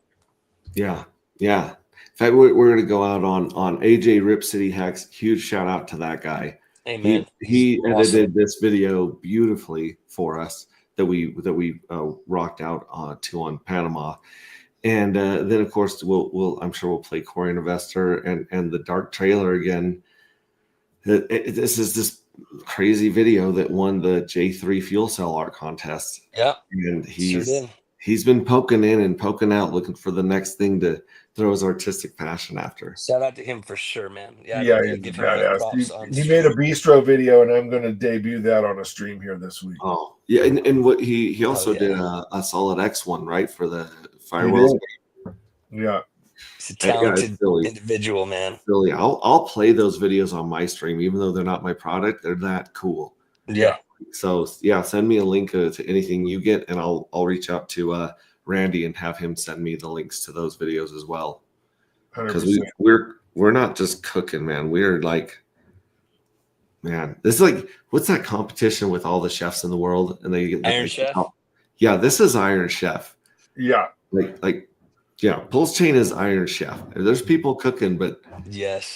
Yeah. In fact, we're going to go out on AJ Rip City Hex. Huge shout out to that guy. Amen. He edited this video beautifully for us that we rocked out on Panama, and then of course I'm sure we'll play Corey and Investor and the Dark trailer again. This is this crazy video that won the J3 fuel cell art contest. Yeah, and he's been poking in and poking out, looking for the next thing to throw his artistic passion after. Shout out to him for sure, man. He's badass. He made a bistro video, and I'm going to debut that on a stream here this week. Oh, yeah, and what he also did a Solid X one, right, for the Firewalls. Yeah, he's a talented individual, man. Really, I'll play those videos on my stream, even though they're not my product. They're that cool. Yeah. So send me a link to anything you get, and I'll reach out to Randy and have him send me the links to those videos as well. Because we're not just cooking, man. We're like, man, this is like, what's that competition with all the chefs in the world? And they Iron Chef. Yeah, this is Iron Chef. Yeah, Pulse Chain is Iron Chef. There's people cooking, but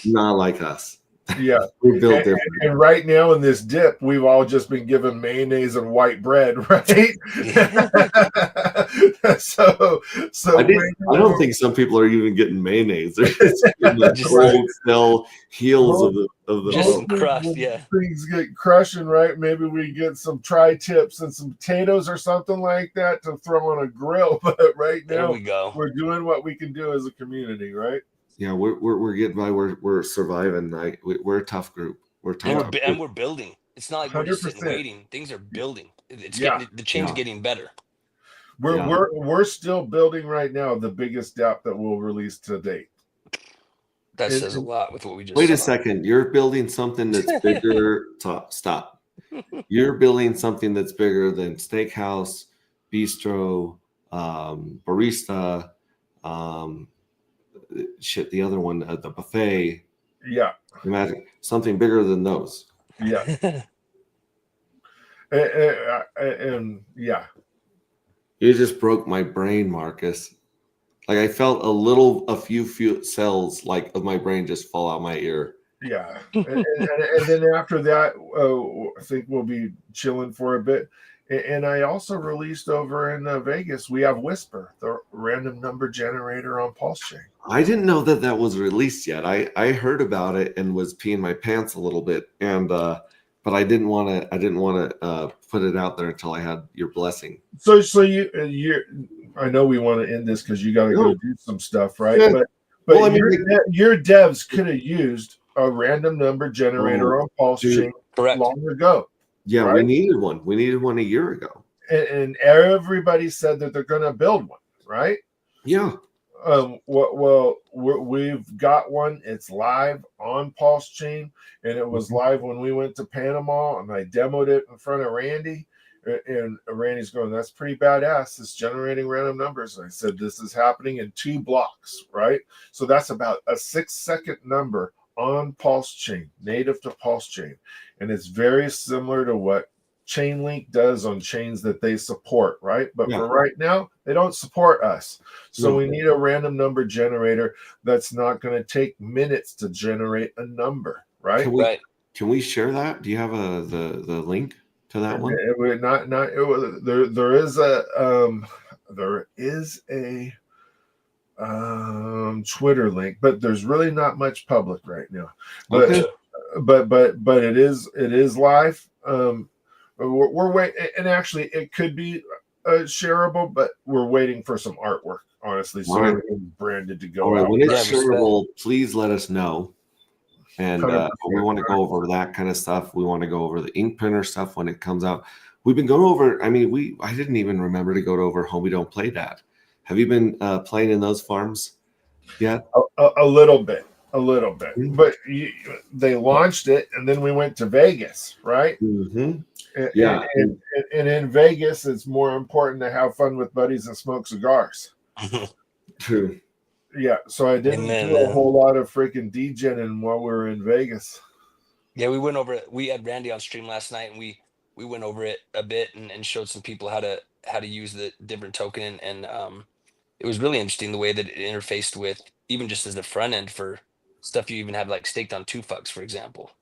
not like us. Yeah, we're built different. And right now in this dip, we've all just been given mayonnaise and white bread, right? so I don't think some people are even getting mayonnaise. They're just getting the cold still heels of the just some crust. Things get crushing, right? Maybe we get some tri-tips and some potatoes or something like that to throw on a grill. But right now, we're doing what we can do as a community, right? Yeah, we're getting by. We're surviving. We're a tough group. We're tough, and we're building. It's not like we're just sitting waiting. Things are building. It's getting the change getting better. We're still building right now. The biggest app that we'll release to date. That says a lot with what we just. Wait a second. You're building something that's bigger. Stop. You're building something that's bigger than Steakhouse, Bistro, Barista. The other one, the buffet. Yeah. Imagine something bigger than those. Yeah. and yeah. You just broke my brain, Marcus. Like I felt a few cells like of my brain just fall out my ear Yeah, and then after that, I think we'll be chilling for a bit. And I also released over in Vegas. We have Whisper, the random number generator on Pulse Chain. I didn't know that that was released yet. I heard about it and was peeing my pants a little bit, and but I didn't want to put it out there until I had your blessing. So you I know we want to end this because you got to go do some stuff, right? Yeah. But Well, I mean, your devs could have used a random number generator on Pulse Chain Correct. long ago. Yeah, right? we needed one. We needed one a year ago. And everybody said that they're going to build one, right? Yeah. Well, we've got one. It's live on Pulse Chain, and it was live when we went to Panama, and I demoed it in front of Randy. And Randy's going, "That's pretty badass. It's generating random numbers." And I said, "This is happening in 2 blocks, right? So that's about a 6-second number on Pulse Chain, native to Pulse Chain, and it's very similar to what Chainlink does on chains that they support, right? But for right now, they don't support us. So we need a random number generator that's not going to take minutes to generate a number, right? Can we share that? Do you have the link to that one? It would not there is a Twitter link, but there's really not much public right now. But Okay. but it is live. We're waiting, and actually it could be shareable, but we're waiting for some artwork, honestly, so everything's branded to go All right, out. when it's shareable, please let us know. And we want to go over that kind of stuff. We want to go over the ink printer stuff when it comes out. We've been going over. I mean, I didn't even remember to go over Homie Don't Play That. Have you been playing in those farms yet? A little bit, but they launched it, and then we went to Vegas, right? Mm-hmm. Yeah, and in Vegas, it's more important to have fun with buddies and smoke cigars. True. Yeah, so I didn't do a whole lot of freaking DJing while we were in Vegas. Yeah, we went over it. We had Randy on stream last night, and we went over it a bit and showed some people how to use the different token, and it was really interesting the way that it interfaced with even just as the front end for stuff you even have like staked on 2FUCks, for example.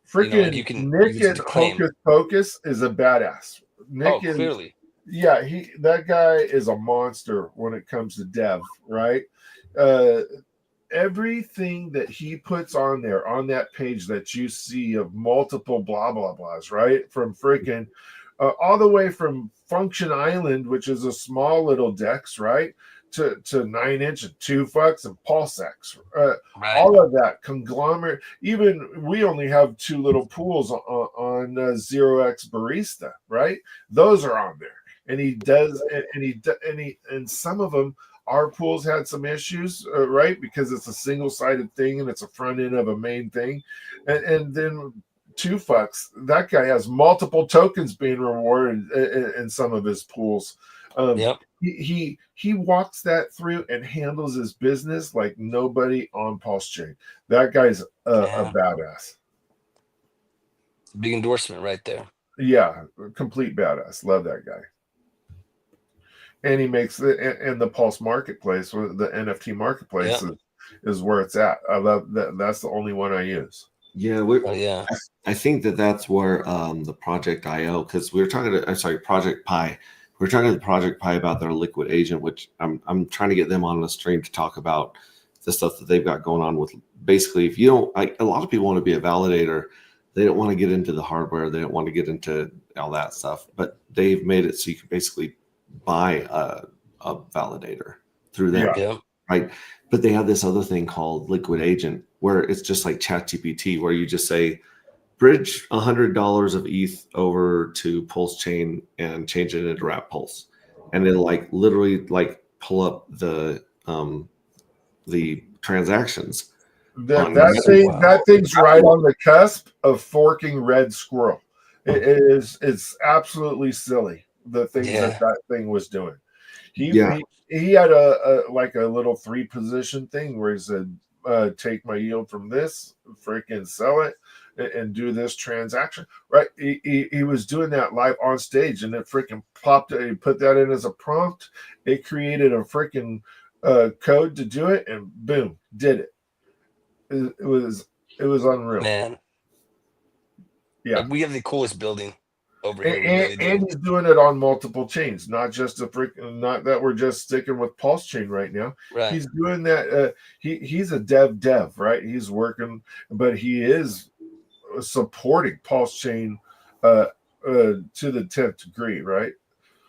Freaking you can Nick at Hocus Pocus is a badass. Nick is clearly. Yeah, that guy is a monster when it comes to dev, right? Everything that he puts on there on that page that you see of multiple blah blah blahs, right? From freaking all the way from Function Island, which is a small little DEX, right? To 9-inch and 2FUCks and PulseX, all of that conglomerate. Even we only have 2 little pools on 0x Barista, right? Those are on there, and he does, and some of them. Our pools had some issues, right? Because it's a single-sided thing and it's a front end of a main thing, and then 2FUCks. That guy has multiple tokens being rewarded in some of his pools. He walks that through and handles his business like nobody on Pulse Chain. That guy's a badass. Big endorsement right there. Yeah, complete badass. Love that guy. And he makes the Pulse Marketplace, or the NFT Marketplace, is where it's at. I love that. That's the only one I use. Yeah, I think that's where the Project IO, because we were talking to Project Pi. We were talking to the Project Pi about their liquid agent, which I'm trying to get them on the stream to talk about the stuff that they've got going on with. Basically, if you don't, a lot of people want to be a validator. They don't want to get into the hardware. They don't want to get into all that stuff. But they've made it so you can basically buy a validator through them, right? But they have this other thing called liquid agent, where it's just like ChatGPT, where you just say, bridge $100 of ETH over to Pulse Chain and change it into Wrap Pulse, and it'll literally pull up the transactions. That thing's right on the cusp of forking Red Squirrel. It's absolutely silly, the things that thing was doing. He had a little 3-position thing where he said, take my yield from this, freaking sell it, and do this transaction, right? He was doing that live on stage, and it freaking popped. He put that in as a prompt. It created a freaking code to do it, and boom, did it. It was It was unreal. Man, Yeah. like, we have the coolest building over And, here. We really do. and he's doing it on multiple chains, not just not that we're just sticking with Pulse Chain right now. Right. He's doing that. He's a dev, right? He's working, but he is supporting Pulse Chain to the 10th degree, right?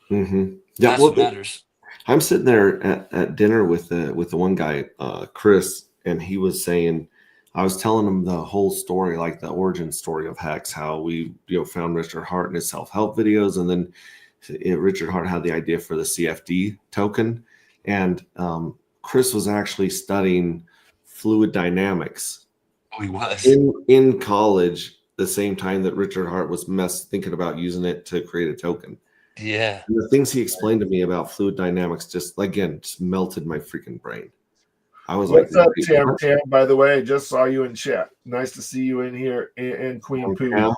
Yeah, That's what matters. I'm sitting there at dinner with the one guy, Chris, and he was saying, I was telling him the whole story, like the origin story of Hex, how we found Richard Hart in his self-help videos, and then Richard Hart had the idea for the CFD token, and Chris was actually studying fluid dynamics. Oh, he was in college, the same time that Richard Hart was thinking about using it to create a token. Yeah. And the things he explained to me about fluid dynamics just melted my freaking brain. I was What's like, up, Tam? By the way, I just saw you in chat. Nice to see you in here. And Queen Pooh.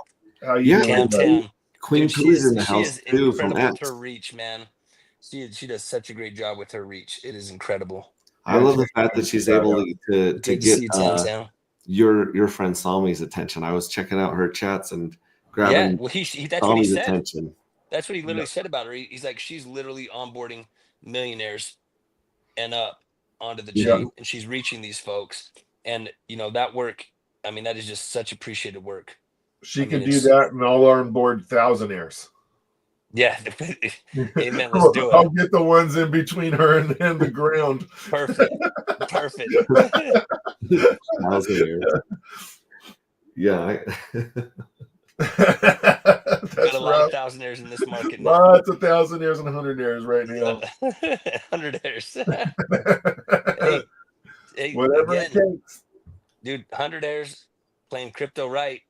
How you doing? Tam. Queen Dude, Pooh is in the she house is too from incredible with X. her reach, man. She does such a great job with her reach. It is incredible. I love the fact that she's able to Good to get see you, Tam. your friend Sami's attention. I was checking out her chats and grabbing Yeah, well, that's what he Sami's said. attention. That's what he literally said about her. He's like, she's literally onboarding millionaires and up onto the chain, and she's reaching these folks. And that work, I mean, that is just such appreciated work. She could do that, and I'll on board thousandaires. Yeah, amen. Let's do it. I'll get the ones in between her and the ground. Perfect. Yeah. That's got a lot of thousandaires in this market now. Lots of thousandaires and hundredaires right now. 100-airs. hey, whatever it takes. Dude, 100-airs playing crypto right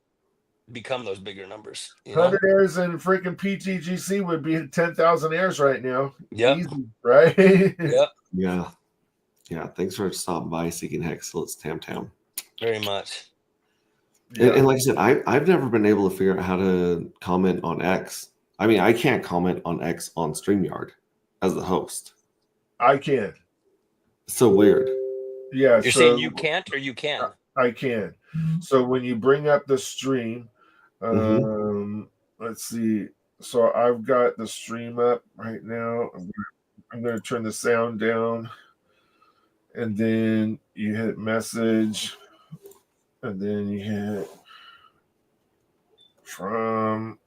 become those bigger numbers. 100-airs and freaking PTGC would be 10,000 airs right now. Yep. Easy, right? Yep. Yeah. Thanks for stopping by, Seeking Hex. Let's Tam. Very much. Yeah. And like I said, I've never been able to figure out how to comment on X. I mean, I can't comment on X on StreamYard as the host. I can. So weird. Yeah. You're saying you can't or you can? I can. So when you bring up the stream, let's see. So I've got the stream up right now. I'm going to turn the sound down. And then you hit message. And then you hit from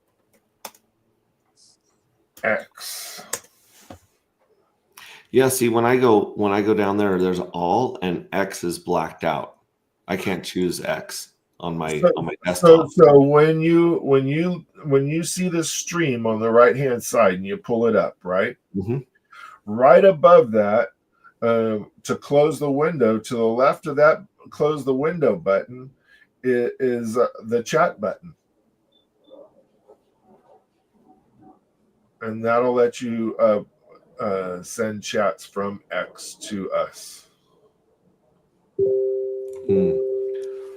X. Yeah, see, when I go down there, there's all, and X is blacked out. I can't choose X on my desktop. So when you see the stream on the right hand side and you pull it up, right? Right above that, to close the window, to the left of that close the window button is the chat button, and that'll let you send chats from X to us.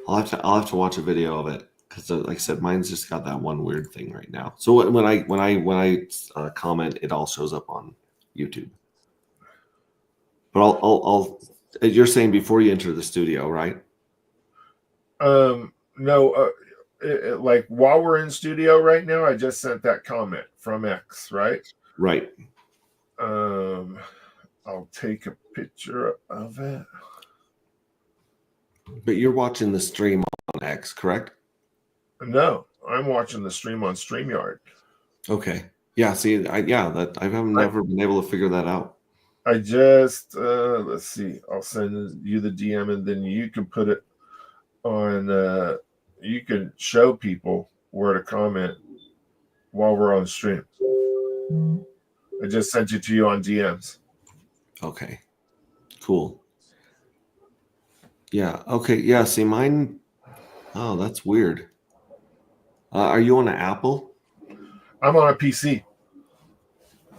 I'll have to watch a video of it because, like I said, mine's just got that one weird thing right now. So when I comment, it all shows up on YouTube. But I'll you're saying before you enter the studio, right? No, like while we're in studio right now, I just sent that comment from X, right? Right. I'll take a picture of it. But you're watching the stream on X, correct? No, I'm watching the stream on StreamYard. Okay. Yeah. See, I've never been able to figure that out. I just let's see. I'll send you the DM, and then you can put it on. You can show people where to comment while we're on stream. I just sent it to you on DMs. Okay. Cool. Yeah. Okay. Yeah. See, mine. Oh, that's weird. Are you on an Apple? I'm on a PC.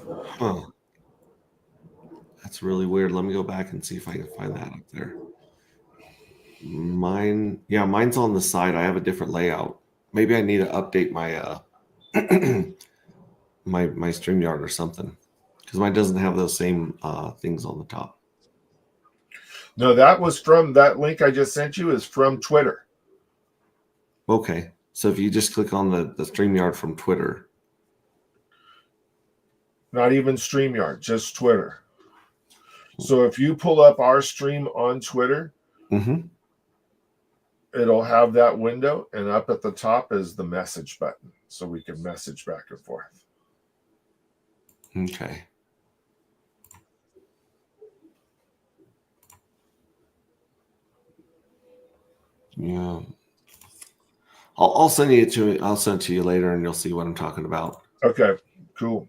Huh. That's really weird. Let me go back and see if I can find that up there. Mine's on the side. I have a different layout. Maybe I need to update my my StreamYard or something, because mine doesn't have those same things on the top. No, that was from that link I just sent you is from Twitter. Okay. So if you just click on the StreamYard from Twitter. Not even StreamYard, just Twitter. So if you pull up our stream on Twitter, Mm-hmm. it'll have that window, and up at the top is the message button, so we can message back and forth. Okay. Yeah. I'll send it to you later, and you'll see what I'm talking about. Okay, cool.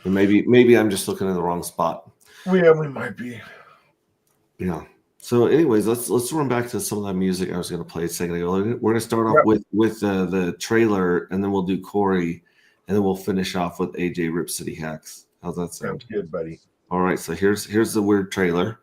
And maybe I'm just looking in the wrong spot. We might be. Yeah. So, anyways, let's run back to some of that music I was going to play a second ago. We're going to start off with the trailer, and then we'll do Corey, and then we'll finish off with AJ Rip City Hacks. How's that sound? Sounds good, buddy. All right. So here's the weird trailer.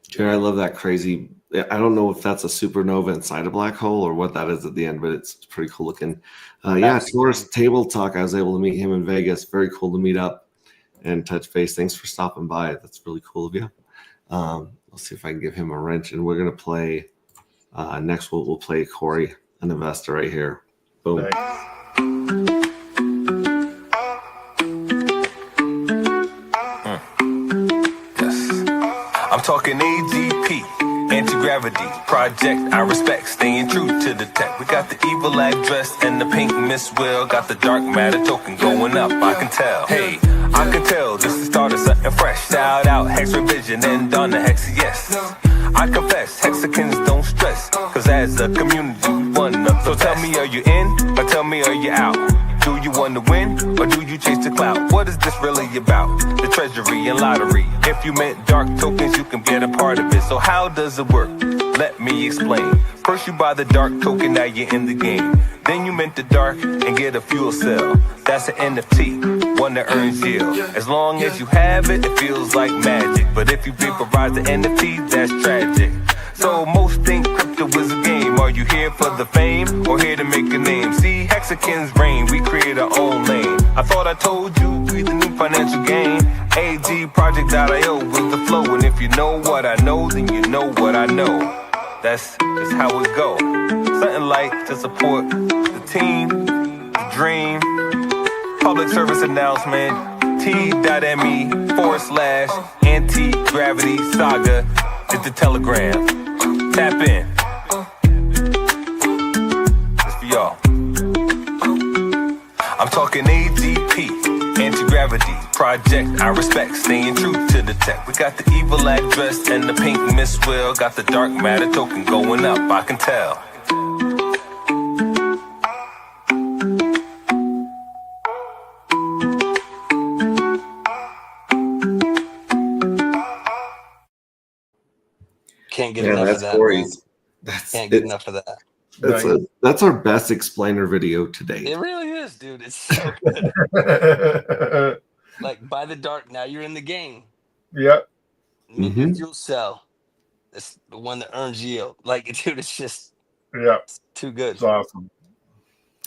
Jared, I love that crazy. I don't know if that's a supernova inside a black hole or what that is at the end, but it's pretty cool looking. Yeah, Taurus Table Talk. I was able to meet him in Vegas. Very cool to meet up and touch base. Thanks for stopping by. That's really cool of you. Let's see if I can give him a wrench. And we're going to play next. We'll play Corey, an investor right here. Boom. Nice. I'm talking AGP, anti-gravity, project I respect, staying true to the tech. We got the evil address and the pink Miss Will, got the dark matter token going up, I can tell. Hey, I can tell this is the start of something fresh. Shout out Hex Revision and Donna Hex, yes. I confess, Hexicans don't stress, cause as a community we one up. So tell me, are you in, or tell me, are you out? Do you want to win, or do you chase the clout? What is this really about? The treasury and lottery. If you meant dark tokens, you can get a part of it. So how does it work? Let me explain. First you buy the dark token, now you're in the game. Then you mint the dark and get a fuel cell. That's an NFT, one that earns yield. As long as you have it, it feels like magic. But if you vaporize the NFT, that's tragic. So most think crypto is a game. Are you here for the fame or here to make a name? See, Hexicans reign, we create our own lane. I thought I told you, we the new financial gain. AGProject.io with the flow. And if you know what I know, then you know what I know. That's just how it go. Something like to support the team, the dream. Public service announcement, t.me/anti-gravity saga is the telegram. Tap in. It's for y'all. I'm talking AGP, anti-gravity, project I respect, staying true to the tech. We got the evil address and the pink Miss Will, got the dark matter token going up, I can tell. Can't get enough of that. Corey's. Can't get enough of that. That's our best explainer video to date. It really is, dude. It's so good. Like, buy the dark, now you're in the game. Yep. Mint your fuel cell. It's the one that earns yield. Like, dude, it's just Yeah, Too good. it's awesome.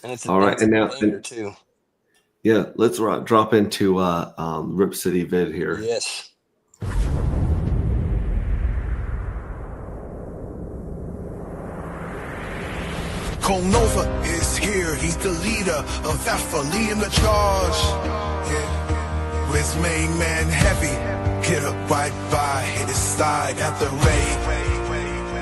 And it's All right, it's and a now- banger too. Yeah, let's drop into Rip City vid here. Yes. Nova is here, he's the leader of Alpha, leading the charge. Yeah. With main man heavy, hit up right by his side at the raid.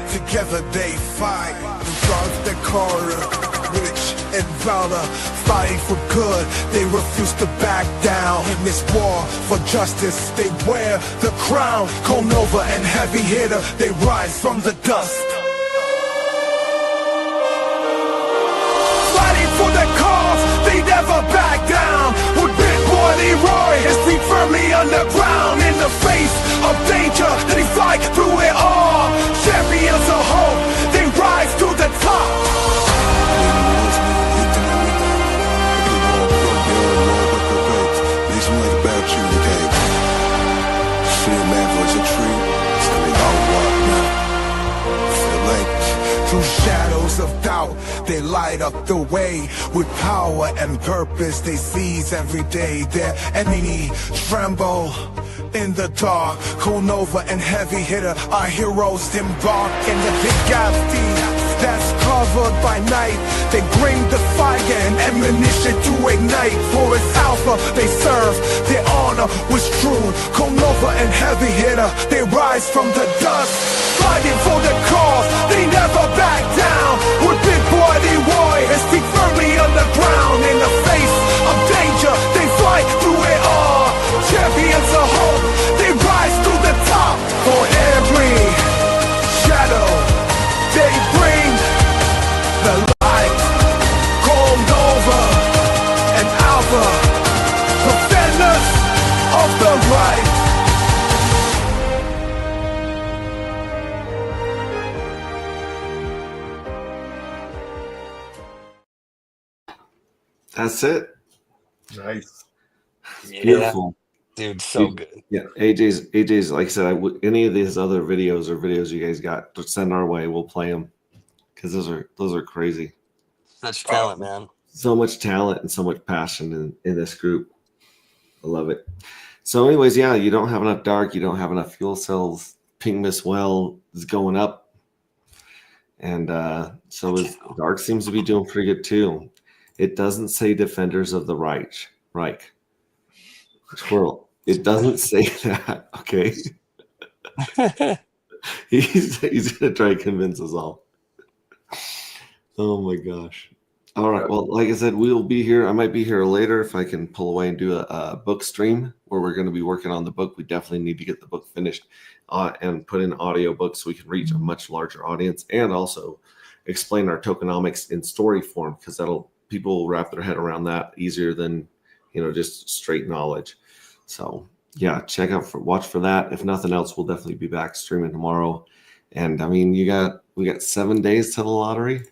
Together they fight, drive the corridor, rich and valor, fighting for good. They refuse to back down in this war for justice. They wear the crown. Nova and heavy hitter, they rise from the dust. For the cause, they never back down. With big boy Leroy, his feet firmly underground. In the face of danger, they fight through it all. Champions of hope, they rise to the top. Through shadows of doubt, they light up the way. With power and purpose, they seize every day. Their enemy tremble in the dark. Nova and heavy hitter, our heroes embark in the big galaxy that's covered by night. They bring the fire and ammunition to ignite. For it's Alpha they serve, their honor was true. Nova and heavy hitter, they rise from the dust. Fighting for the cause, they never back down. With big boy Leroy, his feet firmly on the ground. In the face of danger, they fight through it all. Champions of hope, they rise to the top. For every shadow, they bring the light. Nova and Alpha, defenders of the right. That's it. Nice. Yeah. Beautiful. Dude, so good. Yeah, AJ's. Like I said, any of these other videos or videos you guys got, to send our way. We'll play them because those are crazy. Such talent, man. So much talent and so much passion in this group. I love it. So, anyways, yeah, you don't have enough dark. You don't have enough fuel cells. Ping Miss Well is going up, and so is dark seems to be doing pretty good too. It doesn't say defenders of the Reich. Squirrel. It doesn't say that. Okay. he's gonna try to convince us all. Oh my gosh. All right. Well, like I said, we'll be here. I might be here later if I can pull away and do a book stream where we're going to be working on the book. We definitely need to get the book finished and put in audio books so we can reach a much larger audience and also explain our tokenomics in story form because people will wrap their head around that easier than just straight knowledge. So yeah, watch for that. If nothing else, we'll definitely be back streaming tomorrow. And I mean, we got 7 days till the lottery.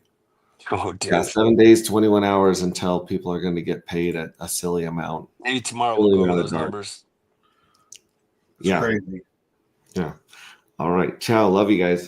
Oh, dude. Yeah, 7 days, 21 hours until people are going to get paid a silly amount. Maybe tomorrow we'll go over those numbers. Yeah. Crazy. Yeah. All right. Ciao. Love you guys.